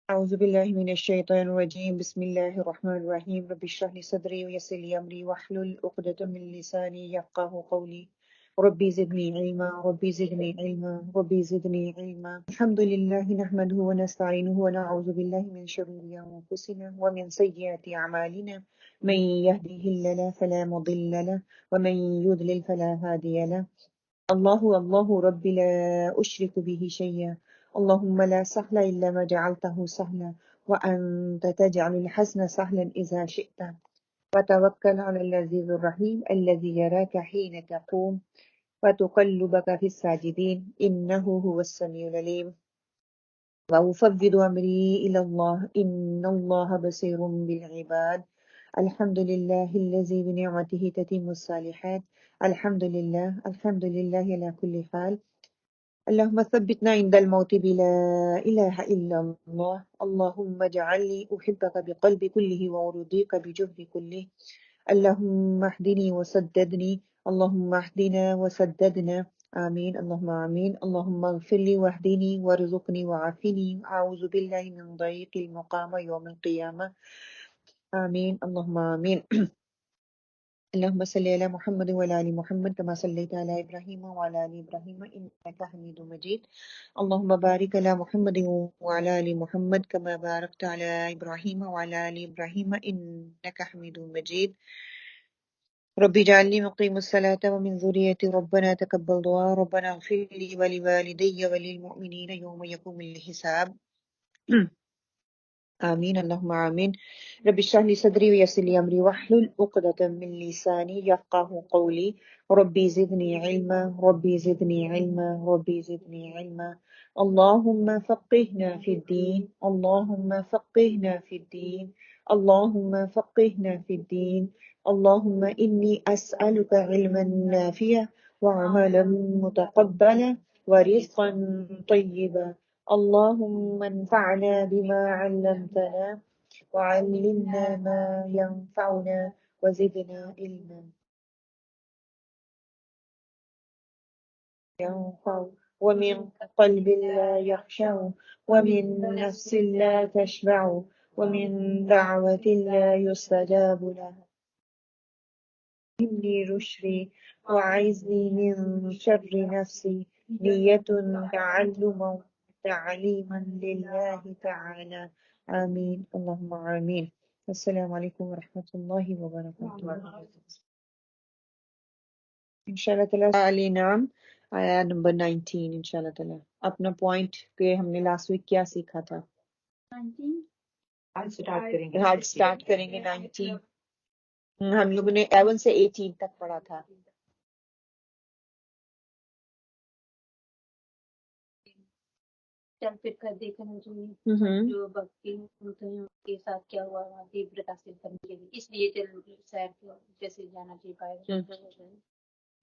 أعوذ بالله من الشيطان الرجيم بسم الله الرحمن الرحيم رب اشرح لي صدري ويسر لي أمري واحلل عقدة من لساني يفقهوا قولي ربي زدني علما ربي زدني علما ربي زدني علما الحمد لله نحمده ونستعينه ونعوذ بالله من شرور أنفسنا ومن سيئات أعمالنا من يهده الله فلا مضل له ومن يضلل فلا هادي له الله ربي لا أشرك به شيئا اللهم لا سهل إلا ما جعلته سهلا وأنت تجعل الحزن سهلا إذا شئت وتوكل على العزيز الرحيم الذي يراك حين تقوم وتقلبك في الساجدين إنه هو السميع العليم وأفوض أمري إلى الله إن الله بصير بالعباد الحمد لله الذي بنعمته تتم الصالحات الحمد لله على كل حال اللهم ثبتنا عند الموت بلا إله إلا الله اللهم اجعلني أحبك بقلبي كله وأرضيك بجهدي كله اللهم اهدني وسددني اللهم اهدنا وسددنا آمين اللهم آمين اللهم اغفر لي واهدني وارزقني وعافني أعوذ بالله من ضيق المقام يوم القيامة آمين اللهم آمين اللهم صل على محمد وعلى ال محمد كما صليت على ابراهيم وعلى ال ابراهيم انك حميد مجيد اللهم بارك على محمد وعلى ال محمد كما باركت على ابراهيم وعلى ال ابراهيم انك حميد مجيد ربي اجعلني مقيم الصلاة ومن ذريتي ربنا تقبل دعاء ربنا اغفر لي ولوالدي وللمؤمنين يوم يقوم الحساب آمين اللهم آمين رب اشرح لي صدري ويسر لي أمري واحلل عقدة من لساني يفقه قولي ربي زدني علما ربي زدني علما ربي زدني علما اللهم فقهنا في الدين اللهم فقهنا في الدين اللهم فقهنا في الدين اللهم إني أسألك علما نافعا وعملا متقبلا ورزقا طيبا اللهم انفعنا بما علمتنا وعلمنا ما ينفعنا وزدنا علما ينفع ومن قلب لا يخشع ومن نفس لا تشبع ومن دعوة لا يستجاب لها إني رشدي وعزني من شر نفسي نية تعلما تعليما لله تعالى آمين اللهم آمين السلام عليكم ورحمة الله وبركاته انشاءاللہ تعالیٰ علی نام آیا نمبر 19 انشاءاللہ تعالیٰ اپنا پوائنٹ کہ ہم نے لاسٹ ویک کیا سیکھا تھا 19 آج سٹارٹ کریں گے 19 ہم لوگوں نے 11 سے 18 تک پڑھا تھا چل پھر کر دیکھنا چاہیے جو بھکتی ہوتے ہیں ان کے ساتھ کیا ہوا وہاں کی عبرت حاصل کرنے کے لیے اس لیے چل سیر جیسے جانا چاہیے پائے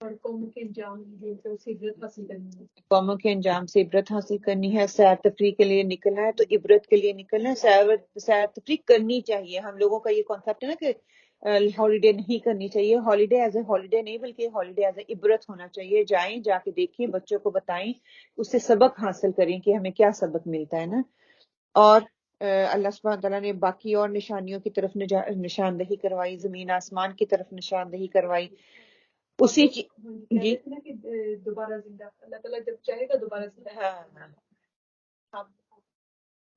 اور قوموں کے انجام سے عبرت حاصل کرنی ہے قوموں کے انجام سے عبرت حاصل کرنی ہے سیر تفریح کے لیے نکلنا ہے تو عبرت کے لیے نکلنا ہے سیر تفریح کرنی چاہیے ہم لوگوں کا یہ کانسیپٹ ہے نا کہ ہالیڈے نہیں کرنی چاہیے ہالیڈے ایز اے ہالیڈے نہیں بلکہ ہالیڈے ایز اے عبرت ہونا چاہیے جائیں جا کے دیکھیں بچوں کو بتائیں اس سے سبق حاصل کریں کہ ہمیں کیا سبق ملتا ہے نا اور اللہ سبحانہ تعالیٰ نے باقی اور نشانیوں کی طرف نشاندہی کروائی زمین آسمان کی طرف نشاندہی کروائی اسی جی دوبارہ زندہ اللہ تعالیٰ جب چاہے گا دوبارہ زندہ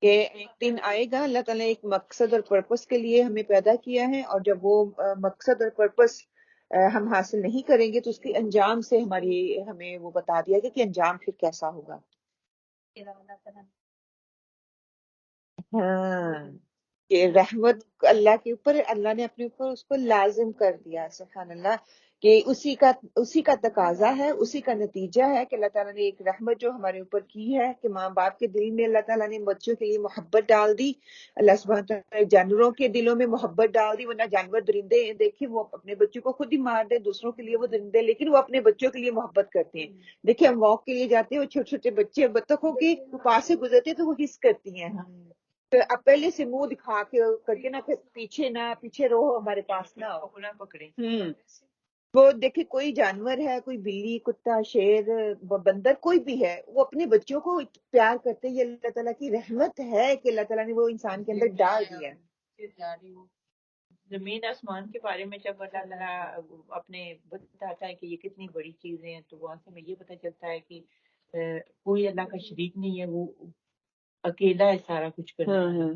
کہ ایک دن آئے گا اللہ تعالیٰ نے ایک مقصد اور پرپس کے لیے ہمیں پیدا کیا ہے اور جب وہ مقصد اور پرپس ہم حاصل نہیں کریں گے تو اس کے انجام سے ہمیں وہ بتا دیا گیا کہ انجام پھر کیسا ہوگا ہاں کہ رحمت اللہ کے اوپر اللہ نے اپنے اوپر اس کو لازم کر دیا سبحان اللہ کہ اسی کا تقاضا ہے اسی کا نتیجہ ہے کہ اللہ تعالیٰ نے ایک رحمت جو ہمارے اوپر کی ہے کہ ماں باپ کے دل میں اللہ تعالیٰ نے بچوں کے لیے محبت ڈال دی اللہ سبحانہ تعالیٰ نے جانوروں کے دلوں میں محبت ڈال دی ورنہ جانور درندے ہیں دیکھیں وہ اپنے بچوں کو خود ہی مار دیں دوسروں کے لیے وہ درندے لیکن وہ اپنے بچوں کے لیے محبت کرتے ہیں دیکھیں ہم واک کے لیے جاتے ہیں وہ چھوٹے چھوٹے بچے بطخوں کے پاس سے گزرتے ہیں تو وہ حس کرتی ہیں اب پہلے سے منہ دکھا کے کر کے نا پھر پیچھے رہو ہمارے پاس نہ پکڑے وہ دیکھیں کوئی جانور ہے، کوئی بلی، کتا، شیر، بندر، کوئی بھی ہے، وہ اپنے بچوں کو پیار کرتے ہیں۔ یہ اللہ تعالیٰ کی رحمت ہے کہ اللہ تعالیٰ نے وہ انسان کے اندر ڈال دیا ہے۔ زمین آسمان کے بارے میں جب اللہ تعالیٰ اپنے بتاتا ہے کہ یہ کتنی بڑی چیزیں ہیں، تو وہاں سے ہمیں یہ پتہ چلتا ہے کہ کوئی اللہ کا شریک نہیں ہے، وہ اکیلا ہے سارا کچھ کرنے والا۔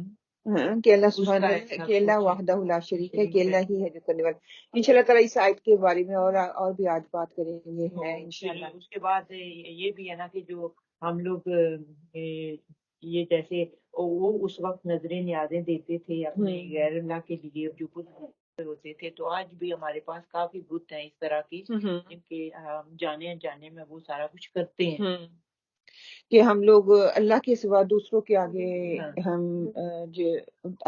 ہاں کہ اللہ سبحانہ کہ اللہ وحدہ لا شریک ہے، کہ اللہ ہی ہے جو کرنے والا۔ انشاءاللہ تعالیٰ اس آیت کے بارے میں اور بھی آج بات کریں گے ہے انشاءاللہ۔ اس کے بعد یہ بھی ہے نا کہ جو ہم لوگ یہ جیسے وہ اس وقت نظریں نیازیں دیتے تھے اپنے غیر اللہ کے لیے جو بت ہوتے تھے، تو آج بھی ہمارے پاس کافی بت ہیں اس طرح کی جن کے جانے انجانے میں وہ سارا کچھ کرتے ہیں کہ ہم لوگ اللہ کے سوا دوسروں کے آگے ہم جو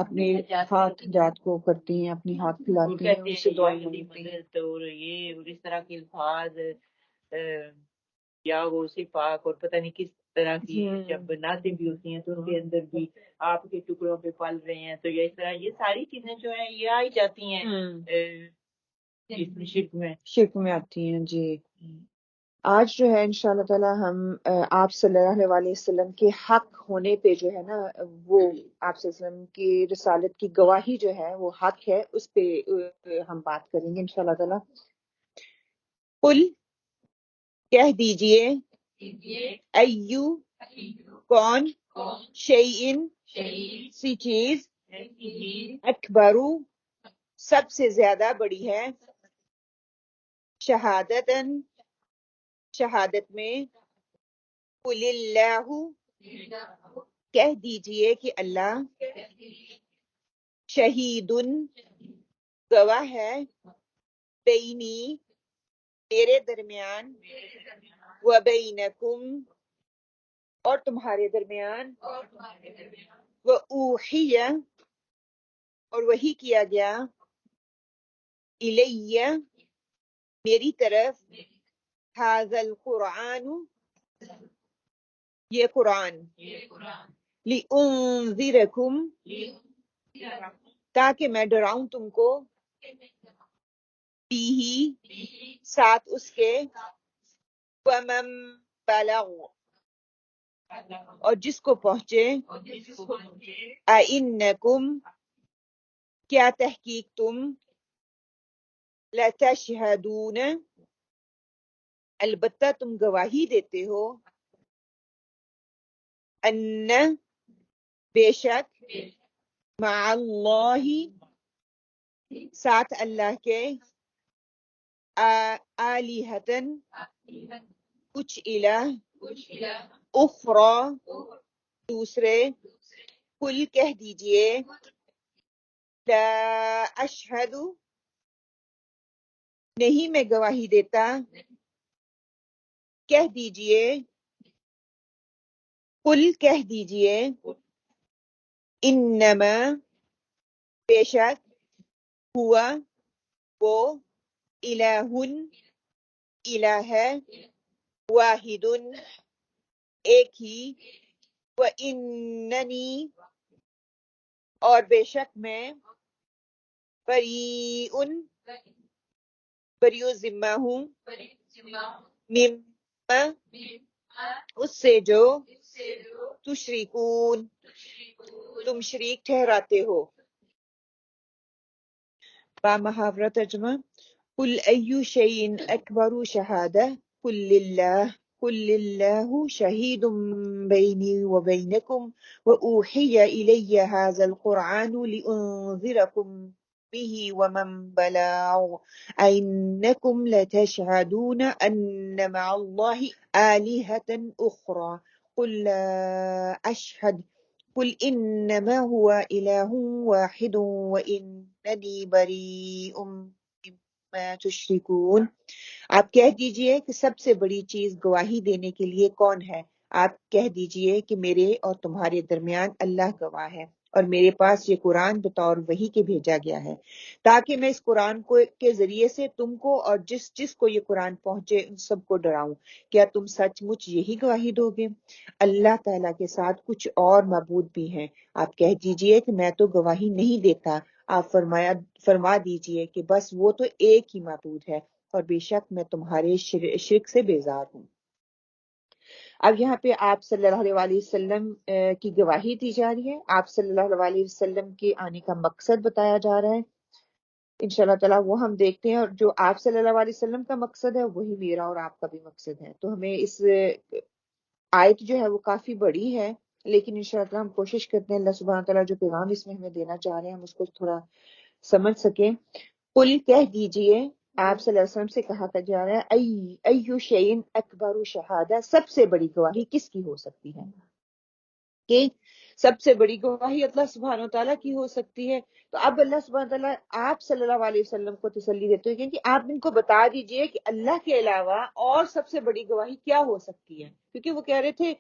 اپنے ہاتھ جات کو کرتے ہیں، اپنی ہاتھ پھیلاتے ہیں، اس سے دعائیں مانگتے ہیں اور یہ اور اس طرح کے الفاظ یا وہ سے پاک اور پتہ نہیں کس طرح کی جب نعتیں بھی ہوتی ہیں تو ان کے اندر بھی آپ کے ٹکڑوں پہ پل رہے ہیں، تو یہ اس طرح یہ ساری چیزیں جو ہیں یہ آئی جاتی ہیں شرک میں آتی ہیں۔ جی آج جو ہے انشاءاللہ تعالی ہم آپ صلی اللہ علیہ وسلم کے حق ہونے پہ جو ہے نا، وہ آپ صلی اللہ علیہ وسلم کی رسالت کی گواہی جو ہے وہ حق ہے، اس پہ ہم بات کریں گے انشاءاللہ تعالی۔ قل کہہ دیجئے، ایو کون، شیئن سی چیز، اکبرو سب سے زیادہ بڑی ہے، شہادتن شہادت میں، قل اللہ کہہ دیجئے کہ اللہ، شہیدن گواہ ہے، بینی میرے درمیان، و بینکم اور تمہارے درمیان، و اوحی اور وحی کیا گیا، الیہ میری طرف، ھذا القرآن یہ قرآن، لِأُنذِرَکُم تاکہ میں ڈراؤں تم کو، بِہ ساتھ اس کے، وَمَن بَلَغ اور جس کو پہنچے، أَئِنَّکُم کیا تحقیق تم، لَتَشْہَدُونَ البتہ تم گواہی دیتے ہو، ان بے شک، مع اللہ ساتھ اللہ کے، آلہتن کچھ الہ، اخری دوسرے، قل کہہ دیجئے، لا اشہد نہیں میں گواہی دیتا، کہہ دیجئے، قل کہہ دیجئے، انما بے شک، ہوا وہ، الہ الہ ہے، واحد ایک ہی، واننی اور بے شک میں، بریء بریء ذمہ ہوں، مما اس سے جو، تشرکون تم شریک ٹھہراتے ہو۔ با محاورہ ترجمہ، قل ای شیء اکبر شہادہ، قل للہ شہید بینی وبینکم واوحی الی ھذا القرآن لانذرکم به ومن بلغ اینکم لتشہدون ان مع اللہ آلہۃ اخری قل لا اشہد قل انما هو الہ واحد واننی بریء مما تشرکون۔ آپ کہہ دیجئے کہ سب سے بڑی چیز گواہی دینے کے لیے کون ہے؟ آپ کہہ دیجئے کہ میرے اور تمہارے درمیان اللہ گواہ ہے، اور میرے پاس یہ قرآن بطور وحی کے بھیجا گیا ہے، تاکہ میں اس قرآن کے ذریعے سے تم کو اور جس جس کو یہ قرآن پہنچے ان سب کو ڈراؤں۔ کیا تم سچ مچ یہی گواہی دو گے؟ اللہ تعالیٰ کے ساتھ کچھ اور معبود بھی ہیں۔ آپ کہہ دیجئے کہ میں تو گواہی نہیں دیتا۔ آپ فرما دیجئے کہ بس وہ تو ایک ہی معبود ہے، اور بے شک میں تمہارے شرک سے بیزار ہوں۔ اب یہاں پہ آپ صلی اللہ علیہ وسلم کی گواہی دی جا رہی ہے، آپ صلی اللہ علیہ وسلم کے آنے کا مقصد بتایا جا رہا ہے انشاءاللہ تعالیٰ، وہ ہم دیکھتے ہیں، اور جو آپ صلی اللہ علیہ وسلم کا مقصد ہے وہی میرا اور آپ کا بھی مقصد ہے۔ تو ہمیں اس آیت جو ہے وہ کافی بڑی ہے، لیکن انشاءاللہ تعالیٰ ہم کوشش کرتے ہیں اللہ سبحانہ تعالیٰ جو پیغام اس میں ہمیں دینا چاہ رہے ہیں ہم اس کو تھوڑا سمجھ سکیں۔ قل کہہ دیجئے، آپ صلی اللہ علیہ وسلم سے کہا جا رہا ہے، ایو شیئن اکبر شہادہ، سب سے بڑی گواہی کس کی ہو سکتی ہے؟ کہ سب سے بڑی گواہی اللہ سبحانہ و تعالیٰ کی ہو سکتی ہے۔ تو اب اللہ سبحانہ تعالیٰ آپ صلی اللہ علیہ وسلم کو تسلی دیتے ہیں کہ آپ ان کو بتا دیجئے کہ اللہ کے علاوہ اور سب سے بڑی گواہی کیا ہو سکتی ہے، کیونکہ وہ کہہ رہے تھے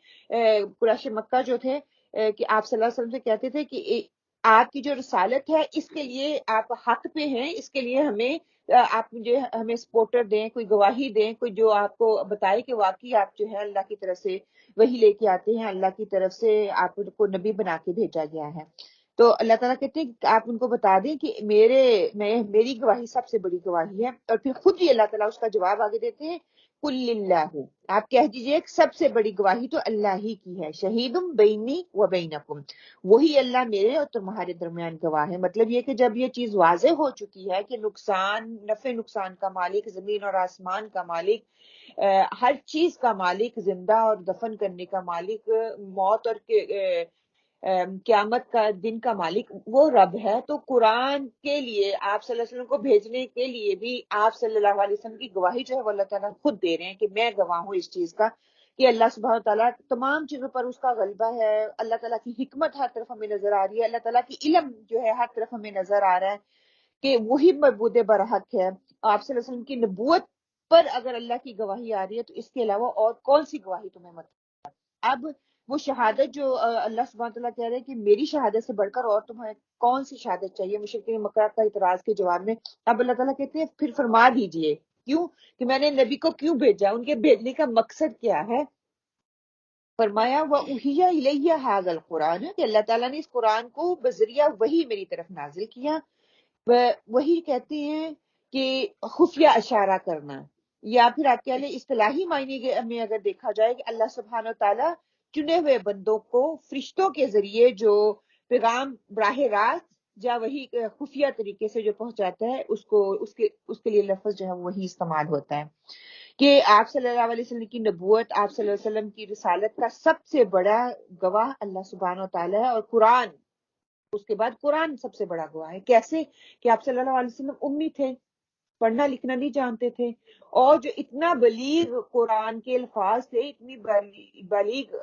قریش مکہ جو تھے کہ آپ صلی اللہ علیہ وسلم سے کہتے تھے کہ آپ کی جو رسالت ہے اس کے لیے آپ حق پہ ہیں، اس کے لیے آپ مجھے ہمیں سپورٹر دیں، کوئی گواہی دیں، کوئی جو آپ کو بتائے کہ واقعی آپ جو ہے اللہ کی طرف سے وہی لے کے آتے ہیں، اللہ کی طرف سے آپ کو نبی بنا کے بھیجا گیا ہے۔ تو اللہ تعالیٰ کہتے ہیں کہ آپ ان کو بتا دیں کہ میری گواہی سب سے بڑی گواہی ہے، اور پھر خود ہی اللہ تعالیٰ اس کا جواب آگے دیتے ہیں، قل اللہ، آپ کہہ دیجئے سب سے بڑی گواہی تو اللہ ہی کی ہے، شہید بینی و بینکم، وہی اللہ میرے اور تمہارے درمیان گواہ ہے۔ مطلب یہ کہ جب یہ چیز واضح ہو چکی ہے کہ نفع نقصان کا مالک، زمین اور آسمان کا مالک، ہر چیز کا مالک، زندہ اور دفن کرنے کا مالک، موت اور قیامت کا دن کا مالک وہ رب ہے، تو قرآن کے لیے آپ صلی اللہ علیہ وسلم کو بھیجنے کے لیے بھی آپ صلی اللہ علیہ وسلم کی گواہی جو ہے وہ اللہ تعالیٰ خود دے رہے ہیں کہ میں گواہ ہوں اس چیز کا کہ اللہ سبحانہ تعالیٰ تمام چیزوں پر اس کا غلبہ ہے، اللہ تعالیٰ کی حکمت ہر طرف ہمیں نظر آ رہی ہے، اللہ تعالیٰ کی علم جو ہے ہر طرف ہمیں نظر آ رہا ہے کہ وہی معبود برحق ہے۔ آپ صلی اللہ علیہ وسلم کی نبوت پر اگر اللہ کی گواہی آ رہی ہے تو اس کے علاوہ اور کون سی گواہی تمہیں مطلب؟ اب وہ شہادت جو اللہ سبحانہ تعالیٰ کہہ رہے ہیں کہ میری شہادت سے بڑھ کر اور تمہیں کون سی شہادت چاہیے، مشرکین مکہ کا اعتراض کے جواب میں اب اللہ تعالیٰ کہتے ہیں پھر فرما دیجئے، کیوں کہ میں نے نبی کو کیوں بھیجا، ان کے بھیجنے کا مقصد کیا ہے؟ فرمایا وَأُوحِيَ إِلَيَّ هَذَا الْقُرْآنُ، کہ اللہ تعالیٰ نے اس قرآن کو بذریعہ وحی میری طرف نازل کیا۔ وہی کہتے ہیں کہ خفیہ اشارہ کرنا، یا پھر آپ کہہ لیں اصطلاحی معنی میں اگر دیکھا جائے کہ اللہ سبحانہ تعالیٰ چنے ہوئے بندوں کو فرشتوں کے ذریعے جو پیغام براہ راست یا وہی خفیہ طریقے سے جو پہنچاتا ہے اس کے لیے لفظ جو ہے وہی استعمال ہوتا ہے کہ آپ صلی اللہ علیہ وسلم کی نبوت، آپ صلی اللہ علیہ وسلم کی رسالت کا سب سے بڑا گواہ اللہ سبحانہ تعالیٰ ہے، اور قرآن اس کے بعد قرآن سب سے بڑا گواہ ہے۔ کیسے کہ آپ صلی اللہ علیہ وسلم امی تھے، پڑھنا لکھنا نہیں جانتے تھے، اور جو اتنا بلیغ قرآن کے الفاظ تھے، اتنی بلیغ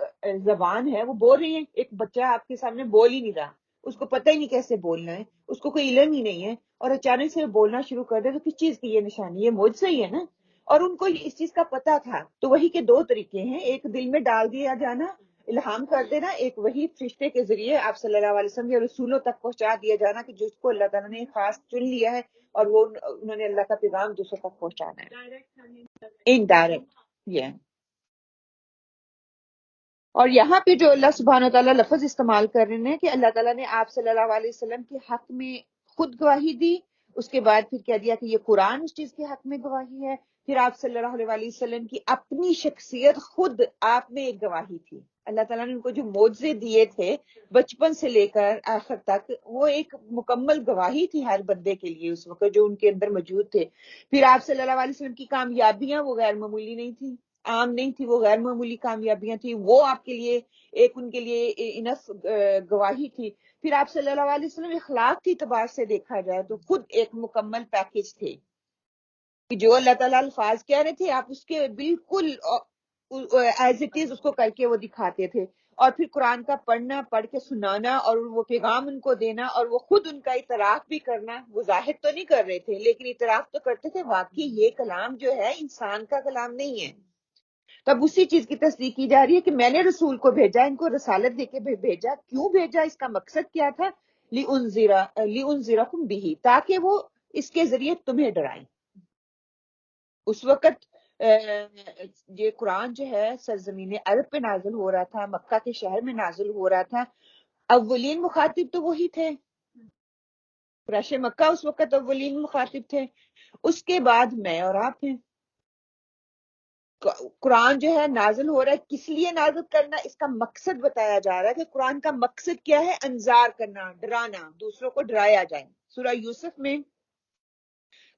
زبان ہے، وہ بول رہی ہے، ایک بچہ آپ کے سامنے بول ہی نہیں رہا، اس کو پتہ ہی نہیں کیسے بولنا ہے، اس کو کوئی علم ہی نہیں ہے، اور اچانک سے بولنا شروع کر دے تو کس چیز کی یہ نشانی؟ یہ معجزہ ہی ہے نا۔ اور ان کو اس چیز کا پتہ تھا۔ تو وہی کے دو طریقے ہیں، ایک دل میں ڈال دیا جانا، الہام کر دینا، ایک وہی فرشتے کے ذریعے آپ صلی اللہ علیہ وسلم کے رسولوں تک پہنچا دیا جانا کہ جس کو اللہ تعالیٰ نے خاص چن لیا ہے اور وہ انہوں نے اللہ کا پیغام دوسروں تک پہنچانا ہے، انڈائریکٹ یہ۔ اور یہاں پہ جو اللہ سبحانہ تعالیٰ لفظ استعمال کر رہے ہیں کہ اللہ تعالیٰ نے آپ صلی اللہ علیہ وسلم کے حق میں خود گواہی دی، اس کے بعد پھر کہہ دیا کہ یہ قرآن اس چیز کے حق میں گواہی ہے، پھر آپ صلی اللہ علیہ وسلم کی اپنی شخصیت خود آپ میں ایک گواہی تھی۔ اللہ تعالیٰ نے ان کو جو معجزے دیے تھے بچپن سے لے کر آخر تک، وہ ایک مکمل گواہی تھی ہر بندے کے لیے اس وقت جو ان کے اندر موجود تھے۔ پھر آپ صلی اللہ علیہ وسلم کی کامیابیاں وہ غیر معمولی نہیں تھی، عام نہیں تھی، وہ غیر معمولی کامیابیاں تھیں، وہ آپ کے لیے ان کے لیے انف گواہی تھی۔ پھر آپ صلی اللہ علیہ وسلم اخلاق کی اعتبار سے دیکھا جائے تو خود ایک مکمل پیکج تھے کہ جو اللہ تعالیٰ الفاظ کہہ رہے تھے آپ اس کے بالکل ایز اٹ از اس کو کر کے وہ دکھاتے تھے۔ اور پھر قرآن کا پڑھنا، پڑھ کے سنانا اور وہ پیغام ان کو دینا، اور وہ خود ان کا اعتراف بھی کرنا، وہ ظاہر تو نہیں کر رہے تھے لیکن اعتراف تو کرتے تھے واقعی یہ کلام جو ہے انسان کا کلام نہیں ہے۔ تب اسی چیز کی تصدیق کی جا رہی ہے کہ میں نے رسول کو بھیجا، ان کو رسالت دے کے بھیجا، کیوں بھیجا، اس کا مقصد کیا تھا، لِأُنذِرَكُمْ بِهِ، تاکہ وہ اس کے ذریعے تمہیں ڈرائیں۔ اس وقت یہ قرآن جو ہے سرزمین عرب پہ نازل ہو رہا تھا، مکہ کے شہر میں نازل ہو رہا تھا، اولین مخاطب تو وہی تھے، قریش مکہ اس وقت اولین مخاطب تھے، اس کے بعد میں اور آپ ہیں۔ قرآن جو ہے نازل ہو رہا ہے، کس لیے نازل کرنا، اس کا مقصد بتایا جا رہا ہے کہ قرآن کا مقصد کیا ہے، انذار کرنا، ڈرانا، دوسروں کو ڈرایا جائے۔ سورہ یوسف میں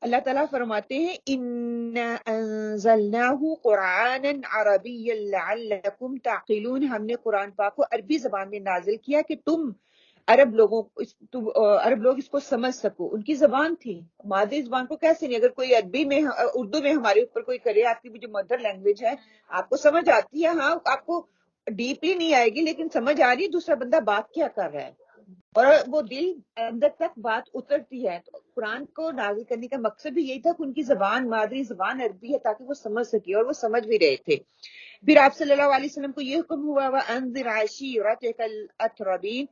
اللہ تعالیٰ فرماتے ہیں اِنَّا أَنزَلْنَاهُ قُرْآنًا عَرَبِيًّا لَعَلَّكُمْ تَعْقِلُونَ، ہم نے قرآن پاک کو عربی زبان میں نازل کیا کہ تم عرب لوگ اس کو سمجھ سکو۔ ان کی زبان تھی، مادری زبان کو کیسے نہیں، اگر کوئی عربی میں اردو میں ہمارے اوپر کوئی کرے، آپ کی بھی جو مدر لینگویج ہے آپ کو سمجھ آتی ہے، ہاں آپ کو ڈیپلی نہیں آئے گی لیکن سمجھ آ رہی ہے دوسرا بندہ بات کیا کر رہا ہے، اور وہ دل اندر تک بات اترتی ہے۔ تو قرآن کو نازل کرنے کا مقصد بھی یہی تھا کہ ان کی زبان، مادری زبان عربی ہے، تاکہ وہ سمجھ سکے، اور وہ سمجھ بھی رہے تھے۔ پھر آپ صلی اللہ علیہ وسلم کو یہ حکم ہوا وَأَنذِرْ عَشِيرَتَكَ الْأَقْرَبِينَ،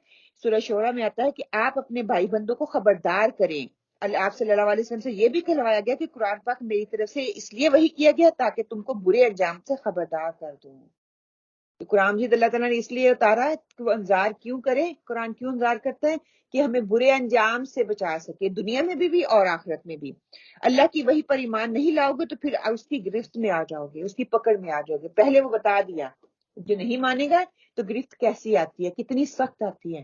سورہ شورى میں آتا ہے کہ آپ اپنے بھائی بندوں کو خبردار کریں۔ آپ صلی اللہ علیہ وسلم سے یہ بھی کہلوایا گیا کہ قرآن پاک میری طرف سے اس لیے وحی کیا گیا تاکہ تم کو برے انجام سے خبردار کر دوں۔ تو قرآن مجید اللہ تعالیٰ نے اس لیے اتارا ہے کہ وہ انذار کیوں کرے، قرآن کیوں انذار کرتا ہے کہ ہمیں برے انجام سے بچا سکے، دنیا میں بھی اور آخرت میں بھی۔ اللہ کی وحی پر ایمان نہیں لاؤ گے تو پھر اس کی گرفت میں آ جاؤ گے، اس کی پکڑ میں آ جاؤ گے۔ پہلے وہ بتا دیا، جو نہیں مانے گا تو گرفت کیسی آتی ہے، کتنی سخت آتی ہے۔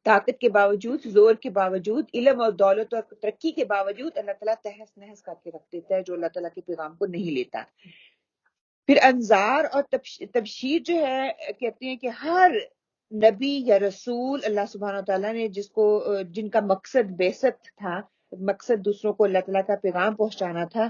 طاقت کے باوجود، زور کے باوجود، علم اور دولت اور ترقی کے باوجود اللہ تعالیٰ تہس نہس کر کے رکھ دیتا ہے جو اللہ تعالیٰ کے پیغام کو نہیں لیتا۔ پھر انذار اور تبشیر جو ہے، کہتے ہیں کہ ہر نبی یا رسول اللہ سبحانہ وتعالیٰ نے جن کا مقصد بعثت تھا، مقصد دوسروں کو اللہ تعالیٰ کا پیغام پہنچانا تھا،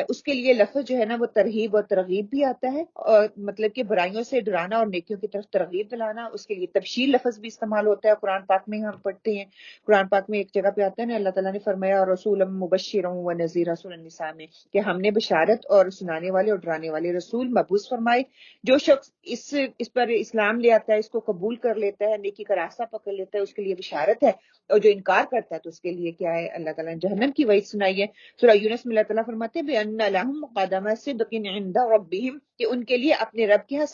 اس کے لیے لفظ جو ہے نا وہ ترغیب اور ترغیب بھی آتا ہے، اور مطلب کہ برائیوں سے ڈرانا اور نیکیوں کی طرف ترغیب دلانا، اس کے لیے تبشیر لفظ بھی استعمال ہوتا ہے۔ قرآن پاک میں ہم پڑھتے ہیں، قرآن پاک میں ایک جگہ پہ آتا ہے نا، اللہ تعالیٰ نے فرمایا رسولا مبشرا ونذیرا، سورہ النساء میں، کہ ہم نے بشارت اور سنانے والے اور ڈرانے والے رسول مبعوث فرمائے۔ جو شخص اس پر اسلام لے آتا ہے، اس کو قبول کر لیتا ہے، نیکی کا راستہ پکڑ لیتا ہے، اس کے لیے بشارت ہے، اور جو انکار کرتا ہے تو اس کے لیے کیا ہے، اللہ تعالیٰ نے جہنم کی وعید سنائی ہے۔ سورہ یونس میں اللہ تعالیٰ فرماتے ہیں بِأَنَّ لَهُمْ قَدَمَ صِدْقٍ عِندَ رَبِّهِمْ، کہ ان کے لیے اپنے رب کے ہاں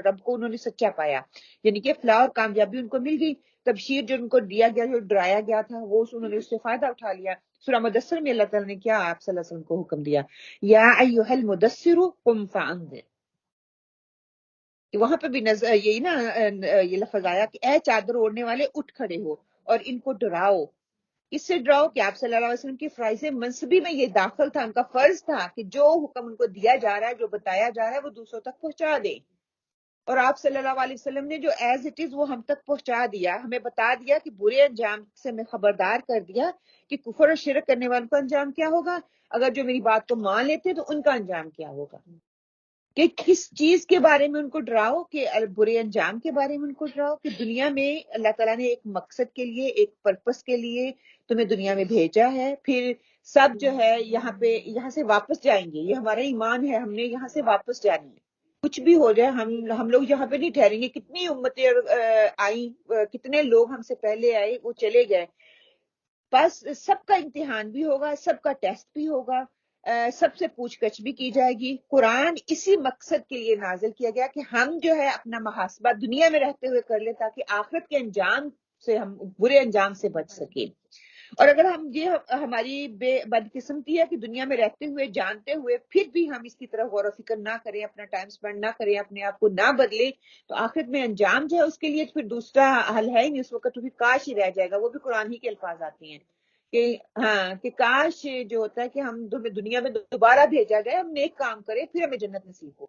رب کو انہوں نے سچا پایا، یعنی کہ فلاح اور کامیابی ان کو مل گئی۔ تبشیر جو ان کو دیا گیا، جو ڈرایا گیا تھا، وہ انہوں نے اس سے فائدہ اٹھا لیا۔ سورہ مدثر میں اللہ تعالیٰ نے کیا آپ صلی اللہ علیہ وسلم کو حکم دیا، یا ایھا المدثر قم فانذر، وہاں پہ بھی یہی نا یہ لفظ آیا کہ اے چادر اوڑھنے والے اٹھ کھڑے ہو اور ان کو ڈراؤ۔ اس سے ڈراؤ کہ آپ صلی اللہ علیہ وسلم کی فرائض منصبی میں یہ داخل تھا، ان کا فرض تھا کہ جو حکم ان کو دیا جا رہا ہے، جو بتایا جا رہا ہے، وہ دوسروں تک پہنچا دیں۔ اور آپ صلی اللہ علیہ وسلم نے جو ایز اٹ از وہ ہم تک پہنچا دیا، ہمیں بتا دیا کہ برے انجام سے ہمیں خبردار کر دیا کہ کفر اور شرک کرنے والوں کا انجام کیا ہوگا، اگر جو میری بات کو مان لیتے تو ان کا انجام کیا ہوگا۔ کہ کس چیز کے بارے میں ان کو ڈراؤ، کہ برے انجام کے بارے میں ان کو ڈراؤ، کہ دنیا میں اللہ تعالیٰ نے ایک مقصد کے لیے، ایک پرپس کے لیے تمہیں دنیا میں بھیجا ہے، پھر سب جو ہے یہاں سے واپس جائیں گے، یہ ہمارا ایمان ہے، ہم نے یہاں سے واپس جانا ہے۔ کچھ بھی ہو جائے ہم لوگ یہاں پہ نہیں ٹھہریں گے، کتنی امتیں آئیں، کتنے لوگ ہم سے پہلے آئے، وہ چلے گئے، بس سب کا امتحان بھی ہوگا، سب کا ٹیسٹ بھی ہوگا، سب سے پوچھ گچھ بھی کی جائے گی۔ قرآن اسی مقصد کے لیے نازل کیا گیا کہ ہم جو ہے اپنا محاسبہ دنیا میں رہتے ہوئے کر لیں، تاکہ آخرت کے انجام سے ہم برے انجام سے بچ سکیں۔ اور اگر یہ ہماری بدقسمتی ہے کہ دنیا میں رہتے ہوئے، جانتے ہوئے پھر بھی ہم اس کی طرف غور و فکر نہ کریں، اپنا ٹائم سپینڈ نہ کریں، اپنے آپ کو نہ بدلیں، تو آخرت میں انجام جو ہے اس کے لیے پھر دوسرا حل ہے ہی نہیں، اس وقت تو پھر کاش ہی رہ جائے گا۔ وہ بھی قرآن ہی کے الفاظ آتے ہیں کہ ہاں، کہ کاش جو ہوتا ہے کہ ہم دنیا میں دوبارہ بھیجا گئے، ہم نیک کام کریں، پھر ہمیں جنت نصیب ہو۔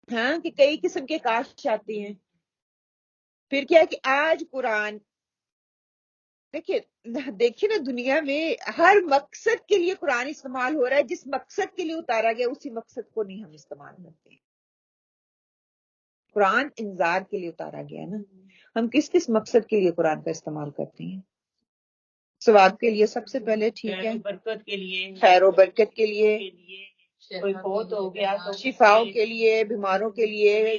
ہاں، کہ کئی قسم کے کاش آتے ہیں۔ پھر کیا ہے کہ آج قرآن دیکھیے نا، دنیا میں ہر مقصد کے لیے قرآن استعمال ہو رہا ہے، جس مقصد کے لیے اتارا گیا اسی مقصد کو نہیں ہم استعمال کرتے ہیں۔ قرآن انذار کے لیے اتارا گیا نا، ہم کس مقصد کے لیے قرآن کا استعمال کرتے ہیں؟ ثواب کے لیے سب سے پہلے، ٹھیک ہے، برکت کے لیے، خیر و برکت کے لیے، کوئی فوت ہو گیا تو شفاؤں کے لیے، بیماروں کے لیے،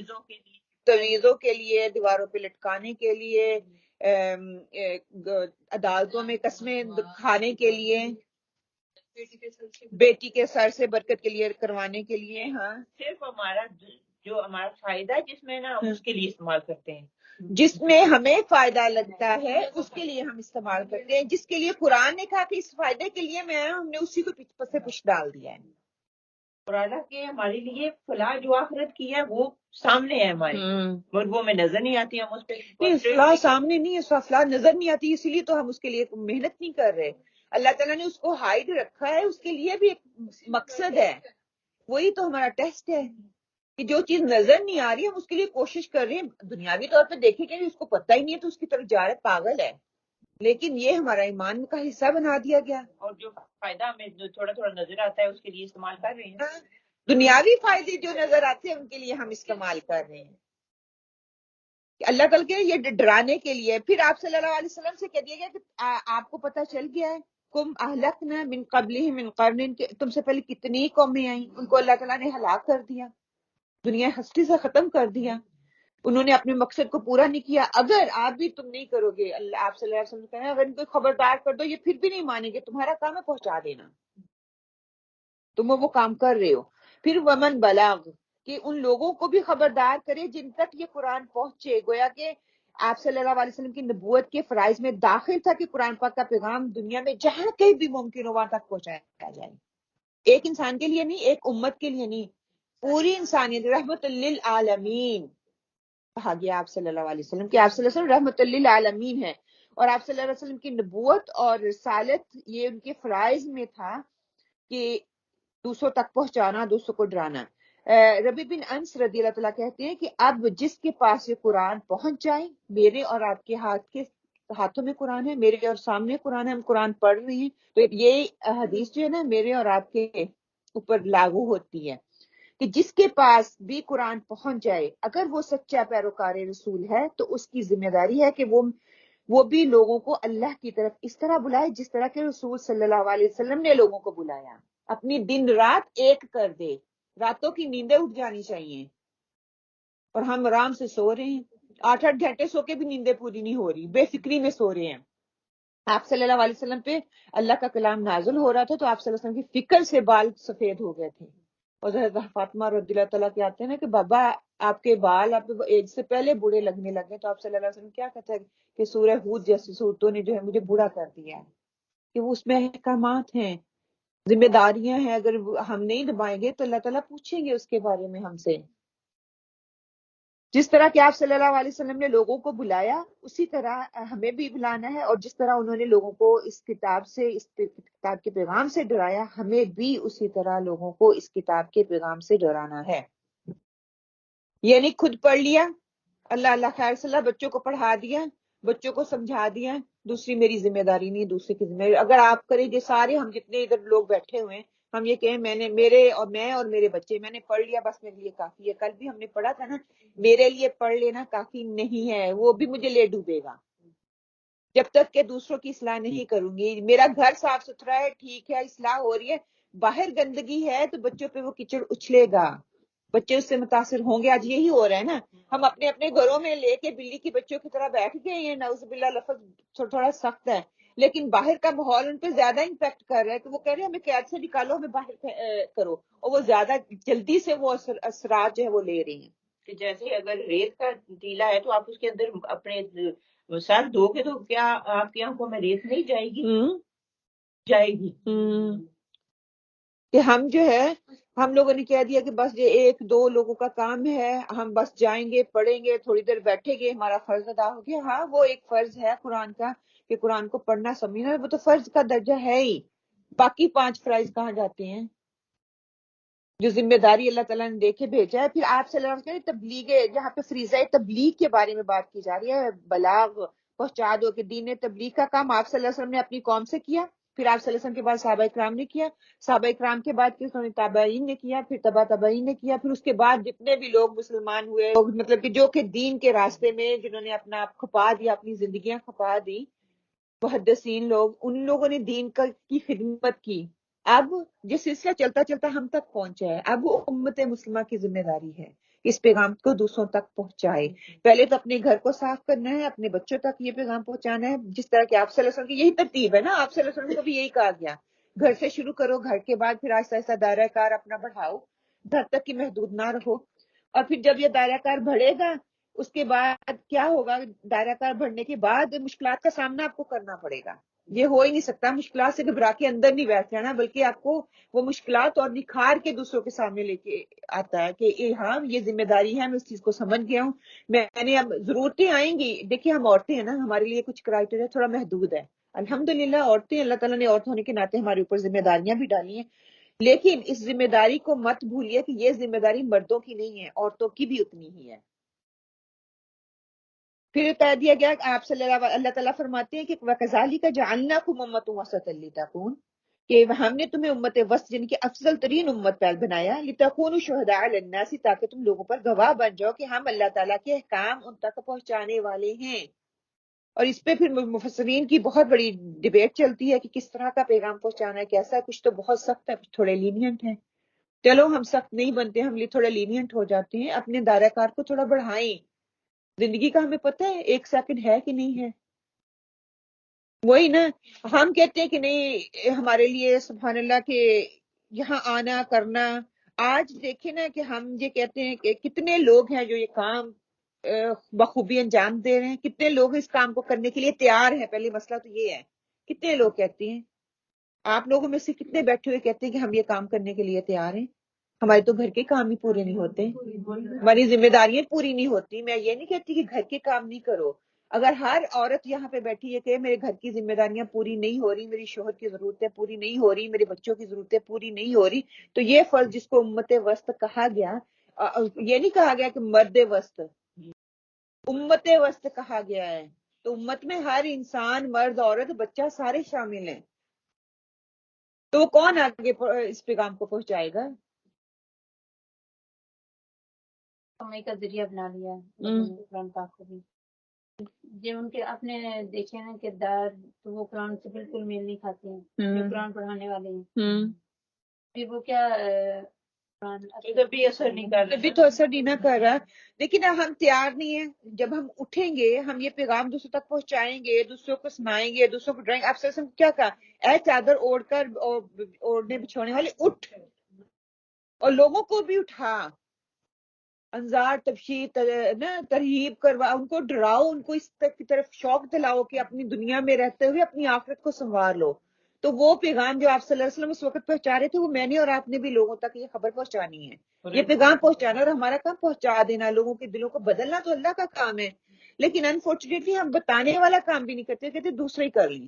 تویزوں کے لیے، دیواروں پہ لٹکانے کے لیے، عدالتوں میں قسمیں کھانے کے لیے، بیٹی کے سر سے برکت کے لیے کروانے کے لیے، ہاں، صرف ہمارا جو ہمارا فائدہ جس میں نا اس کے لیے استعمال کرتے ہیں۔ جس میں ہمیں فائدہ لگتا ہے اس کے لیے ہم استعمال کرتے ہیں. جس کے لیے قرآن نے کہا کہ اس فائدے کے لیے میں ہم نے اسی کو پیچھے سے کچھ ڈال دیا ہے. قرآن کے ہمارے لیے فلاح جو آخرت کی ہے وہ سامنے ہے ہمارے، اور وہ ہمیں نظر نہیں آتی. ہم اس پہ نہیں، فلاح سامنے نہیں ہے، فلاح نظر نہیں آتی، اسی لیے تو ہم اس کے لیے محنت نہیں کر رہے. اللہ تعالیٰ نے اس کو ہائڈ رکھا ہے، اس کے لیے بھی ایک مقصد ہے. وہی تو ہمارا ٹیسٹ ہے کہ جو چیز نظر نہیں آ رہی ہم اس کے لیے کوشش کر رہے ہیں. دنیاوی طور پہ دیکھیں گے اس کو پتہ ہی نہیں ہے تو اس کی طرف جا رہے، پاگل ہے. لیکن یہ ہمارا ایمان کا حصہ بنا دیا گیا. اور جو فائدہ ہمیں جو تھوڑا تھوڑا نظر آتا ہے اس کے لیے استعمال کر رہے ہیں. دنیاوی فائدے جو نظر آتے ہیں ان کے لیے ہم استعمال کر رہے ہیں. اللہ تعالیٰ کے یہ ڈرانے کے لیے. پھر آپ صلی اللہ علیہ وسلم سے کہہ دیا گیا کہ آپ کو پتہ چل گیا ہے کم اہلکنا من قبلہم من قرن، تم سے پہلے کتنی قومیں آئیں، ان کو اللہ تعالیٰ نے ہلاک کر دیا، دنیا ہستی سے ختم کر دیا. انہوں نے اپنے مقصد کو پورا نہیں کیا. اگر آپ بھی تم نہیں کرو گے، اللہ آپ صلی اللہ علیہ وسلم کہا اگر ان کو خبردار کر دو یہ پھر بھی نہیں مانیں گے، تمہارا کام ہے پہنچا دینا، تم وہ کام کر رہے ہو. پھر ومن بلاغ، کہ ان لوگوں کو بھی خبردار کرے جن تک یہ قرآن پہنچے. گویا کہ آپ صلی اللہ علیہ وسلم کی نبوت کے فرائض میں داخل تھا کہ قرآن پاک کا پیغام دنیا میں جہاں کہیں بھی ممکن ہو وہاں تک پہنچایا جائے. ایک انسان کے لیے نہیں، ایک امت کے لیے نہیں، پوری انسانیت، رحمت للعالمین کہا گیا آپ صلی اللہ علیہ وسلم کہ آپ صلی اللہ علیہ وسلم رحمت للعالمین ہے. اور آپ صلی اللہ علیہ وسلم کی نبوت اور رسالت یہ ان کے فرائض میں تھا کہ دوسروں تک پہنچانا، دوسروں کو ڈرانا. ربی بن انس رضی اللہ تعالیٰ کہتے ہیں کہ اب جس کے پاس یہ قرآن پہنچ جائے، میرے اور آپ کے ہاتھوں میں قرآن ہے، میرے اور سامنے قرآن ہے، ہم قرآن پڑھ رہے ہیں، تو یہ حدیث جو ہے نا میرے اور آپ کے اوپر لاگو ہوتی ہے کہ جس کے پاس بھی قرآن پہنچ جائے اگر وہ سچا پیروکار رسول ہے تو اس کی ذمہ داری ہے کہ وہ بھی لوگوں کو اللہ کی طرف اس طرح بلائے جس طرح کہ رسول صلی اللہ علیہ وسلم نے لوگوں کو بلایا. اپنی دن رات ایک کر دے، راتوں کی نیندیں اٹھ جانی چاہیے. اور ہم آرام سے سو رہے ہیں، 8-8 گھنٹے سو کے بھی نیندیں پوری نہیں ہو رہی، بے فکری میں سو رہے ہیں. آپ صلی اللہ علیہ وسلم پہ اللہ کا کلام نازل ہو رہا تھا تو آپ صلی اللہ علیہ وسلم کی فکر سے بال سفید ہو گئے تھے. اور حضرت فاطمہ رضی اللہ تعالیٰ کے آتے ہیں نا کہ بابا آپ کے بال آپ ایج سے پہلے بوڑھے لگنے لگے، تو آپ صلی اللہ علیہ وسلم کیا کہتے ہیں کہ سورہ ہود جیسی صورتوں نے جو ہے مجھے بوڑھا کر دیا ہے، کہ وہ اس میں احکامات ہیں، ذمہ داریاں ہیں، اگر ہم نہیں نبھائیں گے تو اللہ تعالیٰ پوچھیں گے اس کے بارے میں ہم سے. جس طرح کہ آپ صلی اللہ علیہ وسلم نے لوگوں کو بلایا اسی طرح ہمیں بھی بلانا ہے، اور جس طرح انہوں نے لوگوں کو اس کتاب کے پیغام سے ڈرایا ہمیں بھی اسی طرح لوگوں کو اس کتاب کے پیغام سے ڈرانا ہے. یعنی خود پڑھ لیا، اللہ خیر صلی اللہ، بچوں کو پڑھا دیا، بچوں کو سمجھا دیا، دوسری میری ذمہ داری نہیں، دوسرے کی ذمہ داری. اگر آپ کریں گے سارے، ہم جتنے ادھر لوگ بیٹھے ہوئے ہیں ہم یہ کہیں میں اور میرے بچے میں نے پڑھ لیا بس میرے لیے کافی ہے. کل بھی ہم نے پڑھا تھا نا، میرے لیے پڑھ لینا کافی نہیں ہے، وہ بھی مجھے لے ڈوبے گا جب تک کہ دوسروں کی اصلاح نہیں کروں گی. میرا گھر صاف ستھرا ہے، ٹھیک ہے، اصلاح ہو رہی ہے، باہر گندگی ہے تو بچوں پہ وہ کچڑ اچھلے گا، بچے اس سے متاثر ہوں گے. آج یہی ہو رہا ہے نا، ہم اپنے اپنے گھروں میں لے کے بلی کی بچوں کی طرح بیٹھ گئے ہیں. نعوذ باللہ، لفظ تھوڑا سخت ہے لیکن باہر کا ماحول ان پہ زیادہ امپیکٹ کر رہا ہے کہ وہ کہہ رہے ہیں ہمیں قید سے نکالو، ہمیں باہر کرو، اور وہ زیادہ جلدی سے وہ اثرات جو ہے وہ لے رہی ہیں. کہ جیسے اگر ریت کا ٹیلا ہے تو آپ اس کے اندر اپنے سر دھو گے تو کیا آپ کی آنکھوں میں ریت نہیں جائے گی؟ جائے گی. کہ ہم جو ہے ہم لوگوں نے کہہ دیا کہ بس یہ 1-2 لوگوں کا کام ہے، ہم بس جائیں گے، پڑھیں گے، تھوڑی دیر بیٹھیں گے، ہمارا فرض ادا ہو گیا. ہاں وہ ایک فرض ہے قرآن کا کہ قرآن کو پڑھنا سمجھنا، وہ تو فرض کا درجہ ہے ہی. باقی 5 فرائض کہاں جاتے ہیں جو ذمہ داری اللہ تعالیٰ نے دے کے بھیجا ہے؟ پھر آپ صلی اللہ علیہ وسلم تبلیغ، جہاں پہ فریضہ تبلیغ کے بارے میں بات کی جا رہی ہے، بلاغ پہنچا دو کہ دین تبلیغ کا کام آپ صلی اللہ علیہ وسلم نے اپنی قوم سے کیا، پھر آپ صلی اللہ علیہ وسلم کے بعد صحابہ کرام نے کیا، صحابہ کرام کے بعد تابعین نے کیا، پھر تبع تابعین نے کیا، پھر اس کے بعد جتنے بھی لوگ مسلمان ہوئے، مطلب کہ جو کہ دین کے راستے میں جنہوں نے اپنا آپ کھپا دیا، اپنی زندگیاں کھپا دی، محدثین لوگ، ان لوگوں نے دین کی خدمت کی. اب یہ سلسلہ چلتا چلتا ہم تک پہنچا ہے. اب امت مسلمہ کی ذمہ داری ہے اس پیغام کو دوسروں تک پہنچائے. پہلے تو اپنے گھر کو صاف کرنا ہے، اپنے بچوں تک یہ پیغام پہنچانا ہے، جس طرح کہ آپ صلی اللہ علیہ وسلم کی یہی ترتیب ہے نا، آپ صلی اللہ علیہ وسلم کو بھی یہی کہا گیا، گھر سے شروع کرو، گھر کے بعد پھر آہستہ آہستہ دائرہ کار اپنا بڑھاؤ، گھر تک کی محدود نہ رہو. اور پھر جب یہ دائرہ کار بڑھے گا اس کے بعد کیا ہوگا، دائرہ کار بڑھنے کے بعد مشکلات کا سامنا آپ کو کرنا پڑے گا. یہ ہو ہی نہیں سکتا مشکلات سے گھبرا کے اندر نہیں بیٹھ جانا، بلکہ آپ کو وہ مشکلات اور نکھار کے دوسروں کے سامنے لے کے آتا ہے کہ ہاں یہ ذمہ داری ہے، میں اس چیز کو سمجھ گیا ہوں. میں نے اب ضرورتیں آئیں گی. دیکھیے ہم عورتیں ہیں نا، ہمارے لیے کچھ کرائٹیریا تھوڑا محدود ہے. الحمدللہ عورتیں، اللہ تعالیٰ نے عورت ہونے کے ناطے ہمارے اوپر ذمہ داریاں بھی ڈالی ہیں، لیکن اس ذمہ داری کو مت بھولیے کہ یہ ذمہ داری مردوں کی نہیں ہے، عورتوں کی بھی اتنی ہی ہے. پھر کہہ دیا گیا کہ آپ صلی اللہ تعالیٰ فرماتے ہیں کہ وَكَذَلِكَ جَعَلْنَاكُمْ أُمَّةً وَسَطًا لِتَكُونُوا، کہ ہم نے تمہیں امت وسط جن کی افضل ترین امت پہل بنایا، لِتَكُونُوا شُهَدَاءَ عَلَى النَّاسِ، تاکہ تم لوگوں پر گواہ بن جاؤ کہ ہم اللہ تعالیٰ کے احکام ان تک پہنچانے والے ہیں. اور اس پہ پھر مفسرین کی بہت بڑی ڈیبیٹ چلتی ہے کہ کس طرح کا پیغام پہنچانا ہے، کیسا ہے. کچھ تو بہت سخت ہے، کچھ تھوڑے لینینٹ ہیں. چلو ہم سخت نہیں بنتے، ہم تھوڑے لینینٹ ہو جاتے ہیں، اپنے دائرہ کار کو تھوڑا بڑھائیں. زندگی کا ہمیں پتہ ہے ایک سیکنڈ ہے کہ نہیں ہے. وہی نا، ہم کہتے ہیں کہ نہیں ہمارے لیے سبحان اللہ کے یہاں آنا کرنا. آج دیکھیں نا کہ ہم یہ کہتے ہیں کہ کتنے لوگ ہیں جو یہ کام بخوبی انجام دے رہے ہیں، کتنے لوگ اس کام کو کرنے کے لیے تیار ہیں. پہلے مسئلہ تو یہ ہے، کتنے لوگ کہتے ہیں. آپ لوگوں میں سے کتنے بیٹھے ہوئے کہتے ہیں کہ ہم یہ کام کرنے کے لیے تیار ہیں؟ ہمارے تو گھر کے کام ہی پورے نہیں ہوتے، ہماری ذمہ داریاں پوری نہیں ہوتی. میں یہ نہیں کہتی کہ گھر کے کام نہیں کرو. اگر ہر عورت یہاں پہ بیٹھی ہے کہ میرے گھر کی ذمہ داریاں پوری نہیں ہو رہی، میری شوہر کی ضرورتیں پوری نہیں ہو رہی، میرے بچوں کی ضرورتیں پوری نہیں ہو رہی، تو یہ فرض جس کو امت وسط کہا گیا، یہ نہیں کہا گیا کہ مرد وسط، امت وسط کہا گیا ہے. تو امت میں ہر انسان، مرد عورت بچہ سارے شامل ہیں. تو وہ کون آگے اس پیغام کو پہنچائے گا؟ کمائی کا ذریعہ بنا لیا قرآن پاک کو بھی. جب ان کے اپنے دیکھے نا کردار، تو وہ قرآن سے بالکل میل نہیں کھاتے ہیں جو قرآن پڑھانے والے ہیں. پھر وہ کیا بھی اثر نہیں کر رہا، بھی تو اثر نہیں نہ کر رہا. لیکن ہم تیار نہیں ہیں. جب ہم اٹھیں گے، ہم یہ پیغام دوسروں تک پہنچائیں گے، دوسروں کو سنائیں گے، دوسروں کو ڈرائیں گے. آپ سے کیا کہا، اے چادر اوڑھ کر اوڑھنے بچھونے والے اٹھ، اور لوگوں کو بھی اٹھا، انذار تبشیر ترہیب کروا، ان کو ڈراؤ، ان کو اس کی طرف شوق دلاؤ کہ اپنی دنیا میں رہتے ہوئے اپنی آخرت کو سنوار لو. تو وہ پیغام جو آپ صلی اللہ علیہ وسلم اس وقت پہنچا رہے تھے، وہ میں نے اور آپ نے بھی لوگوں تک یہ خبر پہنچانی ہے، یہ پیغام پہنچانا. اور ہمارا کام پہنچا دینا، لوگوں کے دلوں کو بدلنا تو اللہ کا کام ہے. لیکن انفارچونیٹلی ہم بتانے والا کام بھی نہیں کرتے، کہتے دوسرے ہی کر لیں.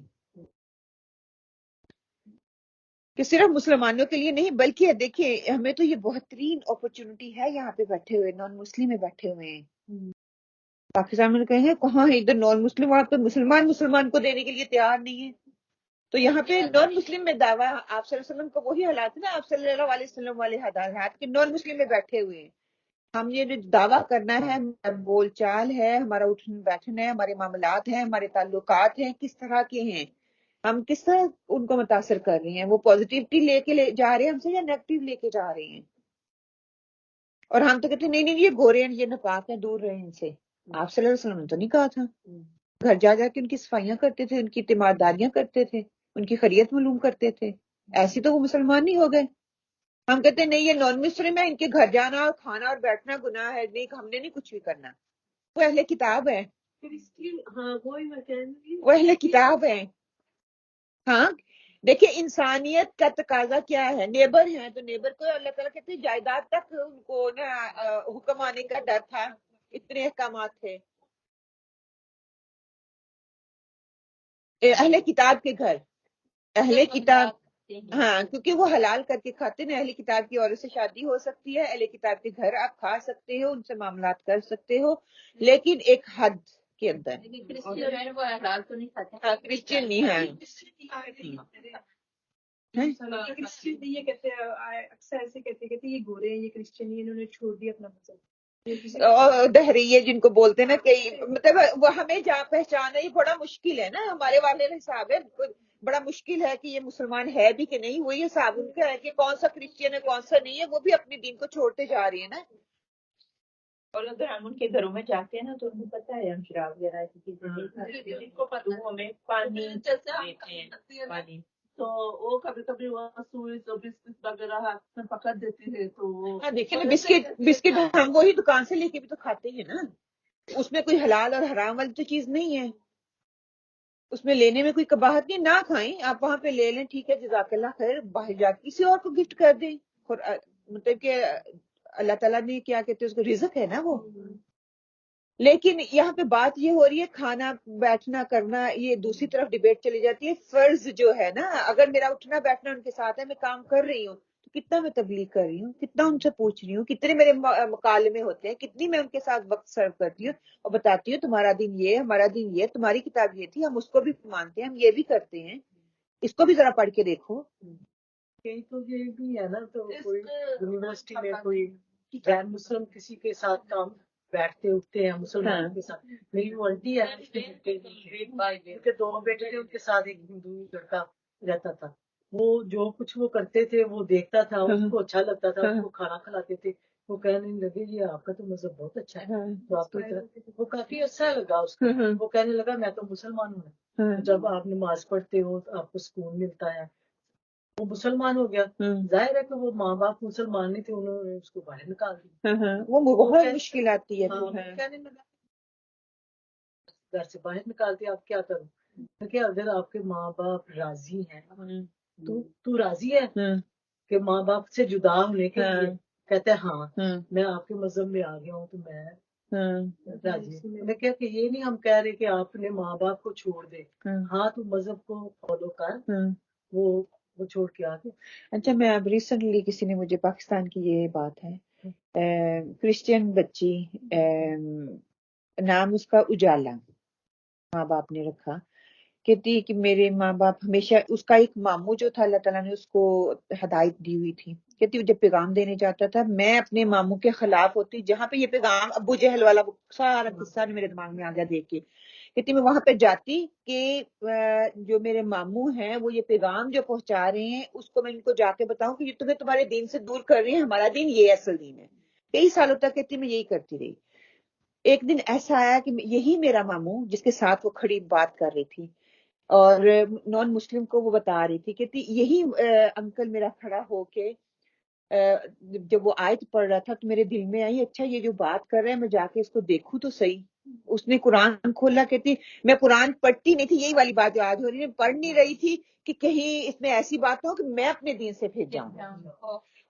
کہ صرف مسلمانوں کے لیے نہیں، بلکہ دیکھیں ہمیں تو یہ بہترین اپرچونٹی ہے یہاں پہ بیٹھے ہوئے نان مسلم میں بیٹھے ہوئے ہیں. پاکستان میں کہیں کہاں ہے ادھر نان مسلم، وہاں تو مسلمان کو دینے کے لیے تیار نہیں ہے. تو یہاں پہ نان مسلم میں دعویٰ آپ صلی اللہ علیہ وسلم کا وہی حالات ہے نا، آپ صلی اللہ علیہ وسلم والے حالات کہ نان مسلم میں بیٹھے ہوئے ہیں. ہم یہ دعویٰ کرنا ہے، بول چال ہے، ہمارا اٹھنا بیٹھنا ہے، ہمارے معاملات ہیں، ہمارے تعلقات ہیں، کس طرح کے ہیں، ہم کس طرح ان کو متاثر کر رہے ہیں. وہ پازیٹیوٹی لے کے جا رہے ہیں ہم سے یا نیگیٹو لے کے جا رہے ہیں. اور ہم تو کہتے ہیں نہیں یہ گورے ہیں، یہ نپاک ہیں، دور رہے ان سے. آپ صلی اللہ علیہ وسلم نے تو نہیں کہا تھا. گھر جا جا کے ان کی صفائیاں کرتے تھے، ان کی تیمارداریاں کرتے تھے، ان کی خیریت معلوم کرتے تھے. ایسی تو وہ مسلمان نہیں ہو گئے. ہم کہتے ہیں نہیں یہ نان مسلم ہے، ان کے گھر جانا اور کھانا اور بیٹھنا گناہ ہے، نہیں ہم نے نہیں کچھ بھی کرنا. وہ اہل کتاب ہے، وہ اہل کتاب ہے. ہاں دیکھیے انسانیت کا تقاضا کیا ہے. نیبر ہیں تو نیبر کو اللہ تعالیٰ کہتے ہیں جائیداد تک ان کو نا حکم آنے کا ڈر تھا، اتنے احکامات تھے. اہل کتاب کے گھر، اہل کتاب، ہاں کیونکہ وہ حلال کر کے کھاتے ہیں. اہل کتاب کی عورت سے شادی ہو سکتی ہے، اہل کتاب کے گھر آپ کھا سکتے ہو، ان سے معاملات کر سکتے ہو، لیکن ایک حد کے اندر. کرسچن نہیں ہے. کرسچن یہ کہتے ہیں، اکثر ایسے کہتے یہ گورے ہیں، یہ کرسچن ہیں، انہوں نے چھوڑ دیا اپنا مذہب. دہریے جن کو بولتے ہیں نا کہ مطلب وہ ہمیں جہاں پہچانا یہ بڑا مشکل ہے نا. ہمارے والے حساب ہے بڑا مشکل ہے کہ یہ مسلمان ہے بھی کہ نہیں. وہی حساب ان کا ہے کہ کون سا کرسچین ہے کون سا نہیں ہے. وہ بھی اپنے دین کو چھوڑتے جا رہی ہیں نا. اور اگر ہم ان کے گھروں میں جاتے ہیں نا تو ان کو پتہ ہے ہم شراب وغیرہ ایسی چیزیں نہیں کھاتے، ان کو پتہ ہے ہمیں پانی دیتے ہیں، پانی. تو وہ کبھی کبھی وہ سوئٹس اور بسکٹ وغیرہ ہاتھ میں پکڑ دیتے ہیں. تو ہاں دیکھیں نا بسکٹ ہم وہی دکان سے لے کے بھی تو کھاتے ہیں نا. اس میں کوئی حلال اور حرام والی تو چیز نہیں ہے، اس میں لینے میں کوئی قباحت نہیں، نہ کھائیں آپ وہاں پہ لے لیں، ٹھیک ہے جزاک اللہ خیر، باہر جا کے کسی اور کو گفٹ کر دیں، مطلب کہ اللہ تعالیٰ نے کیا کہتے ہیں اس کو رزق ہے نا وہ۔ لیکن یہاں پہ بات یہ ہو رہی ہے کھانا بیٹھنا کرنا، یہ دوسری طرف ڈیبیٹ چلی جاتی ہے۔ فرض جو ہے نا، اگر میرا اٹھنا بیٹھنا ان کے ساتھ ہے، میں کام کر رہی ہوں تو کتنا میں تبلیغ کر رہی ہوں، کتنا ان سے پوچھ رہی ہوں، کتنے میرے مکالمے ہوتے ہیں، کتنی میں ان کے ساتھ وقت سرو کرتی ہوں اور بتاتی ہوں تمہارا دن یہ، ہمارا دن یہ، تمہاری کتاب یہ تھی، ہم اس کو بھی مانتے ہیں، ہم یہ بھی کرتے ہیں، اس کو بھی ذرا پڑھ کے دیکھو۔ یہی تو یہ بھی ہے نا، تو کوئی یونیورسٹی میں کوئی غیر مسلم کسی کے ساتھ کام بیٹھتے اٹھتے ہیں مسلمان کے ساتھ، میری وہ آنٹی ہے اس کے دو بیٹے تھے، ان کے ساتھ ایک ہندو لڑکا رہتا تھا، وہ جو کچھ وہ کرتے تھے وہ دیکھتا تھا، اس کو اچھا لگتا تھا، اس کو کھانا کھلاتے تھے، وہ کہنے لگے یہ آپ کا تو مذہب بہت اچھا ہے، تو آپ کی وہ کافی اچھا لگا اس کو، وہ کہنے لگا میں تو مسلمان ہوں، جب آپ نماز پڑھتے ہو تو آپ کو سکون ملتا ہے، وہ مسلمان ہو گیا۔ ظاہر ہے کہ وہ ماں باپ مسلمان نہیں تھے، انہوں نے اس کو باہر نکال دیا، وہ بہت مشکل آتی ہے۔ کہنے لگا گھر سے باہر نکال دیا، اب کیا کروں کہ اگر آپ کے ماں باپ راضی ہیں تو راضی ہے کہ ماں باپ سے جدا ہونے کے لیے، کہتے ہیں ہاں میں آپ کے مذہب میں آ گیا ہوں تو میں راضی ہوں۔ میں کہ یہ نہیں ہم کہہ رہے کہ آپ نے ماں باپ کو چھوڑ دے، ہاں تو مذہب کو فالو کر، وہ چھوڑ کے آ گئے۔ اچھا، میں اب ریسنٹلی کسی نے مجھے پاکستان کی یہ بات ہے، کرسچین بچی، نام اس کا اجالا ماں باپ نے رکھا، کہتی کہ میرے ماں باپ ہمیشہ، اس کا ایک ماموں جو تھا اللہ تعالیٰ نے اس کو ہدایت دی ہوئی تھی، کہتی جب پیغام دینے جاتا تھا میں اپنے ماموں کے خلاف ہوتی، جہاں پہ یہ پیغام ابو جہل والا سارا قصہ میرے دماغ میں آ گیا دیکھ کے، کہتی میں وہاں پہ جاتی کہ جو میرے ماموں ہیں وہ یہ پیغام جو پہنچا رہے ہیں اس کو میں ان کو جا کے بتاؤں کہ یہ تمہیں تمہارے دین سے دور کر رہے ہیں، ہمارا دین یہ اصل دین ہے۔ کئی سالوں تک کہتی میں یہی کرتی رہی۔ ایک دن ایسا آیا کہ یہی میرا ماموں جس کے ساتھ وہ کھڑی بات کر رہی تھی اور نان مسلم کو وہ بتا رہی تھی، کہتی یہی انکل میرا کھڑا ہو کے جب وہ آیت پڑھ رہا تھا تو میرے دل میں آئی اچھا یہ جو بات کر رہے ہیں میں جا کے اس کو دیکھوں تو صحیح۔ اس نے قرآن کھولا، کہتی میں قرآن پڑھتی نہیں تھی، یہی والی بات جو آج ہو رہی ہے، پڑھ نہیں رہی تھی کہ کہیں اس میں ایسی بات نہ ہو کہ میں اپنے دین سے پھر جاؤں،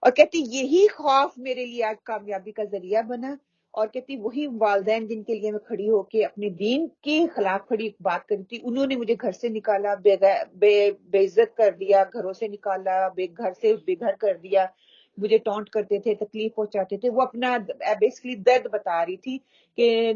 اور کہتی یہی خوف میرے لیے آج کامیابی کا ذریعہ بنا، اور کہتی وہی والدین جن کے لیے میں کھڑی ہو کے اپنے دین کے خلاف کھڑی بات کرتی تھی، انہوں نے مجھے گھر سے نکالا، بے عزت کر دیا، گھروں سے نکالا، گھر سے بے گھر کر دیا، مجھے ٹونٹ کرتے تھے، تکلیف پہنچاتے تھے۔ وہ اپنا بیسکلی درد بتا رہی تھی کہ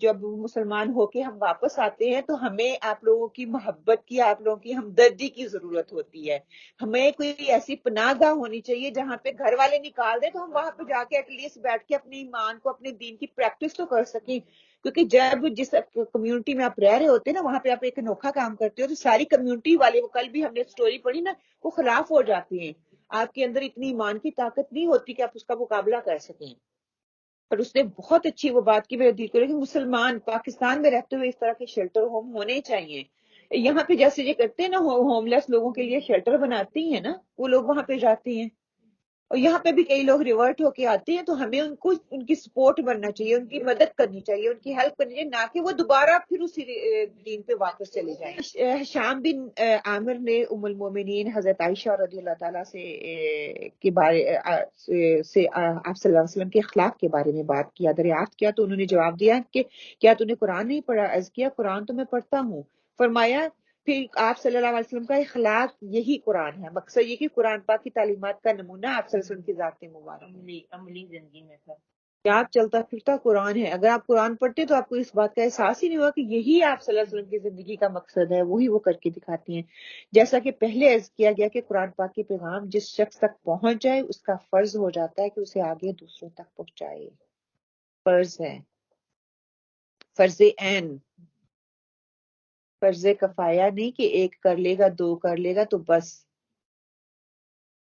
جب مسلمان ہو کے ہم واپس آتے ہیں تو ہمیں آپ لوگوں کی محبت کی، آپ لوگوں کی ہمدردی کی ضرورت ہوتی ہے، ہمیں کوئی ایسی پناہ گاہ ہونی چاہیے جہاں پہ گھر والے نکال دیں تو ہم وہاں پہ جا کے ایٹ لیسٹ بیٹھ کے اپنے ایمان کو، اپنے دین کی پریکٹس تو کر سکیں، کیونکہ جب جس کمیونٹی میں آپ رہ رہے ہوتے ہیں نا وہاں پہ آپ ایک انوکھا کام کرتے ہو تو ساری کمیونٹی والے، وہ کل بھی ہم نے سٹوری پڑھی نا، وہ خلاف ہو جاتی ہیں، آپ کے اندر اتنی ایمان کی طاقت نہیں ہوتی کہ آپ اس کا مقابلہ کر سکیں۔ اور اس نے بہت اچھی وہ بات کی، میرے دل کو کہ مسلمان پاکستان میں رہتے ہوئے اس طرح کے شیلٹر ہوم ہونے چاہیے۔ یہاں پہ جیسے یہ کرتے ہیں نا، ہوم لیس لوگوں کے لیے شیلٹر بناتی ہیں نا، وہ لوگ وہاں پہ جاتے ہیں، اور یہاں پہ بھی کئی لوگ ریورٹ ہو کے آتے ہیں، تو ہمیں ان کو ان کی سپورٹ بننا چاہیے، ان کی مدد کرنی چاہیے، ان کی ہیلپ کرنی چاہیے، نہ کہ وہ دوبارہ پھر اسی دین پہ واپس چلے جائیں۔ شام بن عامر نے ام المومنین حضرت عائشہ رضی اللہ تعالیٰ سے کے بارے سے آپ صلی اللہ علیہ وسلم کے اخلاق کے بارے میں بات کیا، دریافت کیا، تو انہوں نے جواب دیا کہ کیا تو نے قرآن نہیں پڑھا؟ عرض کیا قرآن تو میں پڑھتا ہوں۔ فرمایا پھر آپ صلی اللہ علیہ وسلم کا اخلاق یہی قرآن ہے، مقصد یہ کہ قرآن پاک کی تعلیمات کا نمونہ آپ صلی اللہ علیہ وسلم کی ذات مبارک عملی زندگی میں تھا کہ آپ چلتا پھرتا قرآن ہے۔ اگر آپ قرآن پڑھتے تو آپ کو اس بات کا احساس ہی نہیں ہوا کہ یہی آپ صلی اللہ علیہ وسلم کی زندگی کا مقصد ہے، وہی وہ کر کے دکھاتی ہیں۔ جیسا کہ پہلے عرض کیا گیا کہ قرآن پاک کے پیغام جس شخص تک پہنچ جائے اس کا فرض ہو جاتا ہے کہ اسے آگے دوسروں تک پہنچائے، فرض ہے، فرض عین، فرض کفایہ نہیں کہ ایک کر لے گا، دو کر لے گا تو بس۔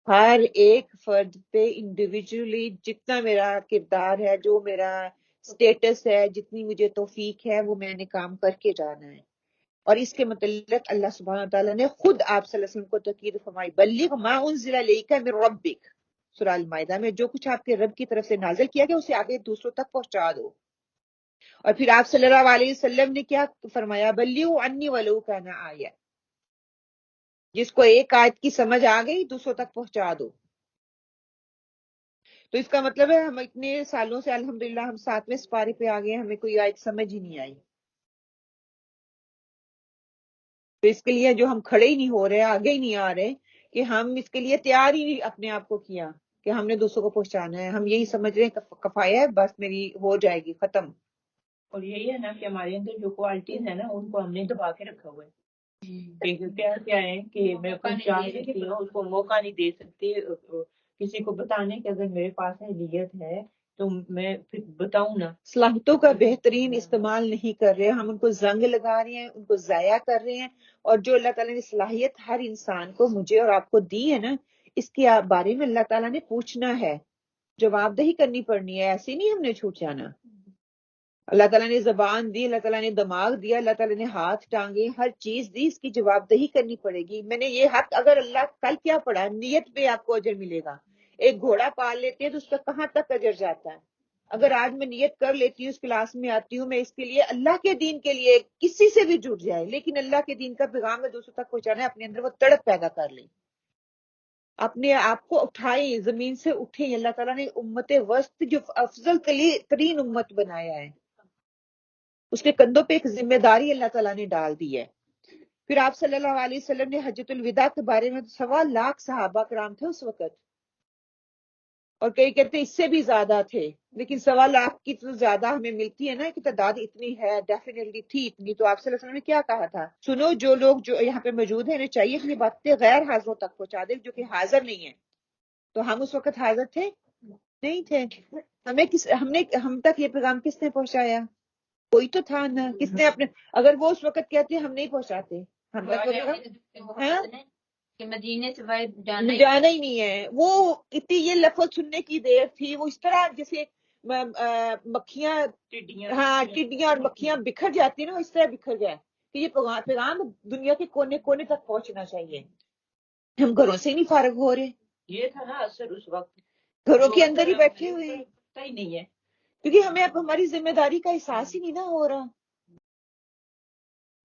ہر ایک فرد پہ انڈیویجولی جتنا میرا کردار ہے، جو میرا سٹیٹس ہے، جتنی مجھے توفیق ہے، وہ میں نے کام کر کے جانا ہے۔ اور اس کے متعلق اللہ سبحانہ تعالیٰ نے خود آپ صلی اللہ علیہ وسلم کو تاکید فرمائی، بلغ ما انزل الیک من ربک، سورہ المائدہ میں جو کچھ آپ کے رب کی طرف سے نازل کیا گیا اسے آگے دوسروں تک پہنچا دو۔ اور پھر آپ صلی اللہ علیہ وسلم نے کیا فرمایا؟ بلیغوا عنی ولو کان آیہ، جس کو ایک آیت کی سمجھ آ گئی دوسروں تک پہنچا دو۔ تو اس کا مطلب ہے ہم اتنے سالوں سے الحمدللہ ہم 7ویں سپارے پہ آ گئے، ہمیں کوئی آیت سمجھ ہی نہیں آئی۔ تو اس کے لیے جو ہم کھڑے ہی نہیں ہو رہے، آگے ہی نہیں آ رہے، کہ ہم اس کے لیے تیار ہی نہیں اپنے آپ کو کیا کہ ہم نے دوسروں کو پہنچانا ہے، ہم یہی سمجھ رہے ہیں کفایہ ہے، بس میری ہو جائے گی، ختم۔ اور یہی ہے نا کہ ہمارے اندر جو کوالٹیز ہیں نا ان کو ہم نے دبا کے رکھا ہوا ہے، کیا ہے کہ میں پہنچا سکتی ہوں، اس کو موقع نہیں دے سکتی کسی کو بتانے کہ اگر میرے پاس اہلیت ہے تو میں پھر بتاؤں نا۔ صلاحیتوں کا بہترین استعمال نہیں کر رہے، ہم ان کو زنگ لگا رہے ہیں، ان کو ضائع کر رہے ہیں۔ اور جو اللہ تعالیٰ نے صلاحیت ہر انسان کو، مجھے اور آپ کو دی ہے نا، اس کے بارے میں اللہ تعالیٰ نے پوچھنا ہے، جواب دہی کرنی پڑنی ہے، ایسے نہیں ہم نے چھوٹ جانا۔ اللہ تعالیٰ نے زبان دی، اللہ تعالیٰ نے دماغ دیا، اللہ تعالیٰ نے ہاتھ ٹانگے، ہر چیز دی، اس کی جواب دہی کرنی پڑے گی۔ میں نے یہ حق اگر اللہ کل کیا پڑھا، نیت پہ آپ کو اجر ملے گا۔ ایک گھوڑا پال لیتے ہیں تو اس کا کہاں تک اجر جاتا ہے؟ اگر آج میں نیت کر لیتی ہوں، اس کلاس میں آتی ہوں، میں اس کے لیے اللہ کے دین کے لیے کسی سے بھی جڑ جائے، لیکن اللہ کے دین کا پیغام میں دوسروں تک پہنچانا ہے، اپنے اندر وہ تڑپ پیدا کر لیں، اپنے آپ کو اٹھائیں، زمین سے اٹھیں۔ اللہ تعالیٰ نے امت وسط جو افضل ترین امت بنایا ہے، اس کے کندھوں پہ ایک ذمہ داری اللہ تعالیٰ نے ڈال دی ہے۔ پھر آپ صلی اللہ علیہ وسلم نے حجۃ الوداع کے بارے میں 1.25 صحابہ کرام تھے اس وقت، اور کئی کہتے اس سے بھی زیادہ تھے، لیکن 1.25 کی تو زیادہ ہمیں ملتی ہے نا کہ تعداد اتنی ہے، ڈیفینیٹلی تھی اتنی۔ تو آپ صلی اللہ علیہ وسلم نے کیا کہا تھا؟ سنو، جو لوگ جو یہاں پہ موجود ہیں انہیں چاہیے کہ یہ باتیں غیر حاضروں تک پہنچا دیں جو کہ حاضر نہیں ہیں۔ تو ہم اس وقت حاضر تھے؟ نہیں تھے۔ ہم تک یہ پیغام کس نے پہنچایا؟ کوئی تو تھا نا، کس نے اپنے، اگر وہ اس وقت کہتے ہم نہیں پہنچاتے، ہم تک وہ پیغام کہ مدینے سے باہر جانا ہی نہیں ہے۔ وہ اتنی یہ لفظ سننے کی دیر تھی، وہ اس طرح جیسے مکھیاں، ہاں ٹڈیاں اور مکھیاں بکھر جاتی ہیں نا، اس طرح بکھر گیا کہ یہ پیغام دنیا کے کونے کونے تک پہنچنا چاہیے۔ ہم گھروں سے ہی نہیں فارغ ہو رہے، یہ تھا نا اثر اس وقت، گھروں کے اندر ہی بیٹھے ہوئے ہیں، پتہ ہی نہیں ہے، کیونکہ ہمیں اب ہماری ذمہ داری کا احساس ہی نہیں نہ ہو رہا۔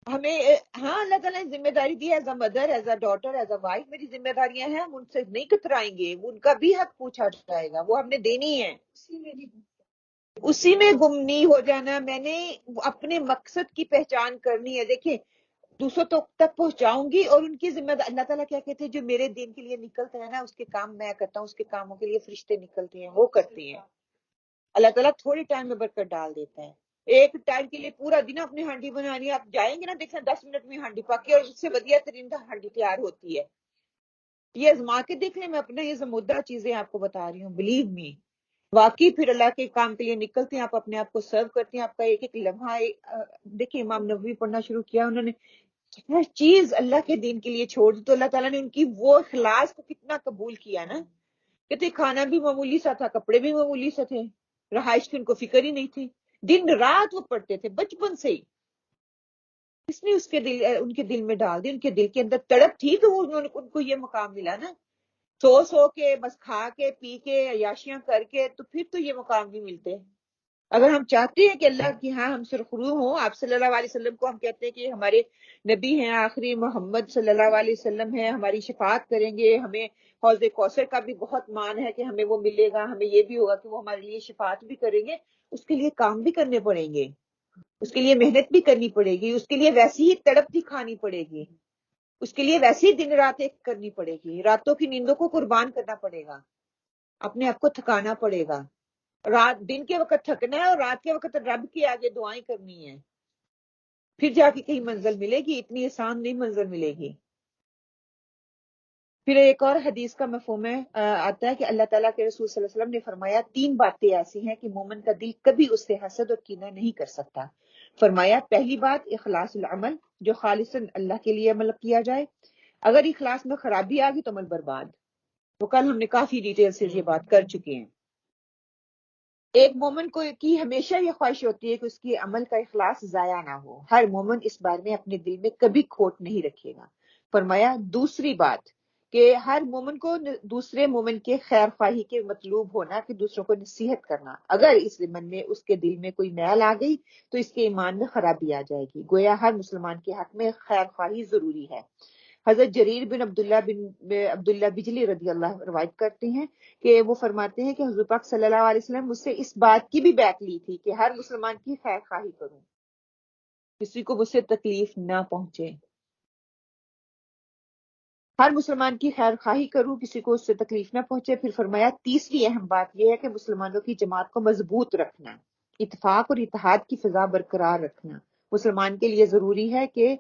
ہمیں ہاں اللہ تعالیٰ نے ذمہ داری دی، as a mother, as a daughter, as a wife میری ذمہ داریاں ہیں، ہم ان سے نہیں کترائیں گے، ان کا بھی حق پوچھا جائے گا، وہ ہم نے دینی ہے۔ اسی میں گم نہیں ہو جانا، میں نے اپنے مقصد کی پہچان کرنی ہے۔ دیکھیں، دوسروں تک پہنچاؤں گی، اور ان کی ذمہ داری، اللہ تعالیٰ کیا کہتے ہیں، جو میرے دین کے لیے نکلتا ہے نا، اس کے کام میں کرتا ہوں، اس کے کاموں کے لیے فرشتے نکلتے ہیں، وہ کرتے ہیں۔ اللہ تعالیٰ تھوڑے ٹائم میں برکت ڈال دیتا ہے۔ ایک ٹائم کے لیے پورا دن اپنی ہانڈی بنانی ہے، آپ جائیں گے نا، دیکھیں 10 منٹ میں ہانڈی پکی، اور اس سے ودیا ترین ہانڈی تیار ہوتی ہے۔ یہ آزما کے دیکھ لیں، میں اپنا یہ زمودہ چیزیں آپ کو بتا رہی ہوں، بلیو می، واقعی پھر اللہ کے کام کے لیے نکلتے ہیں، آپ اپنے آپ کو سرو کرتے ہیں، آپ کا ایک ایک لمحہ دیکھیں، امام نبوی پڑھنا شروع کیا انہوں نے، ہر چیز اللہ کے دین کے لیے چھوڑ دی، تو اللہ تعالیٰ نے ان کی وہ اخلاص کو کتنا قبول کیا نا۔ کہتے کھانا بھی معمولی سا تھا، کپڑے بھی معمولی سے تھے، رہائش کی ان کو فکر ہی نہیں تھی، دن رات وہ پڑھتے تھے بچپن سے ہی۔ اس نے ان کے دل میں ڈال دی، ان کے دل کے اندر تڑپ تھی، تو ان کو یہ مقام ملا نا۔ سو کے بس کھا کے پی کے عیاشیاں کر کے تو پھر تو یہ مقام نہیں ملتے۔ اگر ہم چاہتے ہیں کہ اللہ کی ہاں ہم سرخرو ہوں، آپ صلی اللہ علیہ وسلم کو ہم کہتے ہیں کہ ہمارے نبی ہیں، آخری محمد صلی اللہ علیہ وسلم ہیں، ہماری شفاعت کریں گے، ہمیں حوض کوثر کا بھی بہت مان ہے کہ ہمیں وہ ملے گا، ہمیں یہ بھی ہوگا کہ وہ ہمارے لیے شفاعت بھی کریں گے، اس کے لیے کام بھی کرنے پڑیں گے، اس کے لیے محنت بھی کرنی پڑے گی، اس کے لیے ویسی ہی تڑپ بھی کھانی پڑے گی، اس کے لیے ویسی ہی دن رات ایک کرنی پڑے گی، راتوں کی نیندوں کو قربان کرنا پڑے گا، اپنے آپ کو تھکانا پڑے گا، دن کے وقت تھکنا ہے اور رات کے وقت رب کے آگے دعائیں کرنی ہیں، پھر جا کے کہیں منزل ملے گی، اتنی آسان نہیں منزل ملے گی۔ پھر ایک اور حدیث کا مفہوم آتا ہے کہ اللہ تعالیٰ کے رسول صلی اللہ علیہ وسلم نے فرمایا 3 باتیں ایسی ہیں کہ مومن کا دل کبھی اس سے حسد اور کینہ نہیں کر سکتا۔ فرمایا پہلی بات اخلاص العمل، جو خالصاً اللہ کے لیے عمل کیا جائے، اگر اخلاص میں خرابی آ گئی تو عمل برباد۔ وہ کل ہم نے کافی ڈیٹیل سے یہ بات کر چکے ہیں۔ ایک مومن کو کی ہمیشہ یہ خواہش ہوتی ہے کہ اس کی عمل کا اخلاص ضائع نہ ہو، ہر مومن اس بارے میں اپنے دل میں کبھی کھوٹ نہیں رکھے گا۔ فرمایا دوسری بات کہ ہر مومن کو دوسرے مومن کے خیر خواہی کے مطلوب ہونا، کہ دوسروں کو نصیحت کرنا. اگر اس من میں اس کے دل میں کوئی میل آ گئی تو اس کے ایمان میں خرابی آ جائے گی. گویا ہر مسلمان کے حق میں خیر خواہی ضروری ہے. حضرت جریر بن عبداللہ بجلی رضی اللہ روایت کرتے ہیں کہ وہ فرماتے ہیں کہ حضور پاک صلی اللہ علیہ وسلم مجھ سے اس بات کی بھی بیعت لی تھی کہ ہر مسلمان کی خیر خواہی کروں، کسی کو مجھ سے تکلیف نہ پہنچے. ہر مسلمان کی خیر خواہی کروں، کسی کو اس سے تکلیف نہ پہنچے. پھر فرمایا تیسری اہم بات یہ ہے کہ مسلمانوں کی جماعت کو مضبوط رکھنا، اتفاق اور اتحاد کی فضا برقرار رکھنا. مسلمان کے لیے ضروری ہے کہ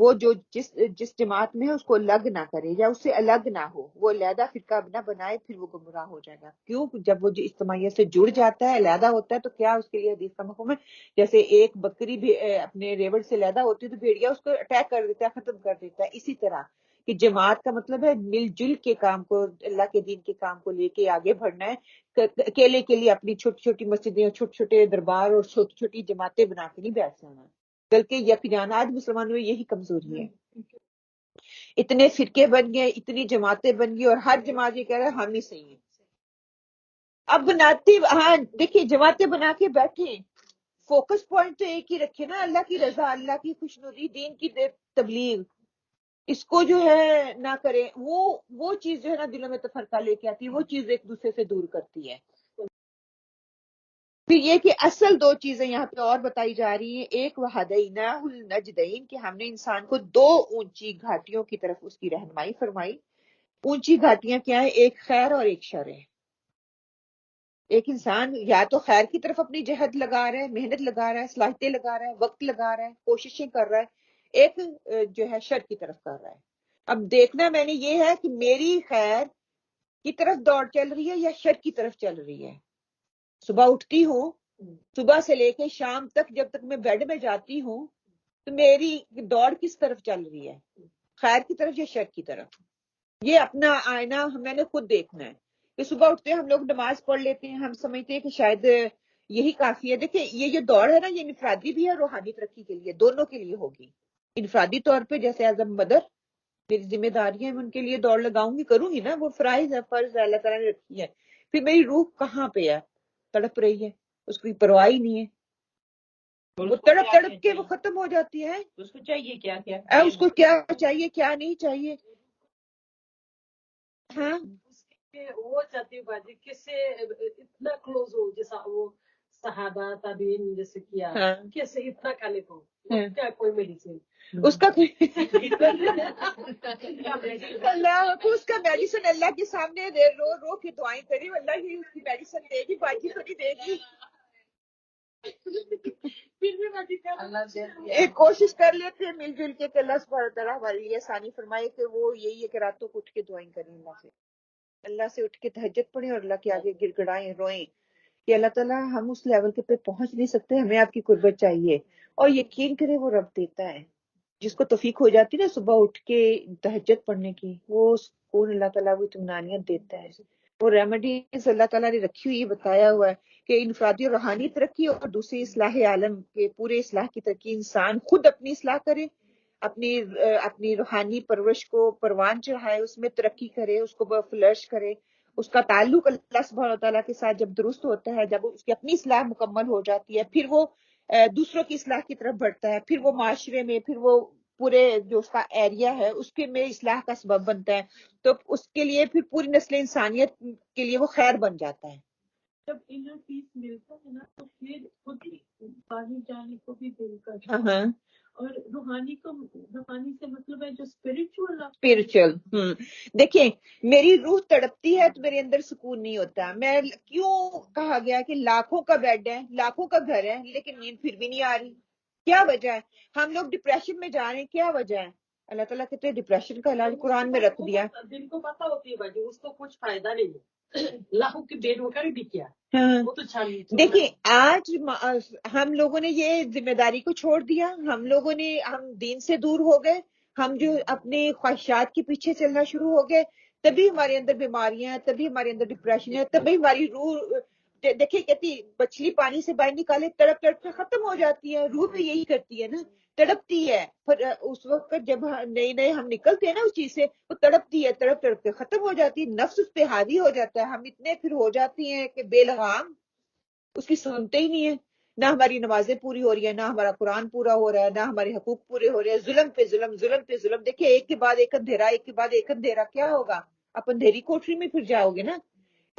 وہ جو جس جماعت میں ہے اس کو الگ نہ کرے یا اس سے الگ نہ ہو، وہ علیحدہ فرقہ نہ بنائے، پھر وہ گمراہ ہو جائے گا. کیوں؟ جب وہ اجتماعیت سے جڑ جاتا ہے، علیحدہ ہوتا ہے، تو کیا اس کے لیے حدیث کا مفہوم ہے جیسے ایک بکری بھی اپنے ریوڑ سے علیحدہ ہوتی ہے تو بھیڑیا اس کو اٹیک کر دیتا ہے، ختم کر دیتا ہے. اسی طرح کہ جماعت کا مطلب ہے مل جل کے کام کو، اللہ کے دین کے کام کو لے کے آگے بڑھنا ہے. اکیلے کے لیے اپنی چھوٹی چھوٹی مسجدیں، چھوٹے چھوٹے دربار اور چھوٹی چھوٹی جماعتیں بنا کے نہیں بیٹھ جانا، بلکہ یکجان. آج مسلمانوں میں یہی کمزوری ہے. اتنے فرقے بن گئے، اتنی جماعتیں بن گئی، اور ہر جماعت یہ کہہ رہا ہے ہم ہی صحیح ہیں. اب بناتے، ہاں دیکھیے جماعتیں بنا کے بیٹھے، فوکس پوائنٹ تو ایک ہی رکھے نا، اللہ کی رضا، اللہ کی خوشنودی، دین کی تبلیغ. اس کو جو ہے نہ کریں، وہ چیز جو ہے نا دلوں میں تفرقہ لے کے آتی ہے، وہ چیز ایک دوسرے سے دور کرتی ہے. پھر یہ کہ اصل دو چیزیں یہاں پہ اور بتائی جا رہی ہیں. ایک وَهَدَيْنَاهُ النَّجْدَيْنِ کہ ہم نے انسان کو دو اونچی گھاٹیوں کی طرف اس کی رہنمائی فرمائی. اونچی گھاٹیاں کیا ہیں؟ ایک خیر اور ایک شر ہے. ایک انسان یا تو خیر کی طرف اپنی جہد لگا رہا ہے، محنت لگا رہا ہے، صلاحیتیں لگا رہا ہے، وقت لگا رہا ہے، کوششیں کر رہا ہے. ایک جو ہے شر کی طرف کر رہا ہے. اب دیکھنا میں نے یہ ہے کہ میری خیر کی طرف دوڑ چل رہی ہے یا شر کی طرف چل رہی ہے. صبح اٹھتی ہوں، صبح سے لے کے شام تک جب تک میں بیڈ میں جاتی ہوں تو میری دوڑ کس طرف چل رہی ہے، خیر کی طرف یا شر کی طرف. یہ اپنا آئینہ میں نے خود دیکھنا ہے. کہ صبح اٹھتے ہم لوگ نماز پڑھ لیتے ہیں، ہم سمجھتے ہیں کہ شاید یہی کافی ہے. دیکھیں یہ جو دوڑ ہے نا، یہ انفرادی بھی ہے، روحانی ترقی کے لیے، دونوں کے لیے ہوگی. انفرادی طور پہ جیسے ایز اے مدر میری ذمہ داریاں ہیں، ان کے لیے دوڑ لگاؤں گی، کروں گی نا، وہ فرائض ہے، فرض ہے، اللہ تعالیٰ نے رکھی ہے. پھر میری روح کہاں پہ ہے؟ تڑپ رہی ہے، اس کی پرواہ ہی نہیں ہے، وہ تڑپ تڑپ کے وہ ختم ہو جاتی ہے. اس کو چاہیے کیا کیا، اس کو کیا چاہیے کیا نہیں چاہیے. ہاں وہ چاہتی ہوں باجی کس سے اتنا کلوز ہو، جیسا وہ صحابہ تابعین جیسے کیا، کیسے اتنا کھانے کو کیا کوئی میڈیسن اس کا اللہ کو اس کا میڈیسن اللہ کے سامنے رو رو کے دعائیں کری، اللہ ہی اس کی میڈیسن دے گی، باقی تو نہیں دے گی. پھر بھی باجی ایک کوشش کر لیتے ہیں مل جل کے کہ اللہ سبحانہ تعالیٰ ہمارے لیے آسانی فرمائے. کہ وہ یہی ہے کہ راتوں کو اٹھ کے دعائیں کریں، اللہ سے اٹھ کے تہجد پڑھیں اور اللہ کے آگے گر گڑائیں، روئیں کہ اللہ تعالیٰ ہم اس لیول کے پہ پہنچ نہیں سکتے، ہمیں آپ کی قربت چاہیے. اور یقین کرے وہ رب دیتا ہے. جس کو توفیق ہو جاتی نا صبح اٹھ کے تہجد پڑھنے کی، وہ سکون اللہ تعالیٰ وہ اطمینانیت دیتا ہے. وہ ریمیڈیز اللہ تعالیٰ نے رکھی ہوئی، بتایا ہوا ہے کہ انفرادی اور روحانی ترقی اور دوسری اصلاح عالم کے پورے اصلاح کی ترقی. انسان خود اپنی اصلاح کرے، اپنی روحانی پرورش کو پروان چڑھائے، اس میں ترقی کرے، اس کو فلرش کرے. اس کا تعلق اللہ سبحانہ تعالیٰ کے ساتھ جب درست ہوتا ہے، جب اس کی اپنی اصلاح مکمل ہو جاتی ہے، پھر وہ دوسروں کی اصلاح کی طرف بڑھتا ہے، پھر وہ معاشرے میں، پھر وہ پورے جو اس کا ایریا ہے اس کے میں اصلاح کا سبب بنتا ہے. تو اس کے لیے پھر پوری نسل انسانیت کے لیے وہ خیر بن جاتا ہے. جب انر پیس ملتا ہے نا تو پھر خود باہر جانے کو بھی دل کرتا ہے. ہاں اور روحانی سے مطلب ہے جو اسپرچل. دیکھیں میری روح تڑپتی ہے تو میرے اندر سکون نہیں ہوتا. میں کیوں کہا گیا کہ لاکھوں کا بیڈ ہے، لاکھوں کا گھر ہے، لیکن نیند پھر بھی نہیں آ رہی. کیا وجہ ہے؟ ہم لوگ ڈپریشن میں جا رہے ہیں، کیا وجہ ہے؟ اللہ تعالیٰ کہتے ہیں ڈپریشن کا علاج قرآن میں رکھ دیا. دل کو پتہ ہوتی ہے باجی اس کو کچھ فائدہ نہیں ہے، لاکھوں کی بیڈ وہ کر بھی کیا. وہ تو دیکھیے آج ہم لوگوں نے یہ ذمہ داری کو چھوڑ دیا، ہم دین سے دور ہو گئے، ہم جو اپنے خواہشات کے پیچھے چلنا شروع ہو گئے، تبھی ہمارے اندر بیماریاں ہیں، تبھی ہمارے اندر ڈپریشن ہے، تبھی ہماری روح دیکھیے کہتی مچھلی پانی سے باہر نکالے تڑپ تڑپ کے ختم ہو جاتی ہے، روح بھی یہی کرتی ہے نا، تڑپتی ہے. پھر اس وقت جب نئے نئے ہم نکلتے ہیں نا اس چیز سے، وہ تڑپتی ہے، تڑپ تڑپ کے ختم ہو جاتی ہے، نفس اس پہ حاوی ہو جاتا ہے. ہم اتنے پھر ہو جاتی ہیں کہ بے لگام، اس کی سنتے ہی نہیں ہے. نہ ہماری نمازیں پوری ہو رہی ہیں، نہ ہمارا قرآن پورا ہو رہا ہے، نہ ہمارے حقوق پورے ہو رہے ہیں. ظلم پہ ظلم، ظلم پہ ظلم. دیکھیں ایک کے بعد ایک اندھیرا، ایک کے بعد ایک اندھیرا. کیا ہوگا؟ آپ اندھیری کوٹری میں پھر جاؤ گے نا.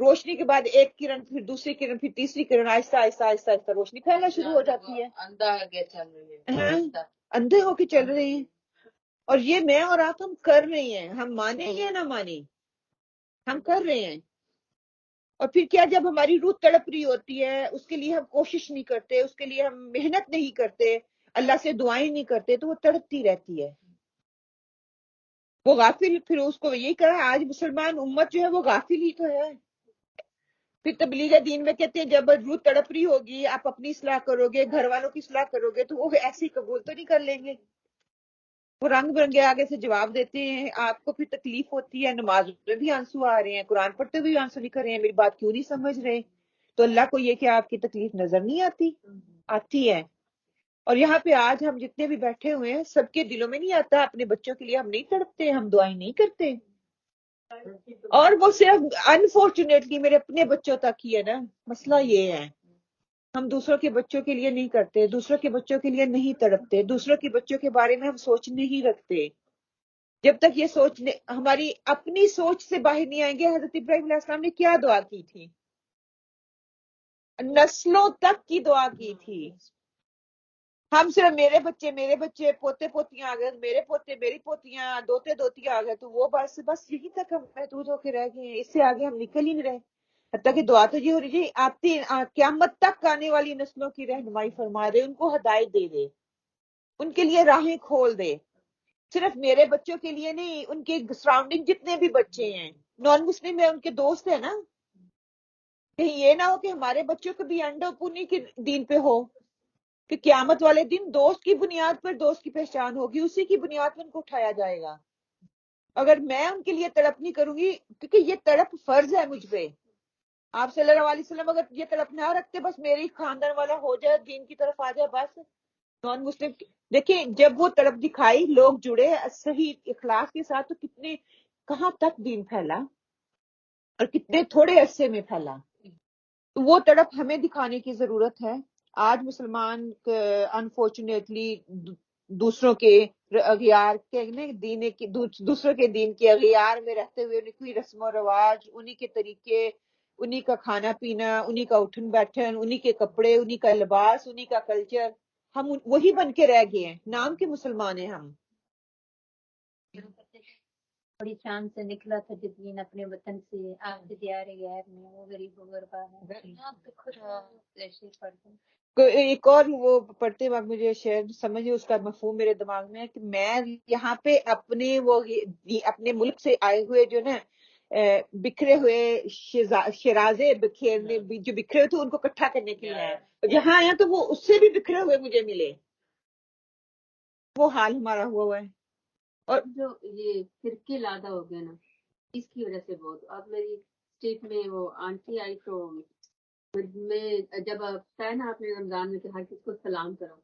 روشنی کے بعد ایک کرن، پھر دوسری کرن، پھر تیسری کرن، آہستہ آہستہ آہستہ آہستہ روشنی پھیلنا شروع ہو جاتی ہے. ہاں، اندھے ہو کے چل رہے ہیں. اور یہ میں اور آپ ہم کر رہے ہیں، ہم مانیں یا نہ مانیں، ہم کر رہے ہیں. اور پھر کیا، جب ہماری روح تڑپ رہی ہوتی ہے، اس کے لیے ہم کوشش نہیں کرتے، اس کے لیے ہم محنت نہیں کرتے، اللہ سے دعائیں نہیں کرتے، تو وہ تڑپتی رہتی ہے. وہ غافل، پھر اس کو یہی کہا آج مسلمان امت جو ہے وہ غافل ہی تو ہے. پھر تبلیغ دین میں کہتے ہیں جب روح تڑپ رہی ہوگی، آپ اپنی اصلاح کرو گے، گھر والوں کی اصلاح کرو گے، تو وہ ایسے ہی قبول تو نہیں کر لیں گے. وہ رنگ برنگے آگے سے جواب دیتے ہیں. آپ کو پھر تکلیف ہوتی ہے، نماز میں بھی آنسو آ رہے ہیں، قرآن پڑھتے ہوئے آنسو نہیں کر رہے ہیں، میری بات کیوں نہیں سمجھ رہے. تو اللہ کو یہ کہ آپ کی تکلیف نظر نہیں آتی؟ آتی ہے. اور یہاں پہ آج ہم جتنے بھی بیٹھے ہوئے ہیں، سب کے دلوں میں نہیں آتا اپنے بچوں کے لیے ہم نہیں تڑپتے، ہم دعائیں نہیں کرتے. اور وہ صرف انفارچونیٹلی میرے اپنے بچوں تک ہی ہے نا. مسئلہ یہ ہے ہم دوسروں کے بچوں کے لیے نہیں کرتے، دوسروں کے بچوں کے لیے نہیں تڑپتے، دوسروں کے بچوں کے بارے میں ہم سوچ نہیں رکھتے. جب تک یہ سوچ ہماری اپنی سوچ سے باہر نہیں آئیں گے. حضرت ابراہیم علیہ السلام نے کیا دعا کی تھی؟ نسلوں تک کی دعا کی تھی. ہم صرف میرے بچے پوتے پوتیاں آ گئے، میرے پوتے میری پوتیاں، دوتے دوتیاں آ گئے، تو وہ بس یہی تک ہم محدود ہو کے رہ گئے ہیں. اس سے آگے ہم نکل ہی نہیں رہے. حتیٰ کہ دعا تو یہ ہو رہی ہے آتی قیامت تک آنے والی نسلوں کی رہنمائی فرما دے، ان کو ہدایت دے دے، ان کے لیے راہیں کھول دے. صرف میرے بچوں کے لیے نہیں، ان کے سراؤنڈنگ جتنے بھی بچے ہیں نان مسلم ہیں، ان کے دوست ہیں نا. کہیں یہ نہ ہو کہ ہمارے بچوں کو بھی انڈو پونی کے دین پہ ہو کہ قیامت والے دن دوست کی بنیاد پر دوست کی پہچان ہوگی، اسی کی بنیاد پر ان کو اٹھایا جائے گا. اگر میں ان کے لیے تڑپ نہیں کروں گی، کیونکہ یہ تڑپ فرض ہے مجھ پہ. آپ صلی اللہ علیہ وسلم اگر یہ تڑپ نہ رکھتے، بس میری خاندان والا ہو جائے، دین کی طرف آ جائے، بس نان مسلم. دیکھیں جب وہ تڑپ دکھائی، لوگ جڑے صحیح اخلاص کے ساتھ، تو کتنے کہاں تک دین پھیلا اور کتنے تھوڑے عرصے میں پھیلا. تو وہ تڑپ ہمیں دکھانے کی ضرورت ہے. آج مسلمان انفارچونیٹلی دوسروں کے اغیار کے دین کی، دوسروں کے دین کے اغیار میں رہتے ہوئے انہیں کوئی رسم و رواج، انہی کے طریقے، انہی کا کھانا پینا، انہی کا اٹھن بیٹھن، انہی کے کپڑے، انہی کا لباس، انہی کا کلچر، ہم وہی بن کے رہ گئے ہیں. نام کے مسلمان ہیں ہم. بڑی شان سے نکلا تھا جدین اپنے وطن سے، آپ کے دیار غیر میں، وہ غریب و غربا ہے. آپ تو خود ایسے پڑھتے ہیں. ایک اور وہ پڑھتے وقت مجھے شعر سمجھے، اس کا مفہوم میرے دماغ میں ہے کہ میں یہاں پہ اپنے ملک سے آئے ہوئے جو نا بکھرے ہوئے شرازے بکھیرنے، جو بکھرے ہوئے تھے ان کو اکٹھا کرنے کے لیے آیا. یہاں آیا تو وہ اس سے بھی بکھرے ہوئے مجھے ملے. وہ حال ہمارا ہوا ہے. اور جو یہ فرقے لادہ ہو گیا نا، اس کی وجہ سے بہت. اب میری اسٹیٹ میں وہ آنٹی آئی تو میں جب بتایا نا آپ نے رمضان میں کہ ہر کس کو سلام کرو،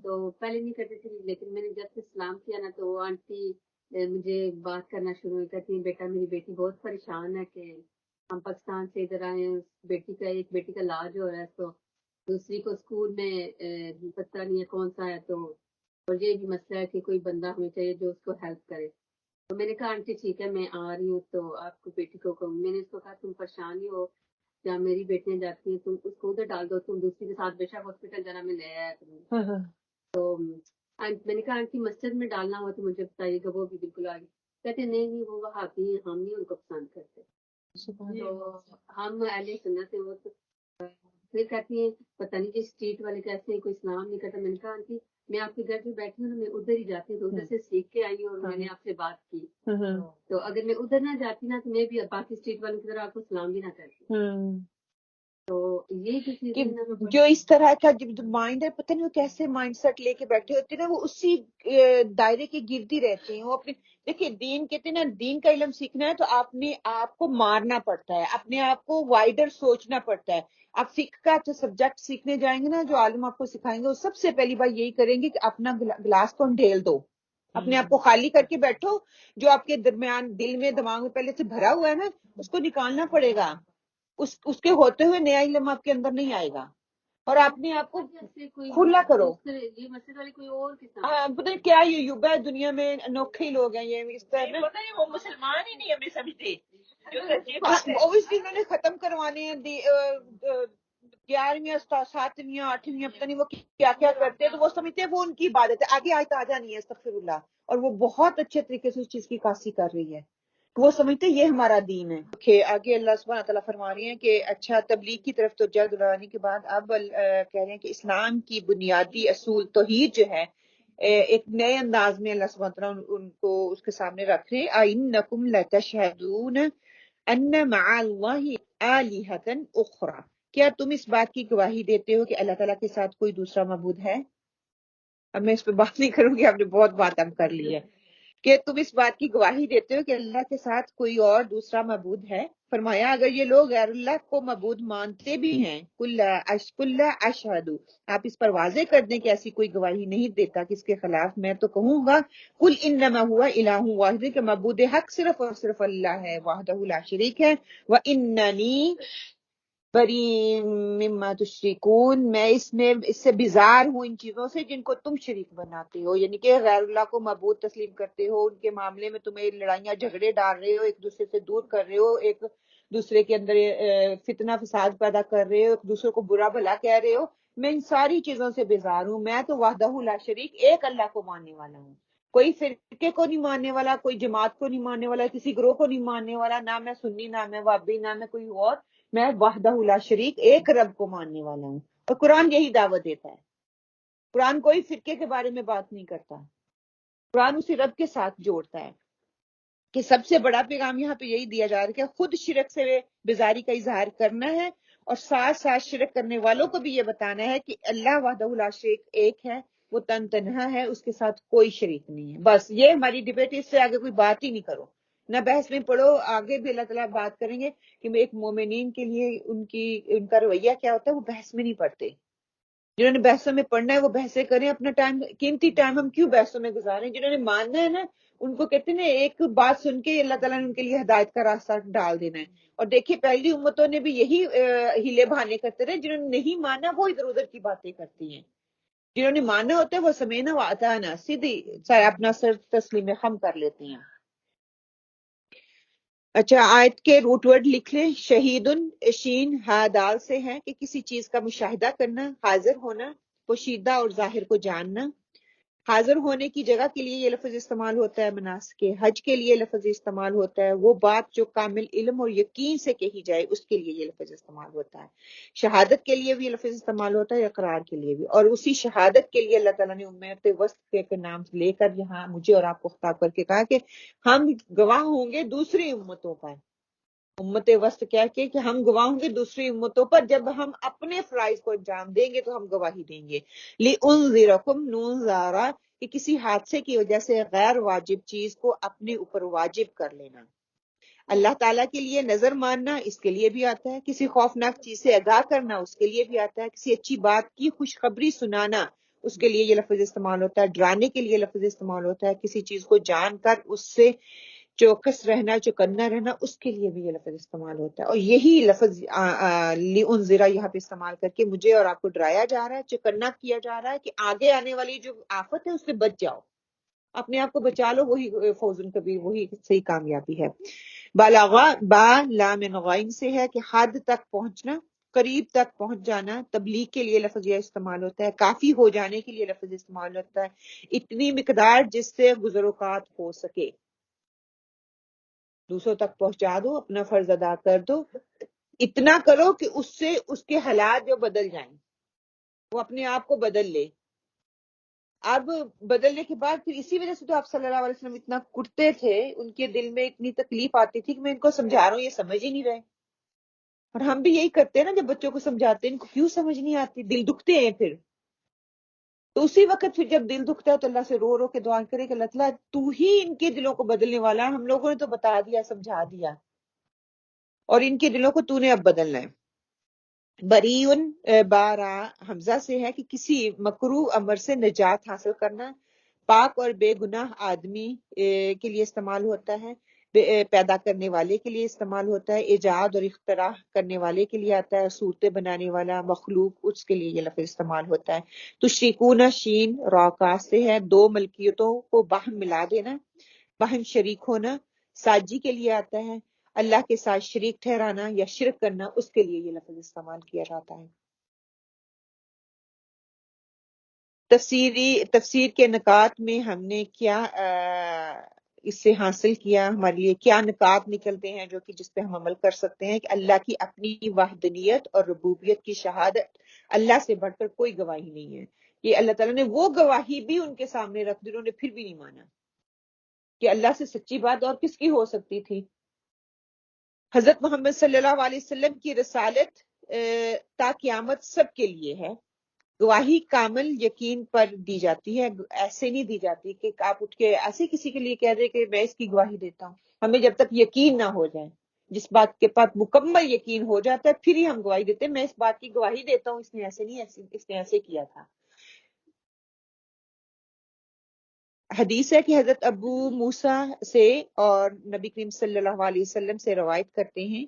تو پہلے نہیں کرتی تھی، لیکن میں نے جب سے سلام کیا نا تو وہ آنٹی مجھے بات کرنا شروع ہوئی. کہتی ہیں بیٹا میری بیٹی بہت پریشان ہے کہ ہم پاکستان سے ادھر آئے ہیں، ایک بیٹی کا علاج ہو رہا ہے، تو دوسری کو اسکول میں پتہ نہیں ہے کون سا ہے، تو اور یہ بھی مسئلہ ہے کہ کوئی بندہ ہمیں چاہیے جو اس کو ہیلپ کرے. تو میں نے کہا آنٹی ٹھیک ہے میں آ رہی ہوں، تو آپ کو بیٹی کو کہوں. میں نے اس کو کہا تم پریشان ہی ہو، جہاں میری بیٹیاں جاتی ہیں تم اس کو ادھر ڈال دو، تم دوسری کے ساتھ بے شک ہاسپٹل جانا میں لے آیا تمہیں. تو میں نے کہا آنٹی مسجد میں ڈالنا ہو تو مجھے بتائیے گا. وہ بھی بالکل آگے کہتے نہیں وہ وہابی ہیں، ہم نہیں ان کو پسند کرتے. تو ہم اہل سنت ہیں. وہ تو پھر کہتی ہیں پتہ نہیں جس اسٹریٹ والے کیسے ہیں، کوئی اسلام نہیں کرتا. میں نے کہا آنٹی میں آپ کے گھر پہ بیٹھی ہوں نا، میں ادھر ہی جاتی ہوں، تو ادھر سے سیکھ کے آئی ہوں اور میں نے آپ سے بات کی. تو اگر میں ادھر نہ جاتی نا تو میں بھی باقی اسٹریٹ والوں کی طرح آپ کو سلام بھی نہ کرتی. تو یہ کسی کہ دن میں جو اس طرح کا جب مائنڈ ہے، پتہ نہیں وہ کیسے مائنڈ سیٹ لے کے بیٹھے ہوتے ہیں نا، وہ اسی دائرے کے گرد ہی رہتے ہیں. وہ اپنے دیکھیے دین کہتے ہیں نا، دین کا علم سیکھنا ہے تو اپنے آپ کو مارنا پڑتا ہے، اپنے آپ کو وائڈر سوچنا پڑتا ہے. آپ فقہ کا جو سبجیکٹ سیکھنے جائیں گے نا، جو عالم آپ کو سکھائیں گے، وہ سب سے پہلی بات یہی کریں گے کہ اپنا گلاس کو ڈھیل دو، اپنے آپ کو خالی کر کے بیٹھو. جو آپ کے درمیان دل میں دماغ میں پہلے سے بھرا ہوا ہے نا، اس کو نکالنا پڑے گا. اس کے ہوتے ہوئے نیا علم آپ کے اندر نہیں آئے گا. اور اپنے آپ کو جیسے کوئی کھلا کرو. دوسرے یہ مسجد والے کوئی اور قسم پتہ نہیں کیا یہ یوبا ہے، دنیا میں انوکھے ہی لوگ ہیں یہ اس طرح نا. پتہ نہیں وہ مسلمان ہی نہیں ہمیں سمجھتے جو سچی بات ہے. اوبیسلی انہوں نے ختم کروانے ہیں 11ویں 7ویں 8ویں، پتہ نہیں وہ کیا کیا کرتے ہیں، تو وہ سمجھتے ہیں وہ ان کی عبادت ہے. آگے آیت آ جانی ہے استغفر اللہ، اور وہ بہت اچھے طریقے سے اس چیز کی عکاسی کر رہی ہے. وہ سمجھتے ہیں یہ ہمارا دین ہے. آگے اللہ سبحانہ تعالیٰ فرما رہی ہیں کہ اچھا تبلیغ کی طرف توجہ دلانے کے بعد اب کہہ رہے ہیں کہ اسلام کی بنیادی اصول توحید جو ہے ایک نئے انداز میں اللہ سبحانہ تعالیٰ ان کو اس کے سامنے رکھ رہے ہیں. اَإِنَّكُمْ لَتَشْهَدُونَ أَنَّ مَعَ اللَّهِ آلِهَةً أُخْرَى، کیا تم اس بات کی گواہی دیتے ہو کہ اللہ تعالیٰ کے ساتھ کوئی دوسرا معبود ہے؟ اب میں اس پہ بات نہیں کروں گی، آپ نے بہت بات اب کر لی ہے. کہ تم اس بات کی گواہی دیتے ہو کہ اللہ کے ساتھ کوئی اور دوسرا معبود ہے. فرمایا اگر یہ لوگ غیر اللہ کو معبود مانتے بھی ہیں، کل اشہد، آپ اس پر واضح کر دیں کہ ایسی کوئی گواہی نہیں دیتا کس کے خلاف. میں تو کہوں گا کل انما ہوا الہ واحد، کہ معبود حق صرف اور صرف اللہ ہے، وحدہ لا شریک ہے. واننی بری مما تشرکون، میں اس سے بیزار ہوں ان چیزوں سے جن کو تم شریک بناتے ہو. یعنی کہ غیر اللہ کو معبود تسلیم کرتے ہو، ان کے معاملے میں تمہیں لڑائیاں جھگڑے ڈال رہے ہو، ایک دوسرے سے دور کر رہے ہو، ایک دوسرے کے اندر فتنہ فساد پیدا کر رہے ہو، ایک دوسرے کو برا بھلا کہہ رہے ہو. میں ان ساری چیزوں سے بیزار ہوں. میں تو وحدہ لا شریک ایک اللہ کو ماننے والا ہوں، کوئی فرقے کو نہیں ماننے والا، کوئی جماعت کو نہیں ماننے والا، کسی گروہ کو نہیں ماننے والا، نہ میں سنی، نہ میں وابی، نہ میں کوئی اور. میں وحدہ لا شریک ایک رب کو ماننے والا ہوں. اور قرآن یہی دعوت دیتا ہے. قرآن کوئی فرقے کے بارے میں بات نہیں کرتا، قرآن اسی رب کے ساتھ جوڑتا ہے. کہ سب سے بڑا پیغام یہاں پہ یہی دیا جا رہا ہے کہ خود شرک سے بیزاری کا اظہار کرنا ہے، اور ساتھ ساتھ شرک کرنے والوں کو بھی یہ بتانا ہے کہ اللہ وحدہ لا شریک ایک ہے، وہ تنہا ہے، اس کے ساتھ کوئی شریک نہیں ہے. بس یہ ہماری ڈبیٹ، اس سے آگے کوئی بات ہی نہیں کرو، نہ بحث میں پڑھو. آگے بھی اللہ تعالیٰ بات کریں گے کہ ایک مومنین کے لیے ان کا رویہ کیا ہوتا ہے. وہ بحث میں نہیں پڑھتے. جنہوں نے بحثوں میں پڑھنا ہے وہ بحثیں کریں، اپنا ٹائم، قیمتی ٹائم ہم کیوں بحثوں میں گزاریں. جنہوں نے ماننا ہے نا، ان کو کہتے ہیں نا ایک بات سن کے اللہ تعالیٰ نے ان کے لیے ہدایت کا راستہ ڈال دینا ہے. اور دیکھیے پہلی امتوں نے بھی یہی ہیلے بہانے کرتے رہے. جنہوں نے نہیں مانا وہ ادھر ادھر کی باتیں کرتی ہیں. جنہوں نے مانا ہوتا ہے وہ سمینا و اطعنا، سیدھی اپنا سر تسلیم خم کر لیتی ہیں. اچھا آیت کے روٹ ورڈ لکھ لیں. شہیدن شین ہا دال سے ہے کہ کسی چیز کا مشاہدہ کرنا، حاضر ہونا، پوشیدہ اور ظاہر کو جاننا. حاضر ہونے کی جگہ کے لیے یہ لفظ استعمال ہوتا ہے مناسک حج کے لیے لفظ استعمال ہوتا ہے. وہ بات جو کامل علم اور یقین سے کہی جائے اس کے لیے یہ لفظ استعمال ہوتا ہے. شہادت کے لیے بھی یہ لفظ استعمال ہوتا ہے، اقرار کے لیے بھی. اور اسی شہادت کے لیے اللہ تعالیٰ نے امت وسط کے نام لے کر یہاں مجھے اور آپ کو خطاب کر کے کہا کہ ہم گواہ ہوں گے دوسری امتوں پر. امت وسط کیا کہ ہم گواہ ہوں گے دوسری امتوں پر. جب ہم اپنے فرائض کو انجام دیں گے تو ہم گواہی دیں گے. لِأُنذِرَكُمْ نون زارا، کہ کسی حادثے کی وجہ سے غیر واجب چیز کو اپنے اوپر واجب کر لینا. اللہ تعالیٰ کے لیے نظر ماننا اس کے لیے بھی آتا ہے. کسی خوفناک چیز سے آگاہ کرنا اس کے لیے بھی آتا ہے. کسی اچھی بات کی خوشخبری سنانا اس کے لیے یہ لفظ استعمال ہوتا ہے. ڈرانے کے لیے لفظ استعمال ہوتا ہے. کسی چیز کو جان کر اس سے چوکس رہنا، چوکنا رہنا، اس کے لیے بھی یہ لفظ استعمال ہوتا ہے. اور یہی لفظ لِأُنذِرَ یہاں پہ استعمال کر کے مجھے اور آپ کو ڈرایا جا رہا ہے، چوکنا کیا جا رہا ہے کہ آگے آنے والی جو آفت ہے اس سے بچ جاؤ، اپنے آپ کو بچا لو. وہی فوز کبیر، وہی صحیح کامیابی ہے. بالاغا با لام غائن سے ہے کہ حد تک پہنچنا، قریب تک پہنچ جانا. تبلیغ کے لیے لفظ یہ استعمال ہوتا ہے. کافی ہو جانے کے لیے لفظ استعمال ہوتا ہے. اتنی مقدار جس سے گزر اوقات ہو سکے. دوسروں تک پہنچا دو، اپنا فرض ادا کر دو. اتنا کرو کہ اس سے اس کے حالات جو بدل جائیں، وہ اپنے آپ کو بدل لے. اب بدلنے کے بعد پھر اسی وجہ سے تو آپ صلی اللہ علیہ وسلم اتنا کٹتے تھے، ان کے دل میں اتنی تکلیف آتی تھی کہ میں ان کو سمجھا رہا ہوں یہ سمجھ ہی نہیں رہے. اور ہم بھی یہی کرتے ہیں نا، جب بچوں کو سمجھاتے ہیں ان کو کیوں سمجھ نہیں آتی، دل دکھتے ہیں پھر. تو اسی وقت پھر جب دل دکھتا ہے تو اللہ سے رو رو کے دعا کرے کہ اللہ تعالیٰ تو ہی ان کے دلوں کو بدلنے والا ہے، ہم لوگوں نے تو بتا دیا، سمجھا دیا، اور ان کے دلوں کو تو نے اب بدلنا ہے. بریون بارا حمزہ سے ہے کہ کسی مکروہ امر سے نجات حاصل کرنا. پاک اور بے گناہ آدمی کے لیے استعمال ہوتا ہے، پیدا کرنے والے کے لیے استعمال ہوتا ہے، ایجاد اور اختراع کرنے والے کے لیے آتا ہے، صورتیں بنانے والا مخلوق اس کے لیے یہ لفظ استعمال ہوتا ہے. تشریکون شین راکا سے ہے، دو ملکیتوں کو باہم ملا دینا، باہم شریک ہونا. ساجی کے لیے آتا ہے، اللہ کے ساتھ شریک ٹھہرانا یا شرک کرنا، اس کے لیے یہ لفظ استعمال کیا جاتا ہے. تفسیر کے نکات میں ہم نے کیا اس سے حاصل کیا، ہمارے لیے کیا نکات نکلتے ہیں جو کہ جس پہ ہم عمل کر سکتے ہیں کہ اللہ کی اپنی وحدانیت اور ربوبیت کی شہادت، اللہ سے بڑھ کر کوئی گواہی نہیں ہے. یہ اللہ تعالیٰ نے وہ گواہی بھی ان کے سامنے رکھ دی، انہوں نے پھر بھی نہیں مانا کہ اللہ سے سچی بات اور کس کی ہو سکتی تھی. حضرت محمد صلی اللہ علیہ وسلم کی رسالت تا قیامت سب کے لیے ہے. گواہی کامل یقین پر دی جاتی ہے، ایسے نہیں دی جاتی کہ آپ اٹھ کے ایسے کسی کے لیے کہہ دیں کہ میں اس کی گواہی دیتا ہوں. ہمیں جب تک یقین نہ ہو جائے، جس بات کے پاس مکمل یقین ہو جاتا ہے پھر ہی ہم گواہی دیتے ہیں. میں اس بات کی گواہی دیتا ہوں اس نے ایسے نہیں، اس نے ایسے کیا تھا. حدیث ہے کہ حضرت ابو موسیٰ سے اور نبی کریم صلی اللہ علیہ وسلم سے روایت کرتے ہیں،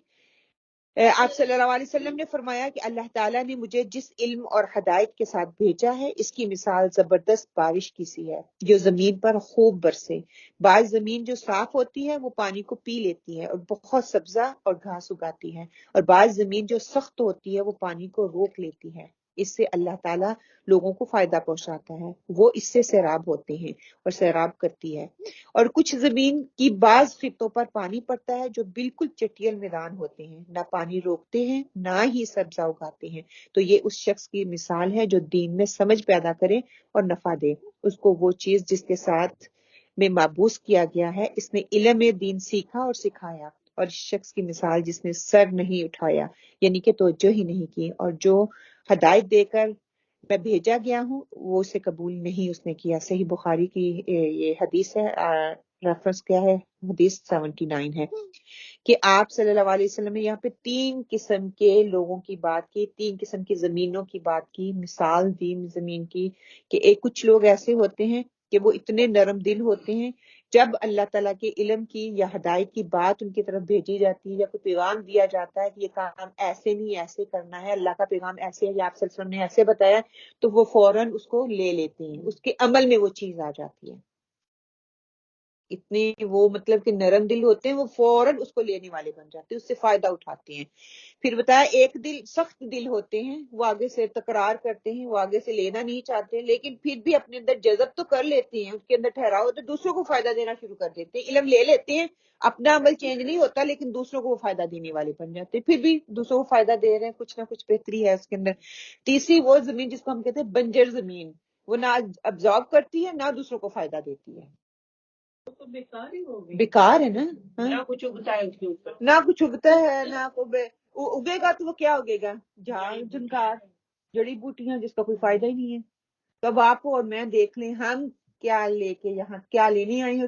آپ صلی اللہ علیہ وسلم نے فرمایا کہ اللہ تعالیٰ نے مجھے جس علم اور ہدایت کے ساتھ بھیجا ہے اس کی مثال زبردست بارش کی سی ہے جو زمین پر خوب برسے. بعض زمین جو صاف ہوتی ہے وہ پانی کو پی لیتی ہے اور بہت سبزہ اور گھاس اگاتی ہے، اور بعض زمین جو سخت ہوتی ہے وہ پانی کو روک لیتی ہے. اس سے اللہ تعالیٰ لوگوں کو فائدہ پہنچاتا ہے، وہ اس سے سیراب ہوتے ہیں اور سیراب کرتی ہے. اور کچھ زمین کی بعض خطوں پر پانی پڑتا ہے جو بالکل چٹیل میدان ہوتے ہیں، نہ پانی روکتے ہیں نہ ہی سبزہ اگاتے ہیں. تو یہ اس شخص کی مثال ہے جو دین میں سمجھ پیدا کرے اور نفع دے. اس کو وہ چیز جس کے ساتھ میں مابوس کیا گیا ہے، اس نے علم دین سیکھا اور سکھایا. اور اس شخص کی مثال جس نے سر نہیں اٹھایا، یعنی کہ توجہ ہی نہیں کی، اور جو ہدایت دے کر میں بھیجا گیا ہوں وہ اسے قبول نہیں اس نے کیا. صحیح بخاری کی یہ حدیث ہے، ریفرنس کیا ہے، حدیث 79 ہے کہ آپ صلی اللہ علیہ وسلم نے یہاں پہ 3 قسم کے لوگوں کی بات کی، 3 قسم کی زمینوں کی بات کی، مثال دی زمین کی کہ کچھ لوگ ایسے ہوتے ہیں کہ وہ اتنے نرم دل ہوتے ہیں، جب اللہ تعالیٰ کے علم کی یا ہدایت کی بات ان کی طرف بھیجی جاتی ہے یا کوئی پیغام دیا جاتا ہے کہ یہ کام ایسے نہیں ایسے کرنا ہے، اللہ کا پیغام ایسے ہے یا آپ صلی اللہ علیہ وسلم نے ایسے بتایا، تو وہ فوراً اس کو لے لیتے ہیں، اس کے عمل میں وہ چیز آ جاتی ہے. اتنے وہ مطلب کہ نرم دل ہوتے ہیں، وہ فوراً اس کو لینے والے بن جاتے ہیں، اس سے فائدہ اٹھاتے ہیں. پھر بتایا ایک دل سخت دل ہوتے ہیں، وہ آگے سے تکرار کرتے ہیں، وہ آگے سے لینا نہیں چاہتے، لیکن پھر بھی اپنے اندر جذب تو کر لیتے ہیں، اس کے اندر ٹھہراؤ تو دوسروں کو فائدہ دینا شروع کر دیتے ہیں. علم لے لیتے ہیں، اپنا عمل چینج نہیں ہوتا لیکن دوسروں کو وہ فائدہ دینے والے بن جاتے ہیں، پھر بھی دوسروں کو فائدہ دے رہے ہیں، کچھ نہ کچھ بہتری ہے اس کے اندر. تیسری وہ زمین جس کو ہم کہتے ہیں بنجر زمین، وہ نہ ابزارب کرتی ہے نہ دوسروں کو فائدہ دیتی ہے، تو بیکار ہی ہو گئی، بیکار ہے نا. نہ کچھ اگتا ہے اس کے اوپر، نہ کچھ اگتا ہے نہ اگے گا تو وہ کیا اگے گا، جھاڑ جھنکار جڑی بوٹیاں جس کا کوئی فائدہ ہی نہیں ہے. تب آپ اور میں دیکھ لیں ہم کیا لے کے یہاں کیا لینے آئے ہیں،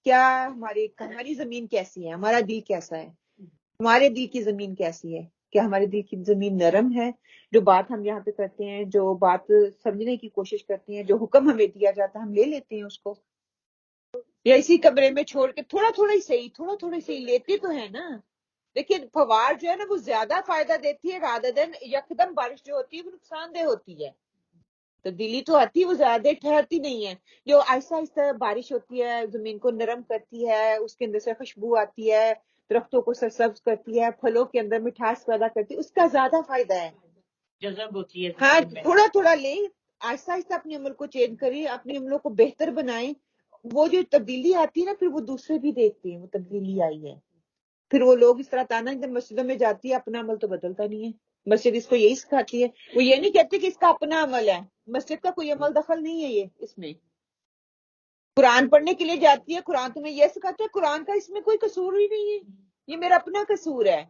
کیا ہماری زمین کیسی ہے، ہمارا دل کیسا ہے، ہمارے دل کی زمین کیسی ہے، کیا ہمارے دل کی زمین نرم ہے، جو بات ہم یہاں پہ کرتے ہیں، جو بات سمجھنے کی کوشش کرتے ہیں، جو حکم ہمیں دیا جاتا ہے ہم لے لیتے ہیں اس کو، یا اسی کمرے میں چھوڑ کے تھوڑا تھوڑا ہی صحیح لیتے تو ہے نا. لیکن فوار جو ہے نا وہ زیادہ فائدہ دیتی ہے rather than یکدم بارش جو ہوتی ہے وہ نقصان دہ ہوتی ہے. تبدیلی تو آتی ہے، وہ زیادہ ٹھہرتی نہیں ہے. جو آہستہ آہستہ بارش ہوتی ہے زمین کو نرم کرتی ہے، اس کے اندر سے خوشبو آتی ہے، درختوں کو سرسبز کرتی ہے، پھلوں کے اندر مٹھاس پیدا کرتی ہے، اس کا زیادہ فائدہ ہے. جذب ہوتی ہے. ہاں تھوڑا تھوڑا لیں، آہستہ آہستہ اپنے عمل کو چینج کریں، اپنے عملوں کو بہتر بنائیں. وہ جو تبدیلی آتی ہے نا پھر وہ دوسرے بھی دیکھتے ہیں وہ تبدیلی آئی ہے. پھر وہ لوگ اس طرح تانا جب مسجدوں میں جاتی ہے اپنا عمل تو بدلتا نہیں ہے. مسجد اس کو یہی سکھاتی ہے، وہ یہ نہیں کہتے کہ اس کا اپنا عمل ہے، مسجد کا کوئی عمل دخل نہیں ہے. یہ اس میں قرآن پڑھنے کے لیے جاتی ہے، قرآن تمہیں یہ سکھاتا ہے، قرآن کا اس میں کوئی قصور ہی نہیں ہے، یہ میرا اپنا قصور ہے.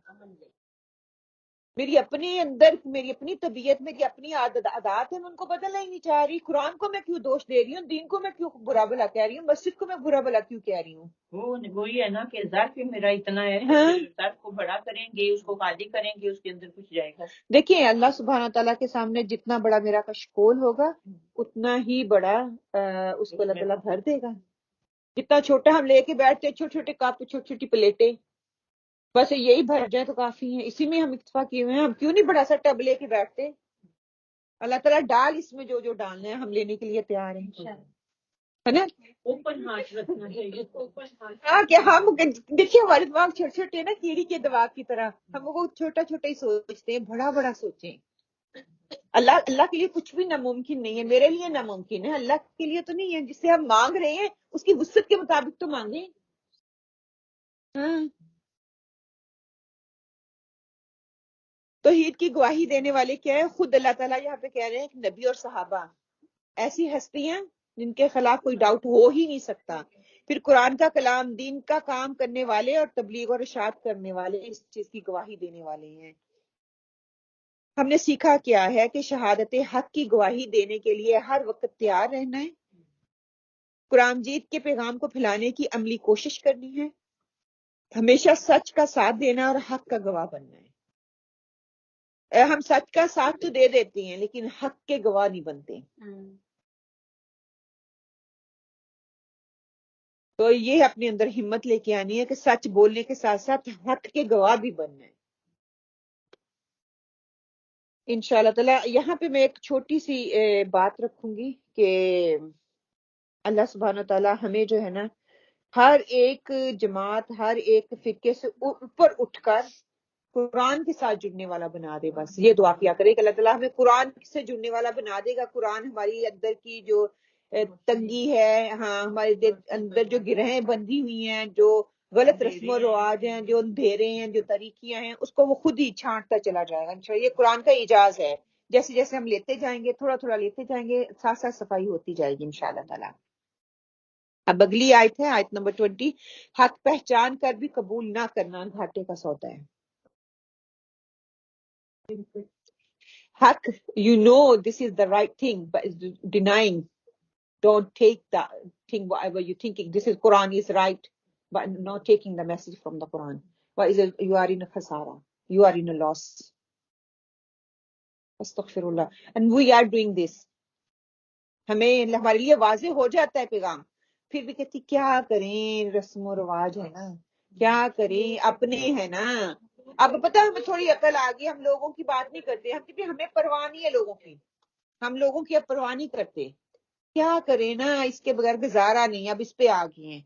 میری اپنی طبیعت، میری اپنی عادات ہیں، میں ان کو بدلنا ہی نہیں چاہ رہی. قرآن کو میں کیوں دوش دے رہی ہوں؟ دین کو میں کیوں برا بلا کہہ رہی ہوں؟ مسجد کو میں برا بلا کیوں کہہ رہی ہوں؟ وہی ہے نا کہ ظرف میرا اتنا ہے، ظرف کو بڑا کریں گے، اس کو خالی کریں گے، اس کے اندر کچھ جائے گا. دیکھیں اللہ سبحانہ تعالیٰ کے سامنے جتنا بڑا میرا کشکول ہوگا اتنا ہی بڑا اس کو اللہ تعالیٰ بھر دے گا. جتنا چھوٹا ہم لے کے بیٹھتے، چھوٹے چھوٹے کپ، چھوٹی چھوٹی پلیٹیں، بس یہی بھر جائے تو کافی ہے. اسی میں ہم اکتفا کیے ہوئے ہیں. ہم کیوں نہیں بڑا سا ٹب لے کے بیٹھتے؟ اللہ تعالیٰ ڈال اس میں جو جو ڈالنا ہے، ہم لینے کے لیے تیار ہیں، ہے نا؟ اوپن ہارٹ رکھنا چاہیے. ہاں کہ ہم دیکھیے ہمارے دماغ چھوٹے چھوٹے نا کیڑی کے دماغ کی طرح، ہم وہ چھوٹا چھوٹا ہی سوچتے ہیں، بڑا بڑا سوچیں. اللہ کے لیے کچھ بھی ناممکن نہیں ہے. میرے لیے ناممکن ہے، اللہ کے لیے تو نہیں ہے. جس سے ہم مانگ رہے ہیں اس کی وسعت کے مطابق تو مانگیں. ہاں توحید کی گواہی دینے والے کیا ہے؟ خود اللہ تعالیٰ یہاں پہ کہہ رہے ہیں کہ نبی اور صحابہ ایسی ہستیاں جن کے خلاف کوئی ڈاؤٹ ہو ہی نہیں سکتا. پھر قرآن کا کلام، دین کا کام کرنے والے اور تبلیغ اور ارشاد کرنے والے اس چیز کی گواہی دینے والے ہیں. ہم نے سیکھا کیا ہے کہ شہادت حق کی گواہی دینے کے لیے ہر وقت تیار رہنا ہے، قرآن مجید کے پیغام کو پھیلانے کی عملی کوشش کرنی ہے، ہمیشہ سچ کا ساتھ دینا اور حق کا گواہ بننا ہے. ہم سچ کا ساتھ تو دے دیتے ہیں لیکن حق کے گواہ نہیں بنتے. تو یہ اپنے اندر ہمت لے کے آنی ہے کہ سچ بولنے کے ساتھ ساتھ حق کے گواہ بھی بننا ہے انشاءاللہ تعالی. یہاں پہ میں ایک چھوٹی سی بات رکھوں گی کہ اللہ سبحانہ تعالیٰ ہمیں جو ہے نا ہر ایک جماعت، ہر ایک فرقے سے اوپر اٹھ کر قرآن کے ساتھ جڑنے والا بنا دے. بس یہ دعا کیا کرے کہ اللہ تعالیٰ ہمیں قرآن سے جڑنے والا بنا دے گا. قرآن ہماری اندر کی جو تنگی ہے، ہاں ہمارے اندر جو گرہیں بندھی ہوئی ہیں، جو غلط رسم و رواج ہیں، جو اندھیرے ہیں، جو تاریکیاں ہیں، اس کو وہ خود ہی چھانٹتا چلا جائے گا انشاءاللہ. یہ قرآن کا اعجاز ہے. جیسے جیسے ہم لیتے جائیں گے، تھوڑا تھوڑا لیتے جائیں گے، ساتھ ساتھ صفائی ہوتی جائے گی انشاءاللہ تعالیٰ. اب اگلی آیت ہے، آیت نمبر 20. حق پہچان کر بھی قبول نہ کرنا گھاٹے کا سودا ہے. حق, you know this is the right thing, but denying, don't take the thing whatever you're thinking. This is Quran is right, but not taking the message from the Quran. What is it? You are in a khasara. You are in a loss. Astaghfirullah. And we are doing this. ہمیں ہمارے لیے واضح ہو جاتا ہے پیغام، پھر بھی کہتی کیا کریں، رسم و رواج ہے نا، کیا کریں، اپنے ہیں نا. اب پتہ ہمیں تھوڑی عقل آ گئی، ہم لوگوں کی بات نہیں کرتے، ہم کہتے ہمیں پرواہ نہیں ہے لوگوں کی، ہم لوگوں کی اب پرواہ نہیں کرتے. کیا کریں نا، اس کے بغیر گزارا نہیں، اب اس پہ آ گئے ہیں.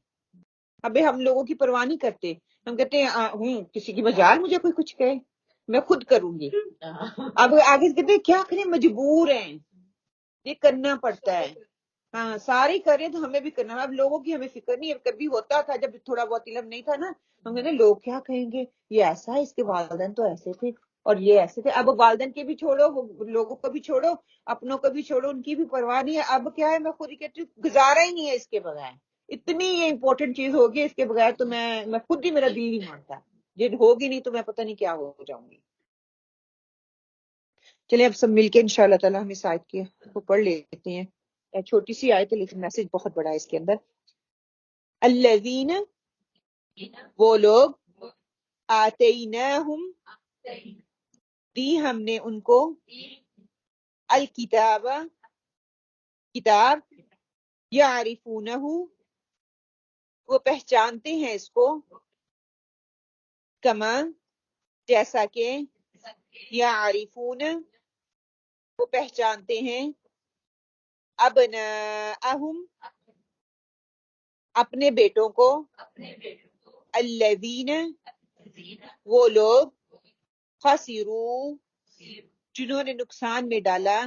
اب ہم لوگوں کی پرواہ نہیں کرتے، ہم کہتے ہیں کسی کی مجال مجھے کوئی کچھ کہے میں خود کروں گی. اب آگے کہتے کیا کریں، مجبور ہیں، یہ کرنا پڑتا ہے. ہاں سارے کریں تو ہمیں بھی کرنا ہے. اب لوگوں کی ہمیں فکر نہیں ہے. کبھی ہوتا تھا جب تھوڑا بہت علم نہیں تھا نا، ہم کہتے ہیں لوگ کیا کہیں گے، یہ ایسا ہے، اس کے والدین تو ایسے تھے اور یہ ایسے تھے. اب والدین کے بھی چھوڑو، لوگوں کو بھی چھوڑو، اپنوں کو بھی چھوڑو، ان کی بھی پرواہ نہیں ہے. اب کیا ہے، میں خود ہی کہتی ہوں گزارا ہی نہیں ہے اس کے بغیر. اتنی یہ امپورٹنٹ چیز ہوگی، اس کے بغیر تو میں خود ہی، میرا دل نہیں مانتا. یہ ہوگی نہیں تو میں پتہ نہیں کیا ہو جاؤں گی. چلیں اب سب مل کے انشاءاللہ تعالی ہم اس آیت کو پڑھ لیتے ہیں. چھوٹی سی آیت ہے لیکن میسج بہت بڑا ہے اس کے اندر. الذین، وہ لوگ، آتیناہم، دی ہم نے ان کو، الکتاب، کتاب، یعرفونہ، وہ پہچانتے ہیں اس کو، کما، جیسا کہ، یعرفون، وہ پہچانتے ہیں، ابناءہم، اپنے بیٹوں کو، الذین، وہ لوگ، خسروا، جنہوں نے نقصان میں ڈالا،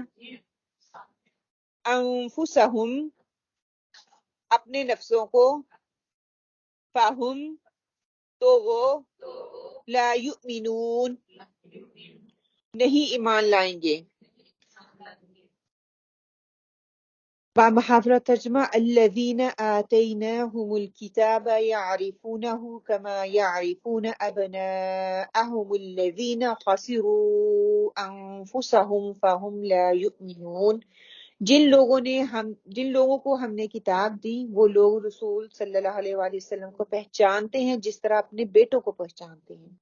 انفسہم، اپنے نفسوں کو، فہم، تو وہ، لا یؤمنون، نہیں ایمان لائیں گے. محاورہ ترجمہ الذین آتیناہم الکتاب یعرفونہ کما یعرفون ابناءہم الذین خسروا انفسہم فہم لا یؤمنون جن لوگوں کو ہم نے کتاب دی وہ لوگ رسول صلی اللہ علیہ وآلہ وسلم کو پہچانتے ہیں جس طرح اپنے بیٹوں کو پہچانتے ہیں۔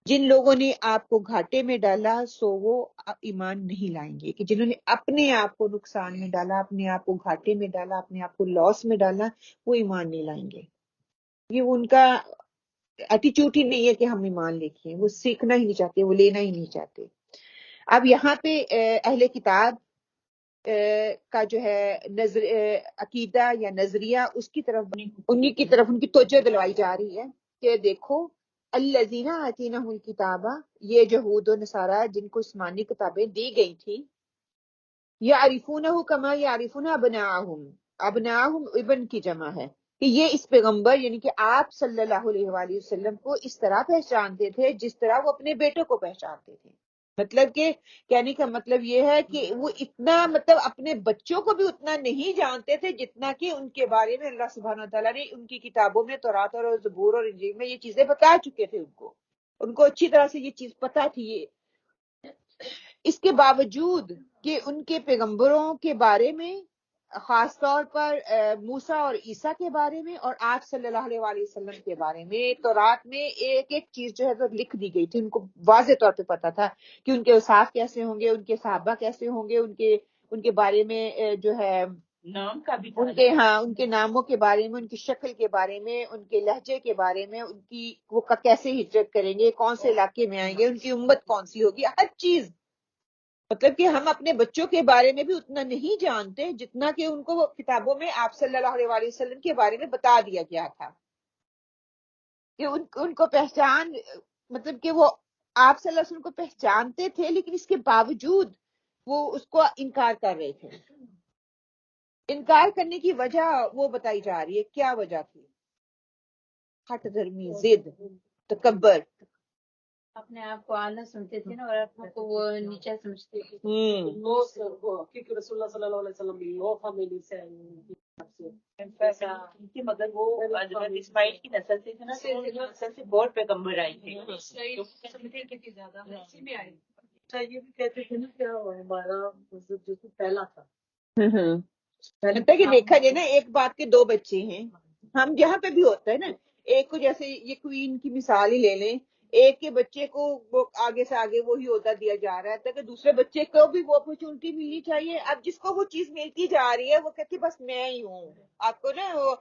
جن لوگوں نے آپ کو گھاٹے میں ڈالا سو وہ ایمان نہیں لائیں گے، کہ جنہوں نے اپنے آپ کو نقصان میں ڈالا، اپنے آپ کو گھاٹے میں ڈالا، اپنے آپ کو لاس میں ڈالا، وہ ایمان نہیں لائیں گے۔ یہ ان کا ایٹیچیوڈ ہی نہیں ہے کہ ہم ایمان لے کے، وہ سیکھنا ہی نہیں چاہتے، وہ لینا ہی نہیں چاہتے۔ اب یہاں پہ اہل کتاب کا جو ہے عقیدہ یا نظریہ اس کی طرف ان کی توجہ دلوائی جا رہی ہے کہ دیکھو الذین آتیناہم الکتاب، یہ یہود و نصارہ جن کو آسمانی کتابیں دی گئی تھیں، یعرفونہ کما یعرفون ابناءہم، ابناءہم ابن کی جمع ہے، کہ یہ اس پیغمبر یعنی کہ آپ صلی اللہ علیہ وآلہ وسلم کو اس طرح پہچانتے تھے جس طرح وہ اپنے بیٹوں کو پہچانتے تھے۔ مطلب کہ کہنے کا مطلب یہ ہے کہ وہ اتنا مطلب اپنے بچوں کو بھی اتنا نہیں جانتے تھے جتنا کہ ان کے بارے میں اللہ سبحانہ وتعالیٰ نے ان کی کتابوں میں تورات اور زبور اور انجیل میں یہ چیزیں بتا چکے تھے۔ ان کو اچھی طرح سے یہ چیز پتا تھی۔ اس کے باوجود کہ ان کے پیغمبروں کے بارے میں، خاص طور پر موسیٰ اور عیسیٰ کے بارے میں اور آپ صلی اللہ علیہ وآلہ وسلم کے بارے میں تورات میں ایک ایک چیز جو ہے وہ لکھ دی گئی تھی، ان کو واضح طور پہ پتا تھا کہ ان کے اوصاف کیسے ہوں گے، ان کے صحابہ کیسے ہوں گے، ان کے بارے میں جو ہے نام کا بھی ان کے ناموں کے بارے میں، ان کی شکل کے بارے میں، ان کے لہجے کے بارے میں، ان کی وہ کیسے ہجرت کریں گے، کون سے علاقے میں آئیں گے، ان کی امت کون سی ہوگی، ہر چیز۔ مطلب کہ ہم اپنے بچوں کے بارے میں بھی اتنا نہیں جانتے جتنا کہ ان کو کتابوں میں آپ صلی اللہ علیہ وآلہ وسلم کے بارے میں بتا دیا گیا تھا، کہ ان کو پہچان، مطلب کہ وہ آپ صلی اللہ علیہ وسلم کو پہچانتے تھے لیکن اس کے باوجود وہ اس کو انکار کر رہے تھے۔ انکار کرنے کی وجہ وہ بتائی جا رہی ہے، کیا وجہ تھی؟ ہٹ درمی، ضد، تکبر۔ اپنے آپ کو اعلیٰ سمجھتے تھے نا، اور اپنے کو وہ نیچا سمجھتے تھے۔ کیونکہ رسول اللہ صلی اللہ علیہ وسلم لو فیملی سے مگر وہ حضرت اسماعیل کی نسل سے تھے نا، تو ان کی نسل سے بہت پیغمبر آئے تھے۔ اچھا، یہ بھی کہتے تھے نا کہ ہمارا مذہب جو پہلا تھا۔ مطلب کہ دیکھا جائے نا، ایک بات کے دو بچے ہیں، ہم جہاں پہ بھی ہوتا ہے نا، ایک کو جیسے یہ کوئین کی مثال ہی لے لیں، ایک کے بچے کو وہ آگے سے آگے وہی عہدہ دیا جا رہا ہے تاکہ دوسرے بچے کو بھی وہ اپرچونٹی ملنی چاہیے۔ اب جس کو وہ چیز ملتی جا رہی ہے وہ کہتی بس میں ہی ہوں، آپ کو نا وہ